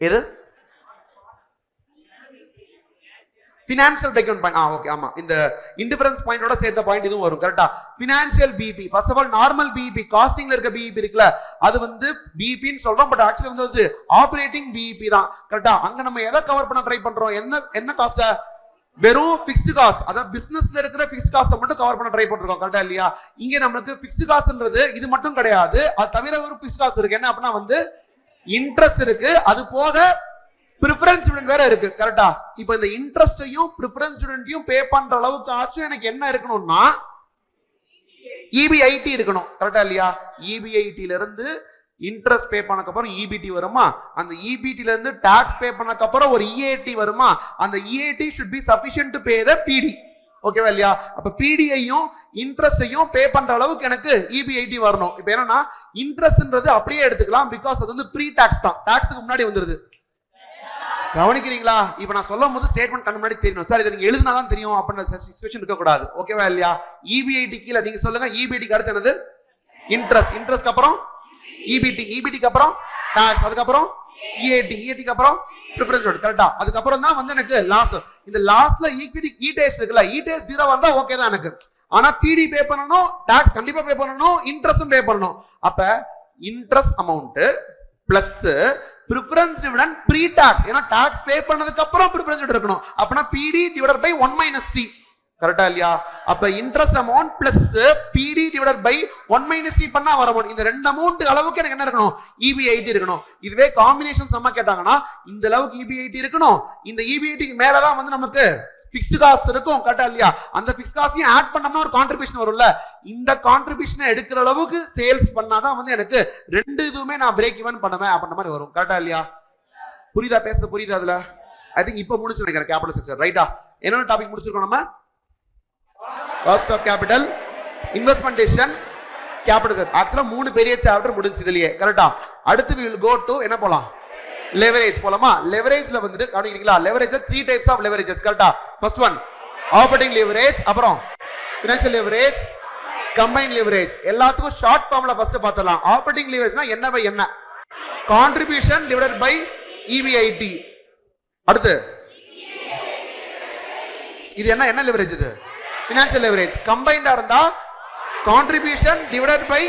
எது? Financial breakdown point. ஓகே, ஆமா, இந்த இன்டிஃபரன்ஸ் பாயிண்டோட சேர்த்த பாயிண்ட் இதுவும் வரும். கரெக்டா? Financial BP. First of all normal BP, காஸ்டிங்ல இருக்க பிபி இருக்குல, அது வந்து பிபின்னு சொல்றோம், பட் ஆக்சுவலி வந்து அது ஆபரேட்டிங் பிபி தான். கரெக்டா? அங்க நம்ம எதை கவர் பண்ண ட்ரை பண்றோம்? என்ன காஸ்ட்? வெறும் ஃபிக்ஸ்டு காஸ்ட், அதாவது பிசினஸ்ல இருக்கிற ஃபிக்ஸ்ட் காஸ்ட் மட்டும் கவர் பண்ண ட்ரை பண்றோம். கரெக்டா இல்லையா? இங்க நமக்கு ஃபிக்ஸ்டு காஸ்ட்ன்றது இது மட்டும் கிடையாது, அது தவிர ஒரு ஃபிக்ஸ்ட் காஸ்ட் இருக்கு. என்ன அப்படின்னா வந்து இன்ட்ரெஸ்ட் இருக்கு, அது போக பிரிஃபரன்ஸ் ஸ்டூடெண்ட் வேற இருக்கு. கரெக்டா? இப்போ இந்த இன்ட்ரெஸ்டையும் பிரிஃபரன்ஸ் ஸ்டூடெண்ட்டையும் பே பண்ற அளவுக்கு ஆச்சும் எனக்கு என்ன இருக்கணும்னா EBIT இருக்கணும். கரெக்டா இல்லையா? EBIT ல இருந்து இன்ட்ரெஸ்ட் பே பண்ணதுக்கு அப்புறம் EBT வருமா? அந்த EBT ல இருந்து டாக்ஸ் பே பண்ணதுக்கு அப்புறம் ஒரு EAT வருமா? அந்த EAT should be sufficient to pay the PD. ஓகேவா இல்லையா? அப்ப PDயையும் இன்ட்ரெஸ்டையும் பே பண்ற அளவுக்கு எனக்கு EBIT வரணும். இப்போ என்னன்னா இன்ட்ரெஸ்ட்ன்றது அப்படியே எடுத்துக்கலாம், பிகாஸ் அது வந்து ப்ரீ டாக்ஸ் தான், டாக்ஸ்க்கு முன்னாடி வந்துருது. கவனிக்கிறீங்களா? இப்ப நான் சொல்லும் போது ஸ்டேட்மெண்ட் கண்ணு முன்னாடி தெரியணும். சார் இதை நீங்க எழுதினாதான் தெரியும் அப்படின்ற சிச்சுவேஷன் இருக்க கூடாது. ஓகேவா இல்லையா? EBIT கீழே நீங்க சொல்லுங்க. EBIT அடுத்து என்னது? இன்ட்ரெஸ்ட். இன்ட்ரெஸ்ட்க்கு அப்புறம் EBT, EBTக்கு அப்புறம் டாக்ஸ், அதுக்கப்புறம் EAT, EATக்கு அப்புறம் பிரிஃபரன்ஸ் ரேட். கரெக்டா? அதுக்கப்புறம் தான் வந்து எனக்கு லாஸ்ட். இந்த லாஸ்ட்ல ஈக்விட்டி இடேஸ் இருக்குல்ல, இடேஸ் 0 வந்தா ஓகே தான் எனக்கு. ஆனா PD பே பண்ணணும், டாக்ஸ் கண்டிப்பா பே பண்ணணும், இன்ட்ரெஸ்டும் பே பண்ணணும். அப்ப interest amount plus preference dividend pre tax, ஏன்னா டாக்ஸ் பே பண்ணதுக்கு அப்புறம் பிரிஃபரன்ஸ் டிவிடெண்ட் இருக்கணும். அப்பனா PD டிவைடட் பை 1 - T. கரெக்டா இல்லையா? அப்ப interest amount plus PD divided by 1 - T பண்ணா வர அமௌண்ட், இந்த ரெண்டு அமௌண்ட் அளவுக்கு எனக்கு என்ன இருக்கணும்? EBIT இருக்கணும். இதுவே காம்பினேஷன் சம்மா கேட்டாங்கன்னா இந்த அளவுக்கு EBIT இருக்கணும், இந்த EBITக்கு மேல தான் வந்து நமக்கு ஃபிக்ஸ்ட் காஸ்ட் இருக்கும். கரெக்டா இல்லையா? அந்த ஃபிக்ஸ்ட் காஸ்டையும் ஆட் பண்ணோம்னா ஒரு கான்ட்ரிபியூஷன் வரும்ல, இந்த கான்ட்ரிபியூஷனை எடுக்கிற அளவுக்கு சேல்ஸ் பண்ணாதான் வந்து எனக்கு ரெண்டு இதுவுமே நான் பிரேக் ஈவன் பண்ணுவேன் அப்படின்ற மாதிரி வரும். கரெக்டா இல்லையா? புரியுதா? பேசுறது புரியுதா? அதுல ஐ திங்க் இப்போ முடிச்சு நினைக்கிறேன் கேபிட்டல் ஸ்ட்ரக்சர். ரைட்டா? என்னென்ன டாபிக் முடிச்சிருக்கோம் நம்ம? காஸ்ட் ஆஃப் கேபிட்டல், இன்வெஸ்ட்மெண்டேஷன், கேபிட்டல். ஆக்சுவலா 3 பெரிய சாப்டர் முடிஞ்சு இதுலயே. கரெக்டா? அடுத்து we will go to என்ன போலாம்? லெவரேஜ் போலாமா? லெவரேஜ்ல வந்துட்டு கவனிக்கிறீங்களா? லெவரேஜ்ல 3 டைப்ஸ் ஆஃப் லெவரேஜஸ். கரெக்டா? ஃபர்ஸ்ட் ஒன் ஆப்பரேட்டிங் லெவரேஜ், அப்புறம் ஃபினான்ஷியல் லெவரேஜ், கம்பைன்ட் லெவரேஜ். எல்லாத்துக்கும் ஷார்ட் ஃபார்ம்ல ஃபர்ஸ்ட் பார்த்தலாம். ஆப்பரேட்டிங் லெவரேஜ்னா என்ன பை என்ன? Contribution divided by EBIT. அடுத்து இது என்ன லெவரேஜ்? இது ஃபினான்ஷியல் லெவரேஜ். கம்பைன்டா இருந்தா கான்ட்ரிபியூஷன் டிவைடட் பை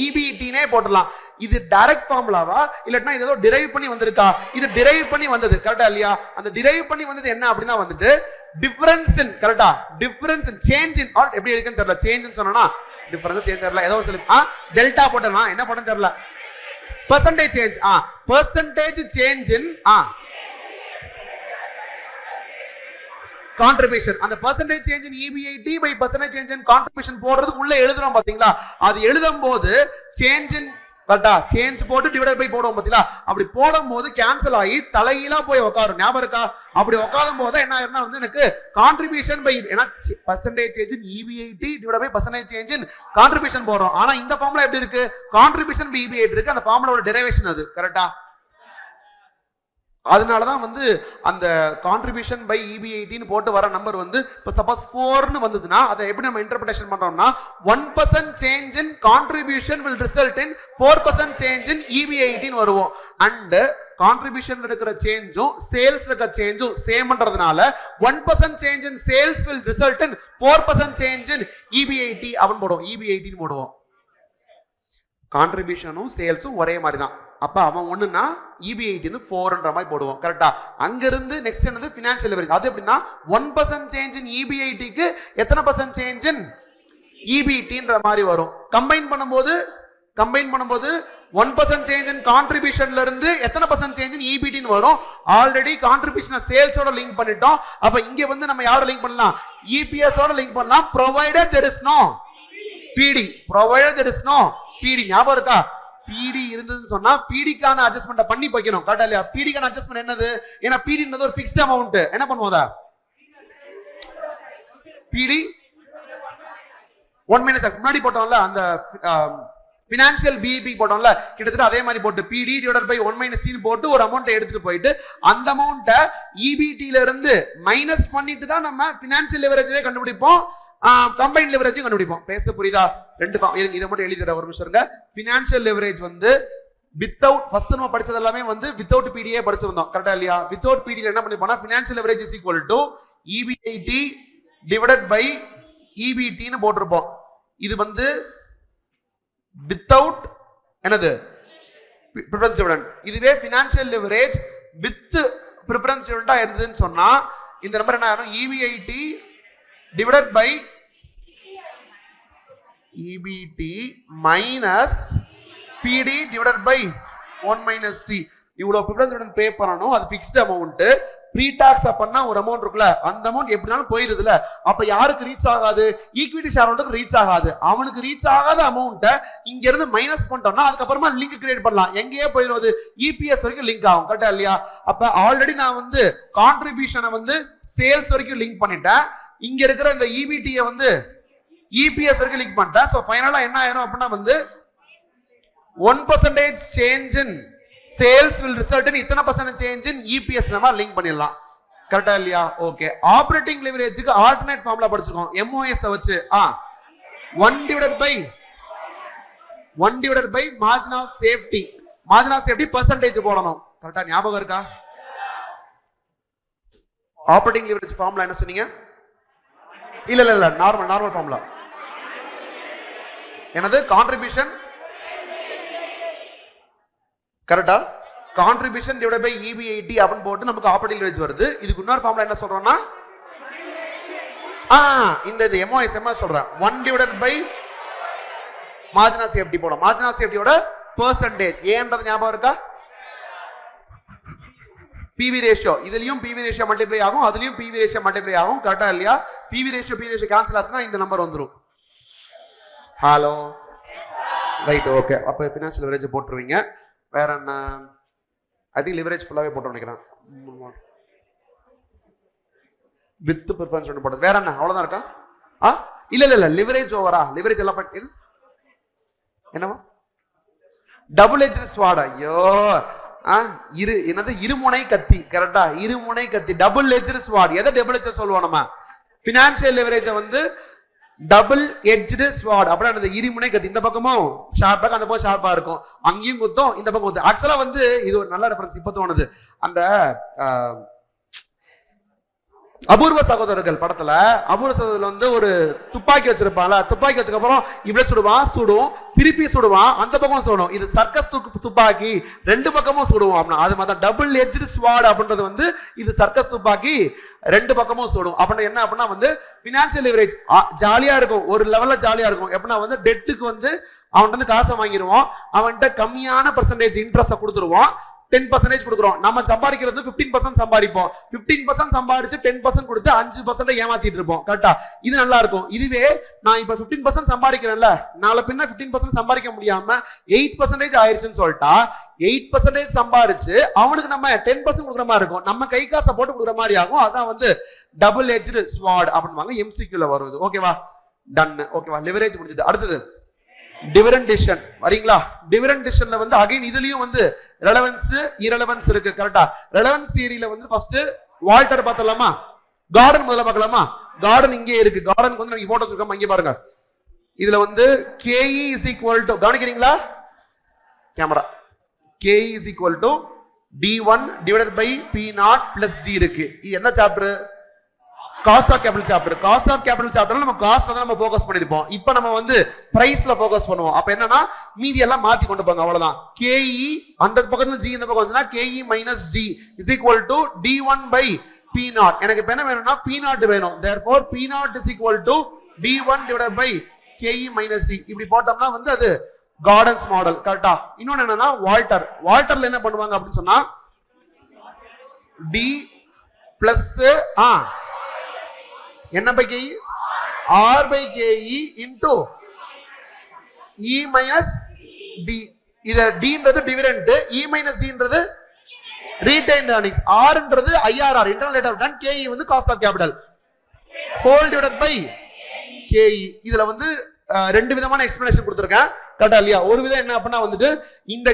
EBT னே போடலாம். இது டைரக்ட் ஃபார்முலாவா இல்லனா இது ஏதோ டிரைவ் பண்ணி வந்திருக்கா? இது டிரைவ் பண்ணி வந்தது. கரெக்ட்டா இல்லையா? அந்த டிரைவ் பண்ணி வந்தது என்ன அப்படினா வந்துட்டு டிஃபரன்ஸ் இன். கரெக்ட்டா? Difference in change in R எப்படி எடுக்கன்னு தெரியல. சேஞ்ச் னு சொன்னானா டிஃபரன்ஸ் சேஞ்ச் தெரியல, ஏதோ சொல்லுங்க. டெல்டா போட்டனா என்ன போட்டன்னு தெரியல. Percentage change. Percentage change in contribution. அந்த percentage change in EBIT by percentage change in contribution போடுறதுக்கு உள்ள எழுதுறோம் பாத்தீங்களா? அது எழுதும்போது சேஞ்ச் இன் கரெக்ட்டா சேஞ்ச் போட்டு டிவைடட் பை போடுவோம் பாத்தீங்களா? அப்படி போடும்போது கேன்சல் ஆகி தலைகீழா போய் உட்காரும். ஞாபகம் இருக்கா? அப்படி உட்காரும் போது என்ன ஆயிரும்னா வந்து எனக்கு கான்ட்ரிபியூஷன் பை ஏனா percentage change in EBIT divided by percentage change in contribution போடுறோம். ஆனா இந்த ஃபார்முலா எப்படி இருக்கு? கான்ட்ரிபியூஷன் பை EBIT இருக்கு. அந்த ஃபார்முலாவோட டெரிவேஷன் அது. கரெக்ட்டா? அதனாலதான் வந்து அந்த கான்ட்ரிபியூஷன் பை EBIT னு போட்டு வர நம்பர் வந்து இப்ப சப்போஸ் 4 னு வந்ததுனா அதை எப்படி நம்ம இன்டர்பிரேஷன் பண்றோம்னா 1% change in contribution will result in 4% change in EBIT னு வருவோம். அண்ட் கான்ட்ரிபியூஷன்ல இருக்கிற சேஞ்சும் சேல்ஸ்ல இருக்கிற சேஞ்சும் சேம்ன்றதுனால 1% change in sales will result in 4% change in EBIT அவன் போடுவோம். EBIT னு போடுவோம். கான்ட்ரிபியூஷனும் சேல்ஸும் ஒரே மாதிரி தான். அப்ப அவன் ஒண்ணுன்னா EBIT வந்து 4ன்ற மாதிரி போடுவோம். கரெக்ட்டா? அங்க இருந்து நெக்ஸ்ட் என்னது? Financial leverage. அது எப்படின்னா 1% சேஞ்ச் இன் EBIT க்கு எத்தனை % சேஞ்ச் இன் EBITன்ற மாதிரி வரும். கம்பைன் பண்ணும்போது 1% சேஞ்ச் இன் கான்ட்ரிபியூஷன்ல இருந்து எத்தனை % சேஞ்ச் இன் EBIT ன்னு வரும். ஆல்ரெடி கான்ட்ரிபியூஷனை சேல்ஸோட லிங்க் பண்ணிட்டோம். அப்ப இங்க வந்து நம்ம யாரோட லிங்க் பண்ணலாம்? EPS ஓட லிங்க் பண்ணலாம், provided there is no பிடி provided there is no பிடி ஞாபகம் இருக்கா பிடி இருந்ததுன்னு சொன்னா பிடிக்கான அட்ஜஸ்ட்மென்ட் பண்ணி வைக்கணும் கரெக்ட்டா இல்லையா பிடிக்கான அட்ஜஸ்ட்மென்ட் என்னது ஏனா பிடின்றது ஒரு ஃபிக்ஸ்ட் அமௌண்ட் என்ன பண்ணுவோதா பிடி 1 - x முன்னாடி போட்டோம்ல அந்த ஃபினான்ஷியல் பிஇபி போட்டோம்ல கிட்டத்தட்ட அதே மாதிரி போட்டு பிடி டிவைடட் பை 1 - c போட்டு ஒரு அமௌண்ட் எடுத்துட்டு போயிட்டு அந்த அமௌண்ட்டை EBT ல இருந்து மைனஸ் பண்ணிட்டு தான் நம்ம ஃபினான்ஷியல் லிவரேஜே கண்டுபிடிப்போம் கம்பைன்ட் லிவரேஜ் கண்டுபிடிப்போம் பேச புரியுதா ரெண்டு இதை மட்டும் எழுதி தர ஒரு நிமிஷம் இருங்க ஃபினான்ஷியல் லிவரேஜ் வந்து வித்தவுட் ஃபர்ஸ்ட் நம்ம படிச்சது எல்லாமே வந்து வித்தவுட் பிடியே படிச்சிருந்தோம் கரெக்ட்டா இல்லையா வித்தவுட் பிடில என்ன பண்ணிப்போம்னா financial leverage is equal to EBIT divided by EBT ன்னு போட்டுருப்போம் இது வந்து வித்தவுட் என்னது பிரெஃபரன்ஸ் டிவிடெண்ட் இதுவே ஃபினான்ஷியல் லிவரேஜ் வித் பிரெஃபரன்ஸ் டிவிடெண்டா இருந்ததுன்னு சொன்னா இந்த நம்பர் என்ன ஆகும் EBIT divided by EBT minus PD divided by 1 - t இவ்வளவு பிரெஃபரன்ஸ் டிவிடெண்ட் பே பண்ணனும் அது ஃபிக்ஸ்ட் அமௌண்ட் ப்ரீ டாக்ஸ் பண்ணா ஒரு அமௌண்ட் இருக்குல அந்த அமௌண்ட் எப்படினாலும் போயிருதுல அப்ப யாருக்கு ரீச் ஆகாது ஈக்விட்டி ஷேர் ஹோல்டருக்கு ரீச் ஆகாது அவனுக்கு ரீச் ஆகாத அமௌண்ட்டை இங்க இருந்து மைனஸ் பண்ணிட்டோம்னா அதுக்கு அப்புறமா லிங்க் கிரியேட் பண்ணலாம் எங்கேயே போயிடுவது EPS வரைக்கும் லிங்க் ஆகும் கரெக்ட்டா இல்லையா அப்ப ஆல்ரெடி நான் வந்து கான்ட்ரிபியூஷனை வந்து சேல்ஸ் வரைக்கும் லிங்க் பண்ணிட்டேன் இங்க இருக்கிற இந்த EBT வந்து EPS வரைக்கும் லிங்க் பண்ணிட்டேன் சோ ஃபைனலா என்ன ஆயிரும் அப்படினா வந்து 1% change in sales will result in இத்தனை % change in EPS நம்ம லிங்க் பண்ணிடலாம் கரெக்ட்டா இல்லையா ஓகே ஆப்பரேட்டிங் லிவரேஜ்க்கு ஆல்டர்னேட் ஃபார்முலா படிச்சுக்கோம் MOS வச்சு 1 divided by margin of safety percentage போடணும் கரெக்ட்டா ஞாபகம் இருக்கா ஆப்பரேட்டிங் லிவரேஜ் ஃபார்முலா என்ன சொன்னீங்க இல்ல நார்மல் ஃபார்முலா என்னது கான்ட்ரிபியூஷன் கரெக்ட்டா கான்ட்ரிபியூஷன் டிவைடட் பை EBIT அப்படினு போட்டு நமக்கு ஆப்பரேட்டிங் லிவரேஜ் வருது இதுக்கு இன்னொரு ஃபார்முலா என்ன சொல்றோம்னா இந்த MOS சொல்றேன் 1 divided by margin of safety போடும் margin of safety ஓட percentage ஏன்றது ஞாபகம் இருக்கா PV ரேஷியோ இதுலயும் PV ரேஷியோ மல்டிப்ளை ஆகும் அதுலயும் PV ரேஷியோ மல்டிப்ளை ஆகும் கரெக்ட்டா இல்லையா PV ரேஷியோ கேன்சல் ஆச்சுனா இந்த நம்பர் வந்துரும் ஹலோ ரைட் ஓகே அப்ப ஃபினான்ஷியல் லிவரேஜ் போட்டுருவீங்க வேற என்ன ஐ திங்க் லிவரேஜ் ஃபுல்லாவே போட்டு நினைக்கிறேன் வித் பெர்ஃபார்மன்ஸ் ஒன்று போடுறது வேற என்ன அவ்வளவுதான் இருக்கா இல்ல லிவரேஜ் ஓவரா லிவரேஜ் எல்லாம் பண்ணி என்னவா டபுள் எட்ஜ் ஸ்வாட் ஐயோ இருமுனை கத்தி கரெக்டா இருமுனை கத்தி டபுள் எட்ஜ் ஸ்வாட் எதை டபுள் எட்ஜ் சொல்லுவோம் நம்ம ஃபினான்ஷியல் லிவரேஜ் வந்து டபுள் எட்ஜ்டு ஸ்வாட் அப்படின்னா இருமுனை கத்தி இந்த பக்கமும் ஷார்ப்பா அந்த பக்கம் ஷார்ப்பா இருக்கும் அங்கேயும் குத்தும் இந்த பக்கம் குத்தும் ஆக்சுவலா வந்து இது ஒரு நல்ல ரெஃபரன்ஸ் இப்ப தோணுது அந்த அபூர்வ சகோதரர்கள் படத்துல அபூர்வ சகோதரர்கள் வந்து ஒரு துப்பாக்கி வச்சிருப்பாங்கல துப்பாக்கி வச்சதுக்கு அப்புறம் இப்படி சுடும் திருப்பி சுடுவான் அந்த பக்கம் சுடும் இது சர்க்கஸ் துப்பாக்கி ரெண்டு பக்கமும் சுடுவோம் அப்படின்னா அது மாதிரி டபுள் எட்ஜ்டு ஸ்வாட் அப்படின்றது வந்து இது சர்க்கஸ் துப்பாக்கி ரெண்டு பக்கமும் சுடும் அப்படின்னா என்ன அப்படின்னா வந்து ஃபினான்ஷியல் லிவரேஜ் ஜாலியா இருக்கும் ஒரு லெவல்ல ஜாலியா இருக்கும் எப்படின்னா வந்து டெட்டுக்கு வந்து அவன்கிட்ட வந்து காசை வாங்கிடுவோம் அவன்கிட்ட கம்மியான பெர்சன்டேஜ் இன்ட்ரெஸ்ட் கொடுத்துருவோம் 10% கொடுக்குறோம் நம்ம சம்பாதிக்கிறது 15% சம்பாதிப்போம் 15% சம்பாதிச்சு 10% கொடுத்து 5% ஏமாத்திட்டு இருப்போம் கரெக்டா இது நல்லா இருக்கும் இதுவே நான் இப்ப 15% சம்பாதிக்கிறேன்ல நாளை பின்ன 15% சம்பாதிக்க முடியாம 8% ஆயிருச்சுன்னு சொல்லிட்டா 8% சம்பாதிச்சு அவனுக்கு நம்ம 10% கொடுக்குற மாதிரி இருக்கும் நம்ம கை காசை போட்டு கொடுக்குற மாதிரி ஆகும் அதான் வந்து டபுள் எட்ஜ்டு ஸ்வாட் அப்படின்வாங்க MCQல வருது ஓகேவா டன் ஓகேவா லிவரேஜ் முடிஞ்சது அடுத்தது டிவிடெண்ட் டிசிஷன் வரீங்களா டிவிடெண்ட் டிசிஷன்ல வந்து அகைன் இதுலயும் வந்து ரெலவன்ஸ் இரலவன்ஸ் இருக்கு கரெக்ட்டா ரெலவன்ஸ் தியரியில வந்து ஃபர்ஸ்ட் வால்டர் பார்த்தலாமா கார்டன் முதல்ல பார்க்கலாமா கார்டன் இங்கே இருக்கு கார்டனுக்கு வந்து நீங்க போட்டோ வச்சிருக்கோம் இங்க பாருங்க இதுல வந்து KE is equal to கவனிக்கிறீங்களா camera KE is equal to D1 divided by P0 plus G இருக்கு இது என்ன chapter cost of capital chapter cost of capital சாப்டர்ல நம்ம காஸ்ட் தான் நம்ம ஃபோக்கஸ் பண்ணிருப்போம் இப்போ நம்ம வந்து பிரைஸ்ல ஃபோக்கஸ் பண்ணுவோம் அப்ப என்னன்னா மீதி எல்லாம் மாத்தி கொண்டு போங்க அவ்வளவுதான் KE அந்த பக்கத்துல G இந்த பக்கம் வந்துனா KE minus G is equal to D1 by P0 எனக்கு இப்ப என்ன வேணும்னா P0 வேணும் therefore P0 is equal to D1 divided by KE minus G இப்படி போட்டோம்னா வந்து அது கார்டன்ஸ் மாடல் கரெக்ட்டா இன்னொன்னு என்னன்னா வால்டர்ல என்ன பண்ணுவாங்க அப்படின்னு சொன்னா D plus என்ன by KE R by KE into E minus D. இது Dன்றது டிவிடெண்ட், E மைனஸ் Dன்றது retained earnings, Rன்றது IRR internal rate of return, KE வந்து cost of capital whole divided by KE. இதுல வந்து ரெண்டு விதமான எக்ஸ்பிளனேஷன் கொடுத்திருக்கேன் கரெக்டா இல்லையா? ஒரு விதம் என்ன அப்படின்னா வந்துட்டு இந்த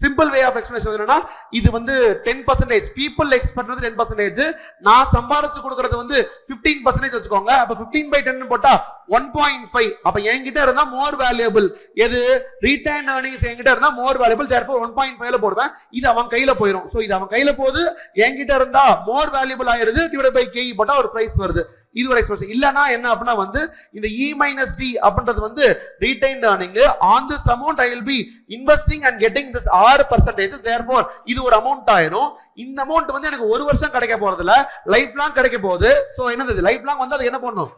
சிம்பிள் வே ஆஃப் எக்ஸ்பிளனேஷன் என்னன்னா இது வந்து 10% பீப்புள் எக்ஸ்பெக்ட் பண்றது 10%, நான் சம்பாரிச்சு கொடுக்கிறது வந்து 15% வச்சுக்கோங்க. அப்ப 15/10 போட்டா 1.5. அப்ப என்கிட்ட இருந்தா மோர் வேல்யூபிள் எது? ரிட்டைன் earnings என்கிட்ட இருந்தா மோர் வேல்யூபிள், therefore 1.5ல போடுவேன். இது அவன் கையில போயிடும். சோ இது அவன் கையில போகுது, என்கிட்ட இருந்தா மோர் வேல்யூபிள் ஆயிருது, டிவைடட் பை KE போட்டா ஒரு பிரைஸ் வருது. இது ஒரு எக்ஸ்பிரஷன். இல்லனா என்ன அப்படினா வந்து இந்த E minus D அப்படின்றது வந்து retained earning. On this amount I will be investing and getting this R%, therefore இது ஒரு அமௌண்ட் ஆயிரும். இந்த அமௌண்ட் வந்து எனக்கு ஒரு வருஷம் கிடைக்க போறது இல்ல, லைஃப் லாங் கிடைக்க போகுது. சோ என்னது லைஃப் லாங் வந்து அது என்ன பண்ணணும்?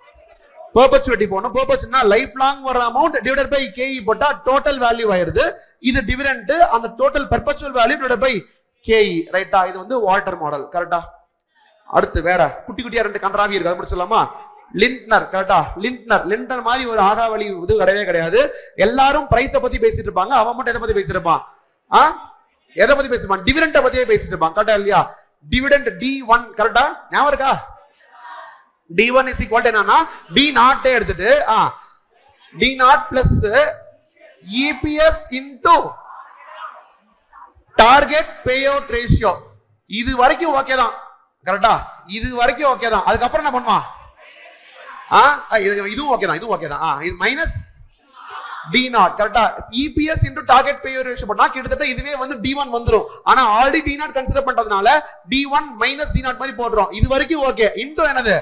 பெர்பெச்சுவிட்டி போடணும். பெர்பெச்சுனா லைஃப் லாங் வர அமௌண்ட் டிவைடட் பை KE போட்டா டோட்டல் வேல்யூ ஆயிருது. இது டிவிடெண்ட், அந்த total perpetual value divided by KE. ரைட்டா? இது வந்து வால்டர் மாடல். கரெக்ட்டா? அடுத்து வேற குட்டி குட்டியா ரெண்டு கன்றாவி இருக்கு, அது முடிச்சலாமா? லிண்ட்னர். கரெக்ட்டா? லிண்ட்னர் மாதிரி ஒரு ஆதாவளி இது கிடையவே கிடையாது. எல்லாரும் பிரைஸ பத்தி பேசிட்டு இருப்பாங்க, அவன் மட்டும் எதை பத்தி பேசிருப்பான்? எதை பத்தி பேசிருப்பான்? டிவிடெண்ட பத்தியே பேசிட்டு இருப்பான். கரெக்ட்டா இல்லையா? Dividend D1. கரெக்ட்டா? ஞாபகம் இருக்கா? D1 is equal to என்னன்னா D0 எடுத்துட்டு D0 plus EPS into target payout ratio. இது வரைக்கும் ஓகே தான். கரெக்ட்டா? இது வரைக்கும் ஓகே தான். அதுக்கு அப்புறம் என்ன பண்ணுவான்? இதுவும் ஓகே தான், இதுவும் ஓகே தான். இது மைனஸ் D0. கரெக்ட்டா? EPS into target payout ratio பண்ணா கிட்டத்தட்ட இதுவே வந்து D1 வந்துரும். ஆனா ஆல்ரெடி D0 கன்சிடர் பண்றதுனால D1 மைனஸ் D0 மாதிரி போடுறோம். இது வரைக்கும் ஓகே. இன்டு என்னது?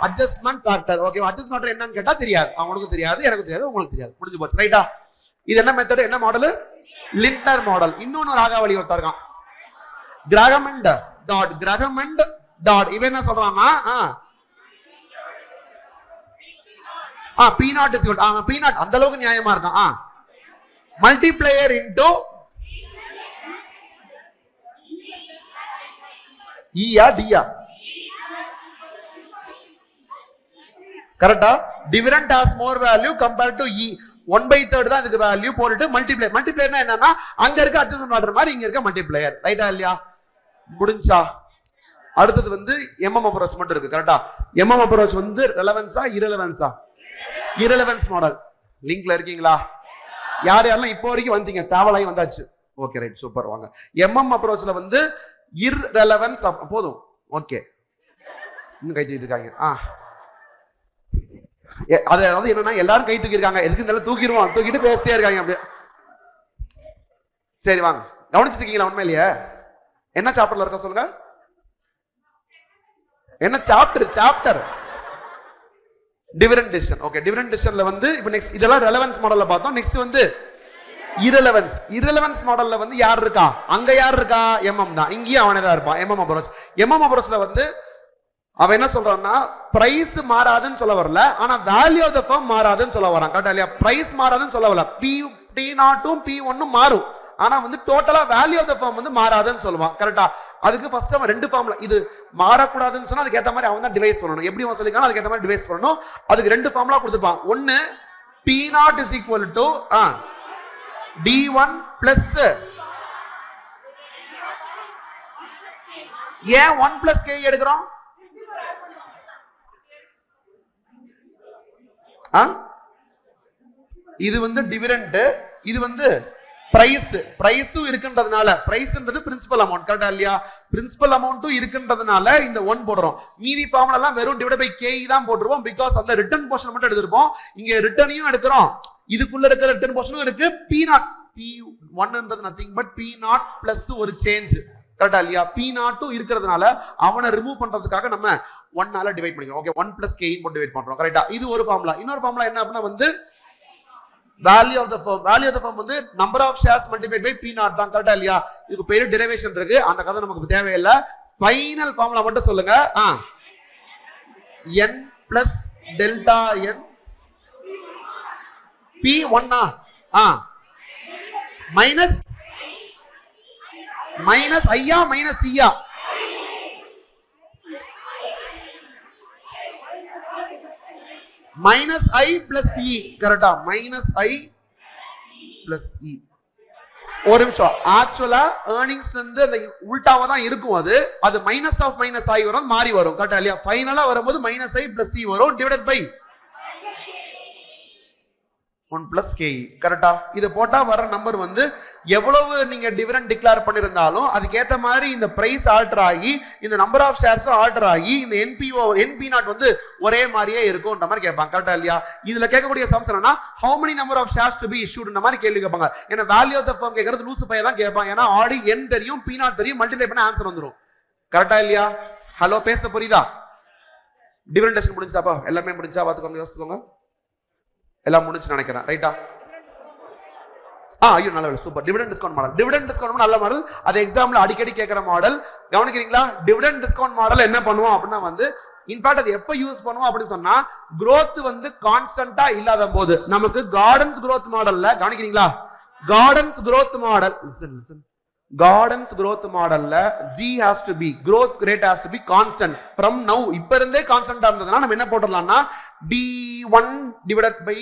Adjustment factor. Okay, adjustment factor என்னன்னு கேட்டா தெரியாது. அவனுக்கு தெரியாது, எனக்கு தெரியாது, உங்களுக்கு தெரியாது. முடிஞ்சு போச்சு. ரைட்டா? இது என்ன மெத்தட், என்ன மாடல்? Lindner model. இன்னொன்னு ராகாவளி ஒருத்தர்கான் கிரகமெண்ட் டாட். கிரகமெண்ட் டாட் இவன் என்ன சொல்றான்னா P0 is good. P0 அந்த அளவுக்கு நியாயமா இருக்கான். மல்டிப்ளையர் இன்டு E-யா D-யா? கரெக்ட்டா? Dividend has more value compared to E. 1/3 தான் இதுக்கு வேல்யூ போட்டுட்டு மல்டிப்ளை. மல்டிப்ளையர்னா என்னன்னா அங்க இருக்க அட்ஜஸ்ட்மென்ட் ஆர்டர் மாதிரி இங்க இருக்க மல்டிப்ளையர். ரைட்டா இல்லையா? முடிஞ்சா? அடுத்தது வந்து MM அப்ரோச் மட்டும் இருக்கு. கரெக்ட்டா? MM அப்ரோச் வந்து ரெலவன்ஸா இரலவன்ஸா? இரலவன்ஸ் மாடல். லிங்க்ல இருக்கீங்களா? யார் யாரெல்லாம் இப்போ வரைக்கும் வந்தீங்க? டிராவல் ஆகி வந்தாச்சு. Okay right, super. வாங்க. MM அப்ரோச்ல வந்து இரலவன்ஸ் போதும். ஓகே, இன்னும் கை தூக்கிட்டு இருக்காங்க. அதாவது என்னன்னா எல்லாரும் கை தூக்கி இருக்காங்க. எதுக்கு இருந்தாலும் தூக்கிடுவோம், தூக்கிட்டு பேசிட்டே இருக்காங்க அப்படியே. சரி வாங்க, கவனிச்சுட்டு இருக்கீங்களா? உண்மையிலேயே என்ன சாப்டர்ல இருக்க சொல்லுங்க? என்ன chapter? Dividend decision. Okay, dividend டிசிஷன்ல வந்து இப்போ நெக்ஸ்ட் இதெல்லாம் ரெலவன்ஸ் மாடல்ல பார்த்தோம். நெக்ஸ்ட் வந்து இரலவன்ஸ். இரலவன்ஸ் மாடல்ல வந்து யார் இருக்கா? அங்க யார் இருக்கா? MM தான். இங்கேயும் அவனே தான் இருப்பான். MM approach. MM அப்ரோச்ல வந்து அவன் என்ன சொல்றான்னா பிரைஸ் மாறாதுன்னு சொல்ல வரல, ஆனா வேல்யூ ஆஃப் தி ஃபர்ம் மாறாதுன்னு சொல்ல வரான். கரெக்ட்டா இல்லையா? பிரைஸ் மாறாதுன்னு சொல்ல வரல. P0 P1 மாறும், ஆனா வந்து டோட்டலா வேல்யூ ஆஃப் தி ஃபர்ம் வந்து மாறாதுன்னு சொல்லுவான். கரெக்ட்டா? அதுக்கு ஃபர்ஸ்ட் அவன் ரெண்டு ஃபார்முலா, இது மாறக்கூடாதுன்னு சொன்னா அதுக்கு ஏத்த மாதிரி அவன் தான் டிவைஸ் பண்ணணும். எப்படி அவன் சொல்லிருக்கானோ அதுக்கு ஏத்த மாதிரி டிவைஸ் பண்ணணும். அதுக்கு ரெண்டு ஃபார்முலா கொடுத்துப்பான். ஒன்னு P0 is equal to D1 plus ஏன் 1 plus K எடுக்கிறோம்? இது வந்து டிவிடெண்ட், இது வந்து பிரைஸும் இருக்குன்றதுனால, பிரைஸ்ன்றது பிரின்சிபல் அமௌண்ட். கரெக்ட்டா இல்லையா? பிரின்சிபல் அமௌண்ட்டும் இருக்குன்றதுனால இந்த 1 போடுறோம். மீதி ஃபார்முலா எல்லாம் வெறும் டிவைட் பை KE தான் போட்டுருவோம். பிகாஸ் அந்த ரிட்டர்ன் போர்ஷன் மட்டும் எடுத்துருப்போம். இங்க ரிட்டர்னையும் எடுக்கிறோம், இதுக்குள்ள இருக்கிற ரிட்டர்ன் போர்ஷனும் இருக்கு. P0 P1ன்றது நதிங் பட் P0 பிளஸ் ஒரு சேஞ்ச். கரெக்ட்டா இல்லையா? P0 இருக்கிறதுனால அவனை ரிமூவ் பண்றதுக்காக நம்ம 1 ஆல டிவைட் பண்ணிக்கிறோம். ஓகே, 1 plus K போட்டு டிவைட் பண்றோம். கரெக்ட்டா? இது ஒரு ஃபார்முலா. இன்னொரு ஃபார்முலா என்ன அப்படினா வந்து value of the firm. Value of the firm வந்து number of shares multiplied by P0 தான். கரெக்ட்டா இல்லையா? இதுக்கு பேரு டெரிவேஷன் இருக்கு, அந்த கதை நமக்கு தேவையில்லை. ஃபைனல் ஃபார்முலா மட்டும் சொல்லுங்க. n plus delta n P1 minus ஐயா மைனஸ் ஐயா மைனஸ் ஐ பிளஸ் இ. கரெக்டா? மைனஸ் ஐ பிளஸ் இ. ஒரு நிமிஷம். ஆக்சுவலா ஏர்னிங்ஸ்ல இருந்து அந்த உல்டாவா தான் இருக்கும். அது மைனஸ் ஆஃப் மைனஸ் ஐ வரும், மாறி வரும். கரெக்டா இல்லையா? ஃபைனலா வரும்போது மைனஸ் ஐ பிளஸ் இ வரும் டிவைடட் பை 1 plus KE. கரெக்டா? இது போட்டா வர நம்பர் வந்து எவ்வளவு நீங்க டிவிடெண்ட் டிக்ளேர் பண்ணிருந்தாலும் அதுக்கேத்த மாதிரி இந்த பிரைஸ் ஆல்டர் ஆகி இந்த நம்பர் ஆஃப் ஷேர்ஸும் ஆல்டர் ஆகி இந்த NP0 வந்து ஒரே மாதிரியே இருக்கும்ன்ற மாதிரி கேட்பாங்க. கரெக்டா இல்லையா? இதுல கேட்கக்கூடிய சம்ஸ் என்னன்னா how many number of shares to be issued ன்ற மாதிரி கேள்வி கேட்பாங்க. ஏன்னா வேல்யூ ஆஃப் தி ஃபர்ம் கேக்குறது லூசு பைய தான் கேட்பாங்க. ஏன்னா ஆல்ரெடி n தெரியும், P0 தெரியும், மல்டிப்ளை பண்ணா ஆன்சர் வந்துரும். கரெக்டா இல்லையா? ஹலோ, பேச புரியுதா? டிவிடெண்ட் டெஸ்ட் முடிஞ்சாப்பா? எல்லாமே முடிஞ்சா பாத்துக்கோங்க, யோசிச்சுக்கோங்க. எல்லாம் முடிஞ்சு நினைக்கிறேன். ரைட்டா? ஐயோ நல்ல வேலை, super. Dividend discount model. Dividend discount நல்ல மாடல். அது எக்ஸாம்ல அடிக்கடி கேட்கிற மாடல். கவனிக்கிறீங்களா? டிவிடெண்ட் டிஸ்கவுண்ட் மாடல் என்ன பண்ணுவோம் அப்படின்னா வந்து இன்ஃபேக்ட் அது எப்ப யூஸ் பண்ணுவோம் அப்படின்னு சொன்னா growth வந்து கான்ஸ்டன்டா இல்லாத போது. நமக்கு கார்டன்ஸ் growth மாடல்ல கவனிக்கிறீங்களா? Gordon's growth model, listen. Gordon's growth மாடல்ல G has to be, growth rate has to be constant from now. இப்ப இருந்தே கான்ஸ்டன்டா இருந்ததுன்னா நம்ம என்ன போட்டுடலாம்னா D1 divided by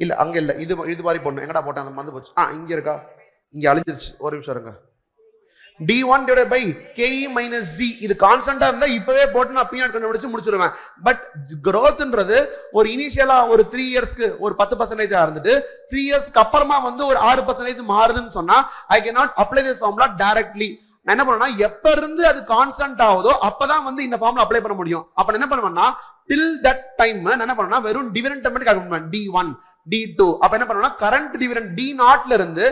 இல்ல அங்க இல்ல, இது மாதிரி போடணும். எங்கடா போட்டேன்? அந்த மந்து போச்சு. இங்க இருக்கா? இங்க அழிஞ்சிருச்சு. ஒரு நிமிஷம் இருங்க. D1 divided by KE minus G. இது கான்ஸ்டன்டா இருந்தா இப்பவே போட்டு நான் P0 கண்டுபிடிச்சு முடிச்சிருவேன். பட் growthன்றது ஒரு இனிஷியலா ஒரு 3 இயர்ஸ்க்கு ஒரு 10% இருந்துட்டு 3 இயர்ஸ்க்கு அப்புறமா வந்து ஒரு 6% மாறுதுன்னு சொன்னா I cannot apply this formula directly. நான் என்ன பண்ணுவேன்னா எப்ப இருந்து அது கான்ஸ்டன்ட் ஆகுதோ அப்பதான் வந்து இந்த ஃபார்முலா அப்ளை பண்ண முடியும். அப்ப என்ன பண்ணுவேன்னா till that time நான் என்ன பண்ணுவேன்னா வெறும் டிவிடெண்ட் மட்டும் கால்குலேட் பண்ணுவேன். D1 D2. அப்ப என்ன பண்ணுவேன்னா கரண்ட் டிவிடெண்ட் D0 ல இருந்து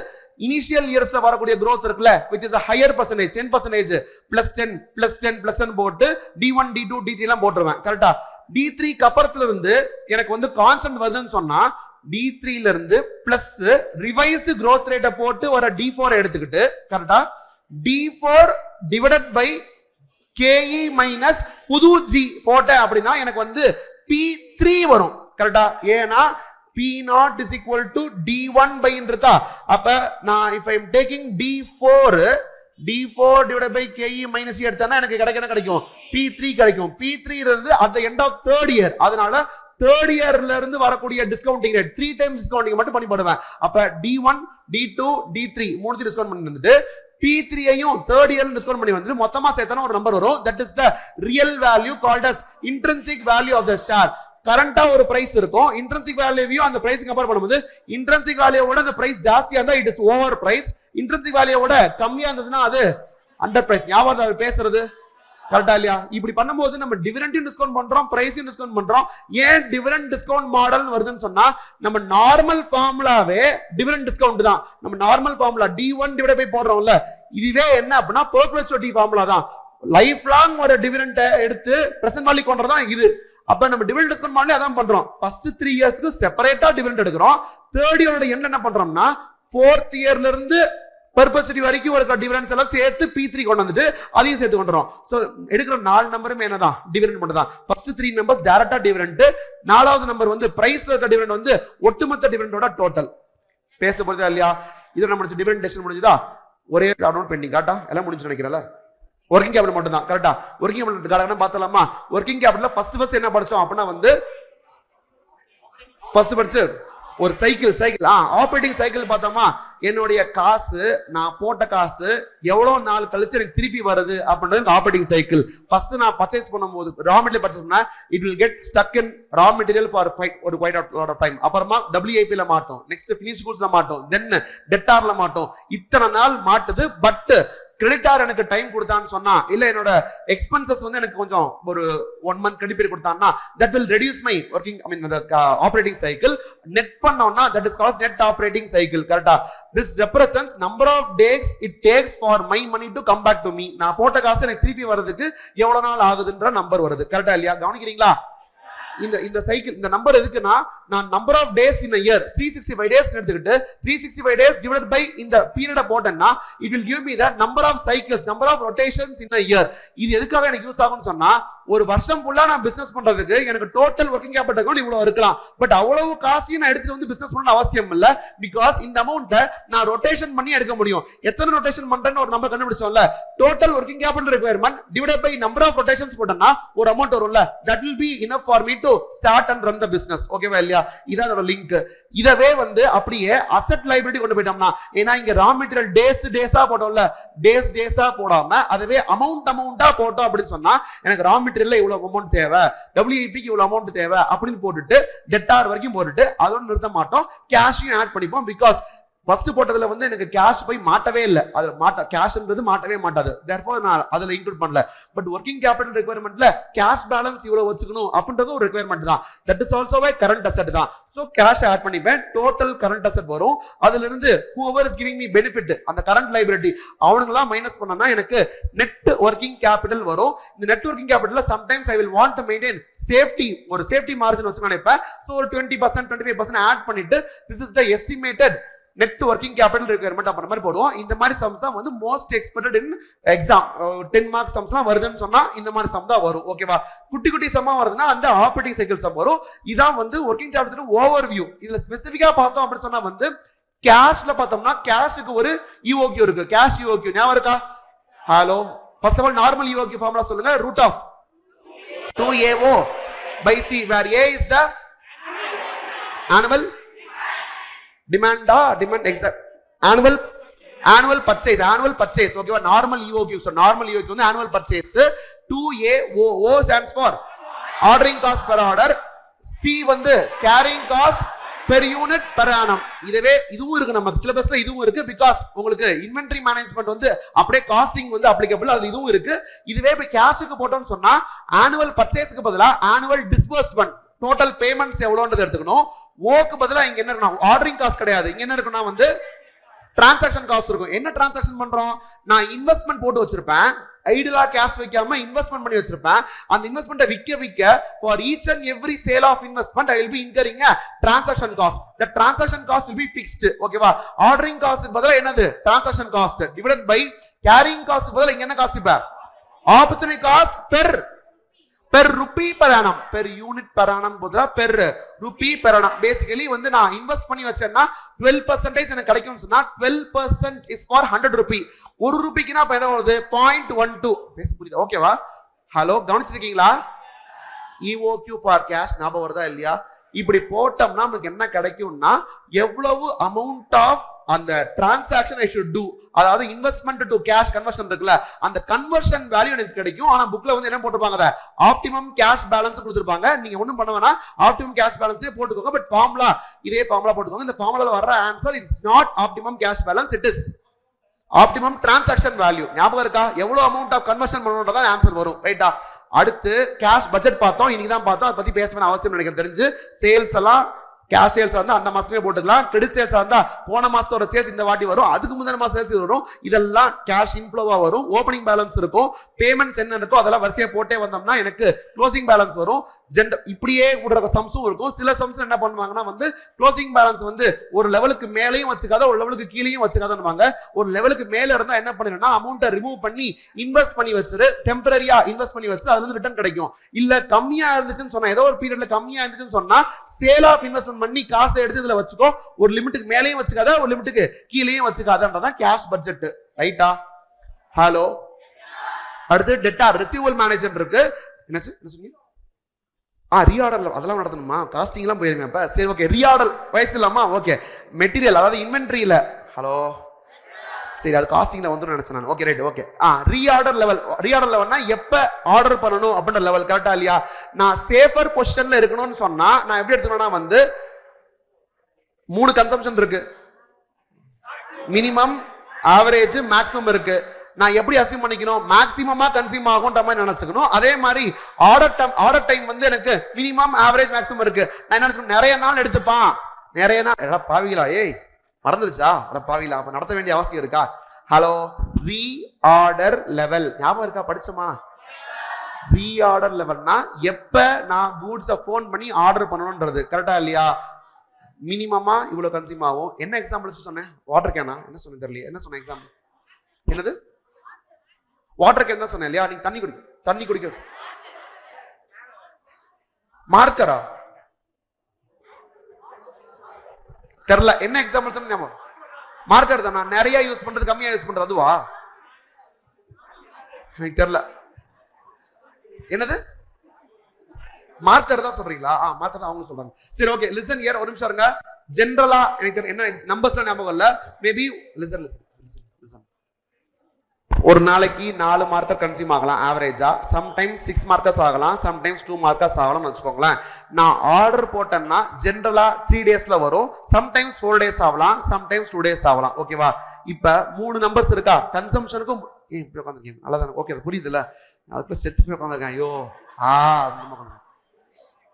இனிஷியல் இயர்ஸ்ல வரக்கூடிய growth இருக்குல்ல which is a higher percentage 10% plus 10 plus 10 plus 10 போட்டு D1 D2 D3 எல்லாம் போட்டுருவேன். கரெக்டா? D3 கப்பரத்துல இருந்து எனக்கு வந்து கான்ஸ்டன்ட் வருதுன்னு சொன்னா D3 ல இருந்து பிளஸ் ரிவைஸ்டு growth ரேட்டை போட்டு வர D4 எடுத்துக்கிட்டு கரெக்டா D4 divided by KE minus புது G போட்டேன் அப்படின்னா எனக்கு வந்து P3 வரும். கரெக்டா? ஏன்னா P0 is equal to D1 by இருக்கா? அப்ப நான் if I am taking D4 divided by KE minus E எடுத்தேன்னா எனக்கு கிடைக்கும் P3 கிடைக்கும். P3 இருந்து at the end of third year. அதனால third yearல இருந்து வரக்கூடிய டிஸ்கவுண்டிங் ரேட் 3 times டிஸ்கவுண்டிங் மட்டும் பண்ணி போடுவேன். அப்ப D1 D2 D3 மூணு டிஸ்கவுண்ட் பண்ணி வந்துட்டு P3 ஐயும் third year டிஸ்கவுண்ட் பண்ணி வந்துட்டு மொத்தமா சேர்த்தனா ஒரு நம்பர் வரும். that is the real value called as intrinsic value of the share. கரண்டா ஒரு பிரைஸ் இருக்கும். இன்ட்ரின்சிக் வேல்யூவையும் அந்த பிரைஸ் கம்பேர் பண்ணும்போது இன்ட்ரின்சிக் வேல்யூவோட அந்த பிரைஸ் ஜாஸ்தியா இருந்தா it is over price. Intrinsic வேல்யூவோட கம்மியா இருந்ததுன்னா அது அண்டர் பிரைஸ். ஞாபகம் பேசுறது கரெக்டா இல்லையா? இப்படி பண்ணும்போது நம்ம டிவிடெண்டையும் டிஸ்கவுண்ட் பண்றோம், பிரைஸையும் டிஸ்கவுண்ட் பண்றோம். ஏன் டிவிடெண்ட் டிஸ்கவுண்ட் மாடல் வருதுன்னு சொன்னா நம்ம நார்மல் ஃபார்முலாவே டிவிடெண்ட் டிஸ்கவுண்ட் தான். நம்ம normal formula D1 divide by போடுறோம்ல, இதுவே என்ன அப்படின்னா பெர்பெச்சுவிட்டி ஃபார்முலா தான். லைஃப் லாங் ஒரு டிவிடெண்ட் எடுத்து பிரசன்ட் வேல்யூ கொண்டு தான் இது. அப்ப நம்ம டிவிடெண்ட் டிஸ்கவுண்ட் மாடலே அதான் பண்றோம். ஃபர்ஸ்ட் 3 இயர்ஸ்க்கு செப்பரேட்டா டிவிடெண்ட் எடுக்கிறோம். தேர்ட் இயரோட என்ன பண்றோம்னா ஃபோர்த் இயர்ல இருந்து பெர்பெச்சுவிட்டி வரைக்கும் ஒரு டிவிடெண்ட்ஸ் எல்லாம் சேர்த்து P3 கொண்டு வந்துட்டு அதையும் சேர்த்து கொண்டு வரோம். சோ எடுக்கிற 4 நம்பருமே என்னதான் டிவிடெண்ட் மட்டும் தான். ஃபர்ஸ்ட் 3 நம்பர்ஸ் டைரக்டா டிவிடெண்ட், நாலாவது நம்பர் வந்து பிரைஸ்ல இருக்க டிவிடெண்ட் வந்து ஒட்டுமொத்த டிவிடெண்டோட டோட்டல். பேச போறதா இல்லையா? இது நம்ம டிவிடெண்ட் டெஸ்ட் முடிஞ்சதா? ஒரே அமௌண்ட் பெண்டிங் காட்டா எல்லாம் முடிஞ்சு நினைக்கிறேன்ல. ஒர்க்கிங் கேபிட்டல் மட்டும் தான். கரெக்டா? ஒர்க்கிங் கேபிட்டல் பார்த்தலாமா? ஒர்க்கிங் கேபிட்டல் ஃபர்ஸ்ட் என்ன படிச்சோம் அப்படின்னா வந்து ஃபர்ஸ்ட் படிச்சு ஒரு சைக்கிள் ஆபரேட்டிங் சைக்கிள் பார்த்தோமா? என்னுடைய காசு, நான் போட்ட காசு எவ்வளவு நாள் கழிச்சு எனக்கு திருப்பி வருது அப்படின்றது ஆபரேட்டிங் சைக்கிள். ஃபர்ஸ்ட் நான் பர்ச்சேஸ் பண்ணும்போது ரா மெட்டீரியல் பர்ச்சேஸ் பண்ணா it will get stuck in raw material for ஒரு குவைட் லாட் ஆஃப் டைம். அப்புறமா WIP ல மாட்டோம், நெக்ஸ்ட் ஃபினிஷ் கூட்ஸ்ல மாட்டோம், தென் டெட்டார்ல மாட்டோம். இத்தனை நாள் மாட்டுது. பட் கிரெடிட்டார் எனக்கு டைம் கொடுத்தான்னு சொன்னா இல்ல என்னோட எக்ஸ்பென்சஸ் வந்து எனக்கு கொஞ்சம் ஒரு 1 month கிரெடிட் பீரியட் கொடுத்தான்னா that will reduce my working the operating cycle. Net பண்ணோம்னா that is called net operating cycle. கரெக்ட்டா? this represents number of days it takes for my money to come back to me. நான் போட்ட காசு எனக்கு திருப்பி வரதுக்கு எவ்வளவு நாள் ஆகுதுன்ற நம்பர் வருது. கரெக்ட்டா இல்லையா? கவனிக்கிறீங்களா? இந்த சைக்கிள் இந்த நம்பர் எதுக்குன்னா நான் number of days in a year 365 days எடுத்துக்கிட்டு 365 டேஸ் டிவைடட் பை இந்த பீரியட போட்டேன்னா it will give me the number of cycles, number of rotations in a year. இது எதுக்காக எனக்கு யூஸ் ஆகும்னு சொன்னா ஒரு வருஷம் ஃபுல்லா நான் பிசினஸ் பண்றதுக்கு எனக்கு டோட்டல் வொர்க்கிங் கேபிட்டல் அக்கவுண்ட் இவ்வளவு இருக்கலாம். பட் அவ்வளவு காசையும் நான் எடுத்துட்டு வந்து பிசினஸ் பண்ண அவசியம் இல்ல. பிகாஸ் இந்த அமௌண்ட்டை நான் ரொட்டேஷன் பண்ணி எடுக்க முடியும். எத்தனை ரொட்டேஷன் பண்றேன்னு ஒரு நம்பர் கண்டுபிடிச்சோம்ல, total working capital requirement divided by number of rotations போட்டேன்னா ஒரு அமௌண்ட் வரும்ல, that will be enough for me to to start and run the business. ஓகேவா இல்லையா? இதான் அதோட லிங்க். இதவே வந்து அப்படியே அசெட் லைபிலிட்டி கொண்டு போயிட்டோம்னா, ஏன்னா இங்க ரா மெட்டீரியல் டேஸா போட்டோம்ல, டேஸா போடாம அதுவே அமௌண்டா போட்டோம் அப்படின்னு சொன்னா, எனக்கு ரா மெட்டீரியல்ல இவ்வளவு அமௌண்ட் தேவை, WIPக்கு இவ்வளவு அமௌண்ட் தேவை அப்படின்னு போட்டுட்டு டெட்டார் வரைக்கும் போட்டுட்டு அதோட நிறுத்த மாட்டோம், கேஷையும் ஆட் பண்ணிப்போம். பிகாஸ் ஃபர்ஸ்ட் போட்டதுல வந்து எனக்கு கேஷ் போய் மாட்டவே இல்லை, அதுல கேஷ்ன்றது மாட்டவே மாட்டாது. therefore நான் அதுல இன்க்ளூட் பண்ணல. பட் ஒர்க்கிங் கேபிட்டல் ரெக்யர்மெண்ட்ல கேஷ் பேலன்ஸ் இவ்வளவு வச்சுக்கணும் அப்படின்றது ஒரு ரெக்யர்மெண்ட் தான். தட் இஸ் ஆல்சோ வை கரண்ட் அசெட் தான். சோ கேஷ் ஆட் பண்ணிப்பேன், டோட்டல் கரண்ட் அசெட் வரும். அதுல இருந்து whoever is giving me benefit அந்த கரண்ட் லைபிலிட்டி அவங்களெல்லாம் மைனஸ் பண்ணனா எனக்கு நெட் ஒர்க்கிங் கேபிட்டல் வரும். இந்த நெட் ஒர்க்கிங் கேபிட்டல்ல sometimes I will want to maintain safety, ஒரு சேஃப்டி மார்ஜின் வச்சு நினைப்பேன். சோ ஒரு 20% 25% ஆட் பண்ணிட்டு this is the estimated net working capital requirement அப்படின்ற மாதிரி போடுவோம். இந்த மாதிரி சம்ஸ் தான் வந்து most expected in exam. 10 marks சம்ஸ்லாம் வருதுன்னு சொன்னா இந்த மாதிரி சம் தான் வரும். ஓகேவா? குட்டி குட்டி சம்மா வருதுன்னா அந்த ஆப்பரேட்டிங் சைக்கிள் சம் வரும். இதான் வந்து ஒர்க்கிங் கேபிட்டல் ஓவர் வியூ. இதுல ஸ்பெசிஃபிக்கா பார்த்தோம் அப்படின்னு சொன்னா வந்து கேஷ்ல பார்த்தோம்னா கேஷுக்கு ஒரு EOQ இருக்கு, கேஷ் EOQ ஞாபகம் இருக்கா? Hello, first of all normal EOQ formula சொல்லுங்க. Root of 2AO by C where A is the annual demand exact annual purchase. ஓகேவா? Normal EOQ. so normal EOQ வந்து annual purchase. 2AO, O stands for ordering cost per order, C வந்து carrying cost per unit per annum. இதுவும் இருக்கு நமக்கு சிலபஸ்ல, இதுவும் இருக்கு. Because உங்களுக்கு inventory management வந்து அப்படியே காஸ்டிங் வந்து அப்ளிகபிள், அதுல இதுவும் இருக்கு. இதுவே இப்ப கேஷுக்கு போட்டோம்னு சொன்னா ஆனுவல் பர்ச்சேஸ்க்கு பதிலா ஆனுவல் டிஸ்பர்ஸ்மெண்ட், டோட்டல் பேமெண்ட்ஸ் எவ்வளவுன்றது எடுத்துக்கணும். ஓக்கு பதிலா இங்க என்ன இருக்கணும்? ஆர்டரிங் காஸ்ட் கிடையாது, இங்க என்ன இருக்குன்னா வந்து டிரான்சாக்ஷன் காஸ்ட் இருக்கும். என்ன டிரான்சாக்ஷன் பண்றோம்? நான் இன்வெஸ்ட்மெண்ட் போட்டு வச்சிருப்பேன், ஐடியலா கேஷ் வைக்காம இன்வெஸ்ட்மெண்ட் பண்ணி வச்சிருப்பேன். அந்த இன்வெஸ்ட்மெண்ட்டை விக்க for each and every sale of investment I will be incurring a transaction cost. the transaction cost will be fixed. ஓகேவா? ஆர்டரிங் காஸ்ட் பதிலா என்னது? transaction cost divided by carrying cost பதிலா இங்க என்ன காஸ்ட்? இப்ப opportunity cost per rupee per annum, per unit per annum பதிலா per rupee per annum. Basically வந்து நான் இன்வெஸ்ட் பண்ணி வச்சேன்னா 12% எனக்கு கிடைக்கும்னு சொன்னா 12% is for 100 rupee. ஒரு ரூபாய்க்குனா இப்ப என்ன வருது? 0.12. பேச புரியுதா? ஓகேவா? ஹலோ, கவனிச்சிருக்கீங்களா? EOQ for cash ஞாபகம் வருதா இல்லையா? இப்படி போட்டோம்னா நமக்கு என்ன கிடைக்கும்னா எவ்வளவு அமௌண்ட் ஆஃப் அந்த டிரான்சாக்ஷன் ஐ ஷுட் டு, அதாவது இன்வெஸ்ட்மெண்ட் டு கேஷ் கன்வர்ஷன் இருக்குல்ல, அந்த கன்வர்ஷன் வேல்யூ எனக்கு கிடைக்கும். ஆனா புக்ல வந்து என்ன போட்டுருப்பாங்க? ஆப்டிமம் கேஷ் பேலன்ஸ் கொடுத்துருப்பாங்க. நீங்க ஒண்ணும் பண்ண வேணா, ஆப்டிமம் கேஷ் பேலன்ஸே போட்டுக்கோங்க. பட் ஃபார்முலா இதே ஃபார்முலா போட்டுக்கோங்க. இந்த ஃபார்முலால வர்ற answer it's not optimum cash balance, it is optimum transaction value. ஞாபகம் இருக்கா? எவ்வளவு அமௌண்ட் ஆஃப் கன்வர்ஷன் பண்ணணும்ன்றதா ஆன்சர் வரும். ரைட்டா? அடுத்து கேஷ் பட்ஜெட் பார்த்தோம், இன்னைக்கு தான் பார்த்தோம். அதை பத்தி பேச வேண்டிய அவசியம் நினைக்கிறேன். தெரிஞ்சு சேல்ஸ் எல்லாம் கேஷ் சேல்ஸ் வந்து அந்த மாசமே போட்டுக்கலாம். கிரெடிட் சேல்ஸ் இருந்தா போன மாசத்தோட சேல்ஸ் இந்த வாட்டி வரும், அதுக்கு முந்தின மாசம் சேல்ஸ் வரும். இதெல்லாம் கேஷ் இன்ஃப்ளோவா வரும். ஓப்பனிங் பேலன்ஸ் இருக்கும், பேமெண்ட்ஸ் என்ன இருக்கோ அதெல்லாம் வரிசையா போட்டே வந்தோம்னா எனக்கு க்ளோசிங் பேலன்ஸ் வரும். இப்படியே விடுற சம்ஸும் இருக்கும். சில சம்ஸ் என்ன பண்ணுவாங்கன்னா வந்து க்ளோசிங் பேலன்ஸ் வந்து ஒரு லெவலுக்கு மேலேயும் வச்சுக்காத, ஒரு லெவலுக்கு கீழேயும் வச்சுக்காதன்னுவாங்க. ஒரு லெவலுக்கு மேல இருந்தா என்ன பண்ணிடுன்னா அமௌண்ட்டை ரிமூவ் பண்ணி இன்வெஸ்ட் பண்ணி வச்சிரு, டெம்பரரியா இன்வெஸ்ட் பண்ணி வச்சு அதுல இருந்து ரிட்டர்ன் கிடைக்கும். இல்ல கம்மியா இருந்துச்சுன்னு சொன்னா, ஏதோ ஒரு பீரியட்ல கம்மியா இருந்துச்சுன்னு சொன்னா சேல் ஆஃப் இன்வெஸ்ட்மெண்ட் பண்ணி காசை எடுத்து இதுல வச்சுக்கோ. ஒரு லிமிட்டுக்கு மேலேயும் வச்சுக்காத, ஒரு லிமிட்டுக்கு கீழேயும் வச்சுக்காதன்றதான் கேஷ் பட்ஜெட். ரைட்டா? ஹலோ, அடுத்து டெட்டார் ரிசீவபிள் மேனேஜ்மெண்ட் இருக்கு. என்ன சொன்னீங்க? ரீஆர்டர் அதெல்லாம் நடத்தணுமா? காஸ்டிங் எல்லாம் போயிருங்க. இப்ப சரி, ஓகே. ரீஆர்டர் வயசு இல்லாமா? ஓகே. மெட்டீரியல் அதாவது இன்வென்ட்ரியில, ஹலோ சரி, அது காஸ்டிங்ல வந்து நினைச்சேன் நான். Okay, right, okay. ரீஆர்டர் லெவல்னா எப்ப ஆர்டர் பண்ணணும் அப்படின்ற லெவல். கரெக்டா இல்லையா? நான் சேஃபர் பொசிஷன்ல இருக்கணும்னு சொன்னா நான் எப்படி எடுத்துக்கணும்னா வந்து 3 கன்சம்ஷன் இருக்கு, மினிமம், ஆவரேஜ், மேக்ஸிமம் இருக்கு. நான் எப்படி அசியூம் பண்ணிக்கணும்? மேக்ஸிமமா கன்சியூம் ஆகும்ன்ற மாதிரி நினைச்சுக்கணும். அதே மாதிரி ஆர்டர் டைம் வந்து எனக்கு மினிமம், ஆவரேஜ், மேக்ஸிமம் இருக்கு. நான் என்ன நினைச்சுக்கணும்? நிறைய நாள் எடுத்துப்பான், நிறைய நாள். பாவிகளா, ஏய் மறந்துருச்சா? பாவிகளா, அப்ப நடத்த வேண்டிய அவசியம் இருக்கா? ஹலோ, ரீஆர்டர் லெவல் ஞாபகம் இருக்கா? படிச்சோமா? ரீஆர்டர் லெவல்னா எப்ப நான் கூட்ஸை ஃபோன் பண்ணி ஆர்டர் பண்ணணும்ன்றது. கரெக்டா இல்லையா? மினிமமா இவ்வளவு கன்சியூம் ஆகும். என்ன எக்ஸாம்பிள் வச்சு சொன்னேன்? வாட்டர் கேனா? என்ன சொன்னேன் தெரியல. என்ன சொன்ன எக்ஸாம்பிள்? என்னது? வாட்டர் கேன் தான் சொன்னேன் இல்லையா? நீங்க தண்ணி குடிக்க மார்க்கரா தெரியல. என்ன எக்ஸாம்பிள் சொன்ன? மார்க்கர் தான். நான் நிறைய யூஸ் பண்றது, கம்மியா யூஸ் பண்றது, அதுவா? எனக்கு தெரியல. என்னது? மார்க்கர் தான் சொல்றீங்களா? மார்க்கர் தான் அவங்க சொல்றாங்க. சரி ஓகே, லிசன் ஹியர், ஒரு நிமிஷம் இருங்க. ஜெனரலா எனக்கு என்ன நம்பர்ஸ்ல ஞாபகம் இல்ல, மேபி லிசன். ஒரு நாளைக்கு 4 மார்க்கர் கன்சியூம் ஆகலாம் ஆவரேஜா, சம்டைம்ஸ் 6 மார்க்கர்ஸ் ஆகலாம், சம்டைம்ஸ் 2 மார்க்கர்ஸ் ஆகலாம்னு வச்சுக்கோங்களேன். நான் ஆர்டர் போட்டேன்னா ஜெனரலா 3 டேஸ்ல வரும், சம்டைம்ஸ் 4 டேஸ் ஆகலாம், சம்டைம்ஸ் 2 டேஸ் ஆகலாம். ஓகேவா? இப்ப 3 நம்பர்ஸ் இருக்கா கன்சம்ஷனுக்கும். இப்படி உட்காந்துருக்கீங்க, நல்லதானே? ஓகே, அது புரியுதுல்ல? அதுக்குள்ள செத்து போய் உட்காந்துருக்கேன். ஐயோ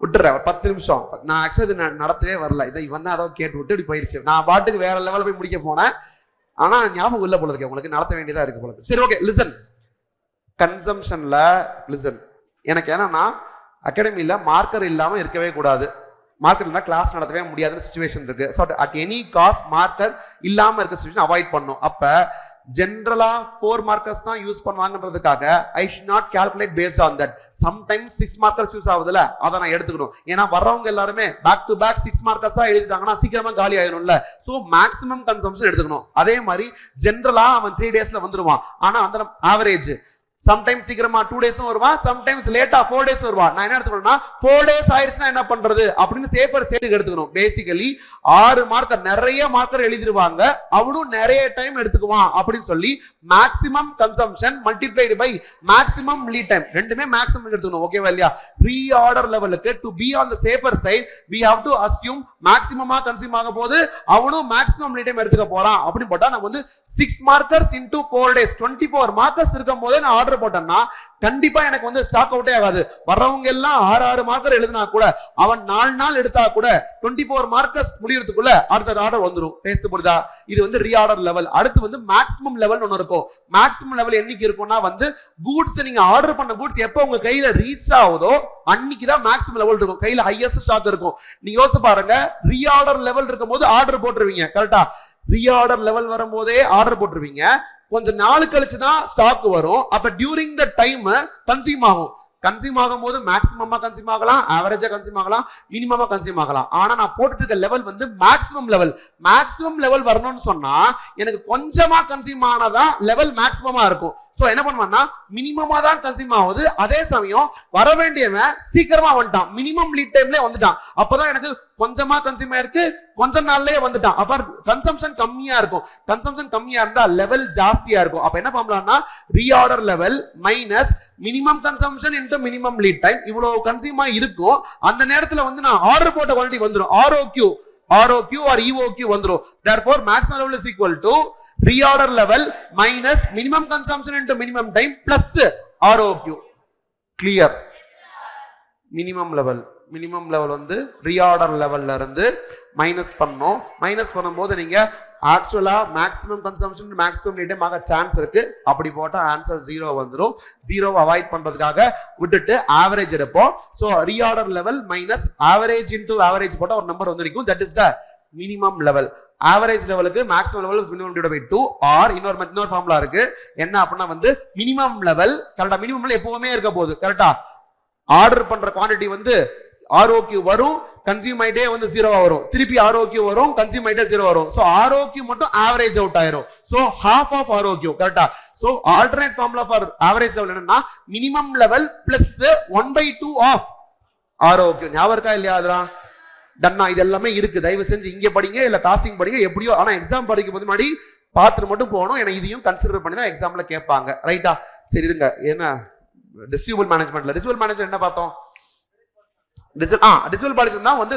விட்டுறேன் 10 நிமிஷம். நான் ஆக்சுவலி நடத்தவே வரல, இதை இவன் தான் அதோ கேட்டு விட்டு இப்படி போயிருச்சு. நான் பாட்டுக்கு வேற லெவலில் போய் முடிக்க போனேன். ஆனா ஞாபகம் இல்ல போல இருக்கு, உங்களுக்கு நடத்த வேண்டியதா இருக்கு போல இருக்கு. சரி ஓகே, லிசன். கன்சம்ஷன்ல லிசன், எனக்கு என்னன்னா அகாடமியில மார்க்கர் இல்லாம இருக்கவே கூடாது. மார்க்கர் இருந்தா கிளாஸ் நடத்தவே முடியாதுன்னு சிச்சுவேஷன் இருக்கு. So at any cost marker இல்லாம இருக்க சிச்சுவேஷன் அவாய்ட் பண்ணும். அப்ப ஜெனரலா 4 மார்க்கர்ஸ் தான் யூஸ் பண்ணுவாங்கன்றதுக்காக I should not calculate based on that. Sometimes 6 markers use ஆகுதுல, அதை நான் எடுத்துக்கணும். ஏன்னா வர்றவங்க எல்லாருமே பேக் டு பேக் 6 மார்க்கர்ஸா எழுதிட்டாங்கன்னா சீக்கிரமா காலி ஆயிரும்ல. சோ மேக்ஸிமம் கன்சம்ஷன் எடுத்துக்கணும். அதே மாதிரி ஜெனரலா அவன் 3 டேஸ்ல வந்துருவான், ஆனா அந்த ஆவரேஜ் சம்டைம்ஸ் சீக்கிரமா 2 டேஸும் வருவான், சம்டைம்ஸ் லேட்டா 4 டேஸ் வருவான். நான் என்ன எடுத்துக்கணும்னா 4 டேஸ் ஆயிருச்சுன்னா என்ன பண்றது அப்படின்னு சேஃபர் சைடுக்கு எடுத்துக்கணும். பேசிக்கலி 6 மார்க்கர் நிறைய மார்க்கர் எழுதிருவாங்க, அவனும் நிறைய டைம் எடுத்துக்குவான் அப்படின்னு சொல்லி maximum consumption multiplied by maximum lead time ரெண்டுமே மேக்ஸிமம் எடுத்துக்கணும். ஓகேவா இல்லையா? ப்ரீ ஆர்டர் லெவலுக்கு to be on the safer side we have to assume மேக்ஸிமமா கன்சியூம் ஆக போது, அவனும் மேக்ஸிமம் லீட் டைம் எடுத்துக்க போறான் அப்படின்னு போட்டா நம்ம வந்து 6 மார்க்கர்ஸ் into 4 days 24 மார்க்கர்ஸ் இருக்கும் போதே நான் ஆர்டர் போட்டேன்னா கண்டிப்பா எனக்கு வந்து ஸ்டாக் அவுட்டே ஆகாது. வர்றவங்க எல்லாம் 6 மார்க்கர் எழுதினா கூட அவன் 4 நாள் எடுத்தா கூட 24 மார்க்கர்ஸ் முடியறதுக்குள்ள அடுத்த ஆர்டர் வந்துரும். பேச புரியுதா? இது வந்து ரீஆர்டர் லெவல். அடுத்து வந்து மேக்ஸிமம் லெவல் ஒன்னு இருக்கும். மேக்ஸிமம் லெவல் என்னைக்கு இருக்கும்னா வந்து கூட்ஸ் நீங்க ஆர்டர் பண்ண கூட்ஸ் எப்போ உங்க கையில ரீச் ஆகுதோ அன்னைக்கு தான் மேக்ஸிமம் லெவல் இருக்கும், கையில ஹையஸ்ட் ஸ்டாக் இருக்கும். நீங்க யோசிச்சு பாருங்க, ரீஆர்டர் லெவல் இருக்கும் போது ஆர்டர் போட்டுருவீங்க, கரெக்டா? ரீஆர்டர் லெவல் வரும்போதே ஆர்டர் போட்டுருவீங்க, கொஞ்ச நாள் கழிச்சு தான் ஸ்டாக் வரும். அப்ப டியூரிங் த டைம் கன்சியூம் ஆகும். கன்சியூம் ஆகும் போது மேக்ஸிமமா கன்சியூம் ஆகலாம், ஆவரேஜா கன்சியூம் ஆகலாம், மினிமமா கன்சியூம் ஆகலாம். ஆனா நான் போட்டுட்டு இருக்க லெவல் வந்து மேக்ஸிமம் லெவல். மேக்ஸிமம் லெவல் வரணும்னு சொன்னா எனக்கு கொஞ்சமா கன்சியூம் ஆனதா லெவல் மேக்ஸிமமா இருக்கும். சோ என்ன பண்ணுவான்னா மினிமமா தான் கன்சியூம் ஆகுது, அதே சமயம் வர வேண்டியவன் சீக்கிரமா வந்துட்டான், மினிமம் லீட் டைம்ல வந்துட்டான். அப்பதான் எனக்கு கொஞ்சமா கன்சியூம் ஆயிருக்கு, கொஞ்ச நாள்லயே வந்துட்டான். அப்ப கன்சம்ஷன் கம்மியா இருக்கும். கன்சம்ஷன் கம்மியா இருந்தா லெவல் ஜாஸ்தியா இருக்கும். அப்ப என்ன ஃபார்முலானா reorder level minus minimum consumption into minimum lead time. இவ்வளவு கன்சியூமா இருக்கும். அந்த நேரத்துல வந்து நான் ஆர்டர் போட்ட குவாண்டிட்டி வந்துரும், ROQ or EOQ வந்துரும். therefore maximum level is equal to reorder level minus minimum consumption into minimum time plus ROQ. clear? minimum level வந்து reorder levelல இருந்து மைனஸ் பண்ணோம். மைனஸ் பண்ணும்போது நீங்க ஆக்சுவலா maximum consumption maximum lead time ஆக chance இருக்கு. அப்படி போட்டா ஆன்சர் 0 வந்துரும். 0 அவாய்ட் பண்றதுக்காக விட்டுட்டு ஆவரேஜ் எடுப்போம். So reorder level minus average into average போட்டா ஒரு நம்பர் வந்து நிக்கும். That is the minimum level. Average லெவலுக்கு maximum level minimum divide by 2 or இன்னொரு ஃபார்முலா இருக்கு. என்ன அப்படின்னா வந்து மினிமம் லெவல், கரெக்டா? மினிமம் லெவல் எப்பவுமே இருக்க போகுது, கரெக்டா? ஆர்டர் பண்ற குவாண்டிட்டி வந்து ROQ வரும், கன்சியூம் ஆயிட்டே வந்து 0 வரும், திருப்பி ROQ வரும், கன்சியூம் ஆயிட்டே 0 வரும். சோ ROQ மட்டும் ஆவரேஜ் அவுட் ஆயிரும். சோ half of ROQ, கரெக்டா? So alternate formula for average level என்னன்னா minimum level plus 1/2 of ROQ. ஞாபகம் இருக்கா இல்லையா? அதெல்லாம் டன்னா இது எல்லாமே இருக்கு. தயவு செஞ்சு இங்க படிங்க இல்ல காஸ்டிங் படிங்க, எப்படியோ. ஆனா எக்ஸாம் படிக்கும் போது முன்னாடி பார்த்துட்டு மட்டும் போகணும். ஏன்னா இதையும் கன்சிடர் பண்ணி தான் எக்ஸாம்ல கேட்பாங்க, ரைட்டா? சரி இருங்க. என்ன ரிசீவபிள் மேனேஜ்மெண்ட்ல ரிசீவபிள் மேனேஜ்மெண்ட் என்ன பார்த்தோம்? ரிசீவபிள் பாலிசி தான் வந்து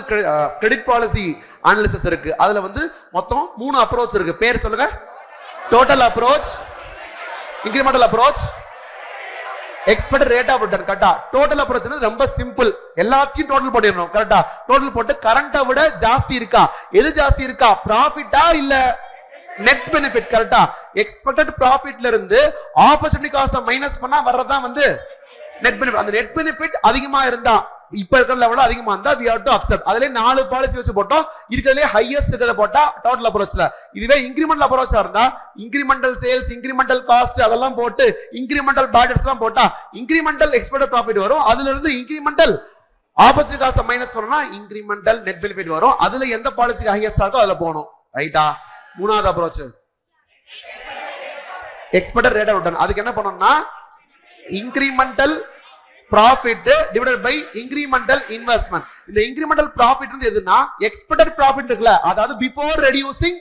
கிரெடிட் பாலிசி அனாலிசிஸ் இருக்கு. அதுல வந்து மொத்தம் 3 அப்ரோச் இருக்கு. பேர் சொல்லுங்க. Total approach, incremental approach, expected rate of return, கரெக்டா? டோட்டல் அப்ரோச் ரொம்ப சிம்பிள், எல்லாத்தையும் டோட்டல் பண்ணிடணும், கரெக்டா? டோட்டல் போட்டு கரண்ட்டை விட ஜாஸ்தி இருக்கா, எது ஜாஸ்தி இருக்கா, ப்ராஃபிட்டா இல்ல நெட் பெனிஃபிட், கரெக்டா? எக்ஸ்பெக்டட் ப்ராஃபிட்ல இருந்து ஆப்பர்ச்சுனிட்டி காஸ்ட் மைனஸ் பண்ணா வர்றதா வந்து நெட் பெனிஃபிட். அந்த நெட் பெனிஃபிட் அதிகமா இருந்தா, இப்ப இருக்கிற லெவல்ல அதிகமா இருந்தா we have to accept. அதுல 4 பாலிசி வச்சு போட்டோம். இருக்கிறதுல ஹையஸ்ட் இருக்கிறத போட்டா டோட்டல் அப்ரோச்ல. இதுவே இன்கிரிமெண்டல் அப்ரோச்சா இருந்தா இன்கிரிமெண்டல் சேல்ஸ், இன்கிரிமெண்டல் காஸ்ட் அதெல்லாம் போட்டு இன்கிரிமெண்டல் பேட்ஜெட்ஸ் எல்லாம் போட்டா இன்கிரிமெண்டல் எக்ஸ்பெக்டட் ப்ராஃபிட் வரும். அதுல இருந்து இன்கிரிமெண்டல் ஆப்பர்ச்சுனிட்டி காஸ்ட் மைனஸ் பண்ணா இன்கிரிமெண்டல் நெட் பெனிஃபிட் வரும். அதுல எந்த பாலிசி ஹையஸ்டா இருக்கோ அதுல போகணும், ரைட்டா? மூணாவது approach expected rate of return. அதுக்கு என்ன பண்ணணும்னா incremental profit divided by incremental investment. இந்த இன்கிரிமெண்டல் ப்ராஃபிட் வந்து எதுனா எக்ஸ்பெக்டட் ப்ராஃபிட் இருக்குல்ல, அதாவது பிஃபோர் ரெடியூசிங்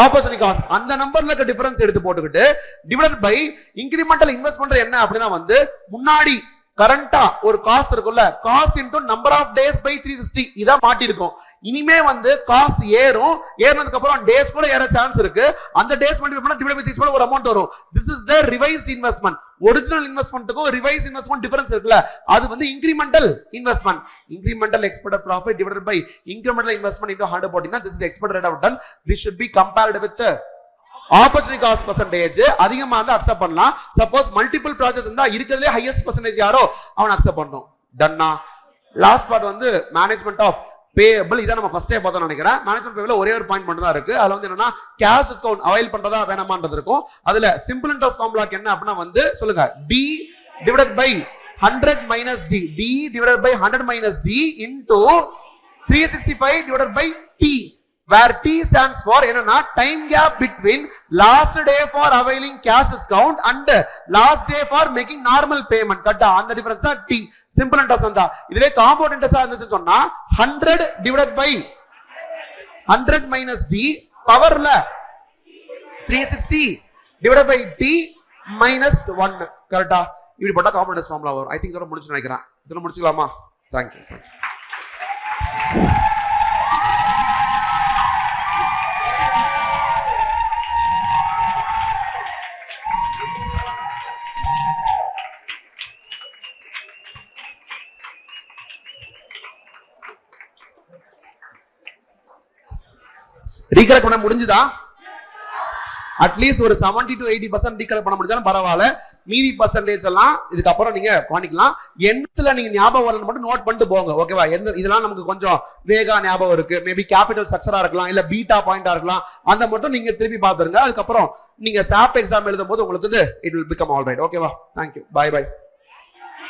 ஆப்பர்ச்சுனிட்டி காஸ்ட், அந்த நம்பர்ல இருக்க டிஃபரன்ஸ் எடுத்து போட்டுக்கிட்டு டிவைடட் பை இன்கிரிமெண்டல் இன்வெஸ்ட்மெண்ட் என்ன அப்படின்னா வந்து முன்னாடி கரண்டா ஒரு காஸ்ட் இருக்குல்ல, cost into number of days by 360 இத மாட்டி இருக்கும். இனிமே வந்து காஸ்ட் ஏறும், ஏறினதுக்கு அப்புறம் டேஸ் கூட ஏற சான்ஸ் இருக்கு. அந்த டேஸ் மல்டிப்ளை பண்ணா டிவைட் பை 3 ஒரு அமௌண்ட் வரும். This is the revised investment. Original இன்வெஸ்ட்மென்ட்க்கும் ரிவைஸ் இன்வெஸ்ட்மென்ட் டிஃபரன்ஸ் இருக்குல்ல, அது வந்து incremental investment. Incremental expected profit divided by incremental investment into 100 போட்டினா this is expected rate of return. This should be compared with opportunity cost percentage. அதிகமா இருந்தா accept பண்ணலாம். Suppose multiple projects இருந்தா இருக்கிறதுலே highest percentage யாரோ அவன் அக்செப்ட் பண்ணணும். டன்னா. Last part வந்து மேனேஜ்மெண்ட் ஆஃப் பேயபிள். இத நம்ம ஃபர்ஸ்டே பார்த்தோம் நினைக்கிறேன். மேனேஜ்மெண்ட் பேயபிள்ல ஒரே ஒரு பாயிண்ட் மட்டும் தான் இருக்கு. அதுல வந்து என்னன்னா கேஷ் டிஸ்கவுண்ட் அவைல் பண்றதா வேணாமான்றது இருக்கும். அதுல சிம்பிள் இன்ட்ரஸ்ட் ஃபார்முலாக்கு என்ன அப்படினா வந்து சொல்லுங்க, d divided by 100 minus d, d divided by 100 minus d into 365 divided by t, where t stands for என்னன்னா time gap between last day for availing cash discount and last day for making normal payment. கரெக்ட்டா? அந்த difference தான் t. Simple interest அந்த. இதுவே compound இன்ட்ரஸ்டா இருந்துச்சு சொன்னா 100 divided by 100 minus d பவர்ல 360 divided by t minus 1. கரெக்ட்டா? இப்படி போட்டா காம்பவுண்ட் இன்ட்ரஸ்ட் ஃபார்முலா வரும். ஐ திங்க் இதோட முடிச்சு நினைக்கிறேன். இதோட முடிச்சுக்கலாமா? Thank you. ரீகலெக்ட் பண்ண முடிஞ்சதா? அட்லீஸ்ட் ஒரு 70 to 80% ரீகலெக்ட் பண்ண முடிஞ்சாலும் பரவாயில்ல. மீதி பர்சன்டேஜ் எல்லாம் இதுக்கு அப்புறம் நீங்க பண்ணிக்கலாம். எண்ணுல நீங்க ஞாபகம் வரணும் மட்டும் நோட் பண்ணிட்டு போங்க. ஓகேவா? இதெல்லாம் நமக்கு கொஞ்சம் வேகா ஞாபகம் இருக்கு. மேபி கேபிட்டல் ஸ்ட்ரக்சரா இருக்கலாம், இல்ல பீட்டா பாயிண்டா இருக்கலாம். அந்த மட்டும் நீங்க திருப்பி பாத்துருங்க. அதுக்கப்புறம் நீங்க சாப் எக்ஸாம் எழுதும் போது உங்களுக்கு it will become all right. ஓகேவா? தேங்க்யூ. Bye by.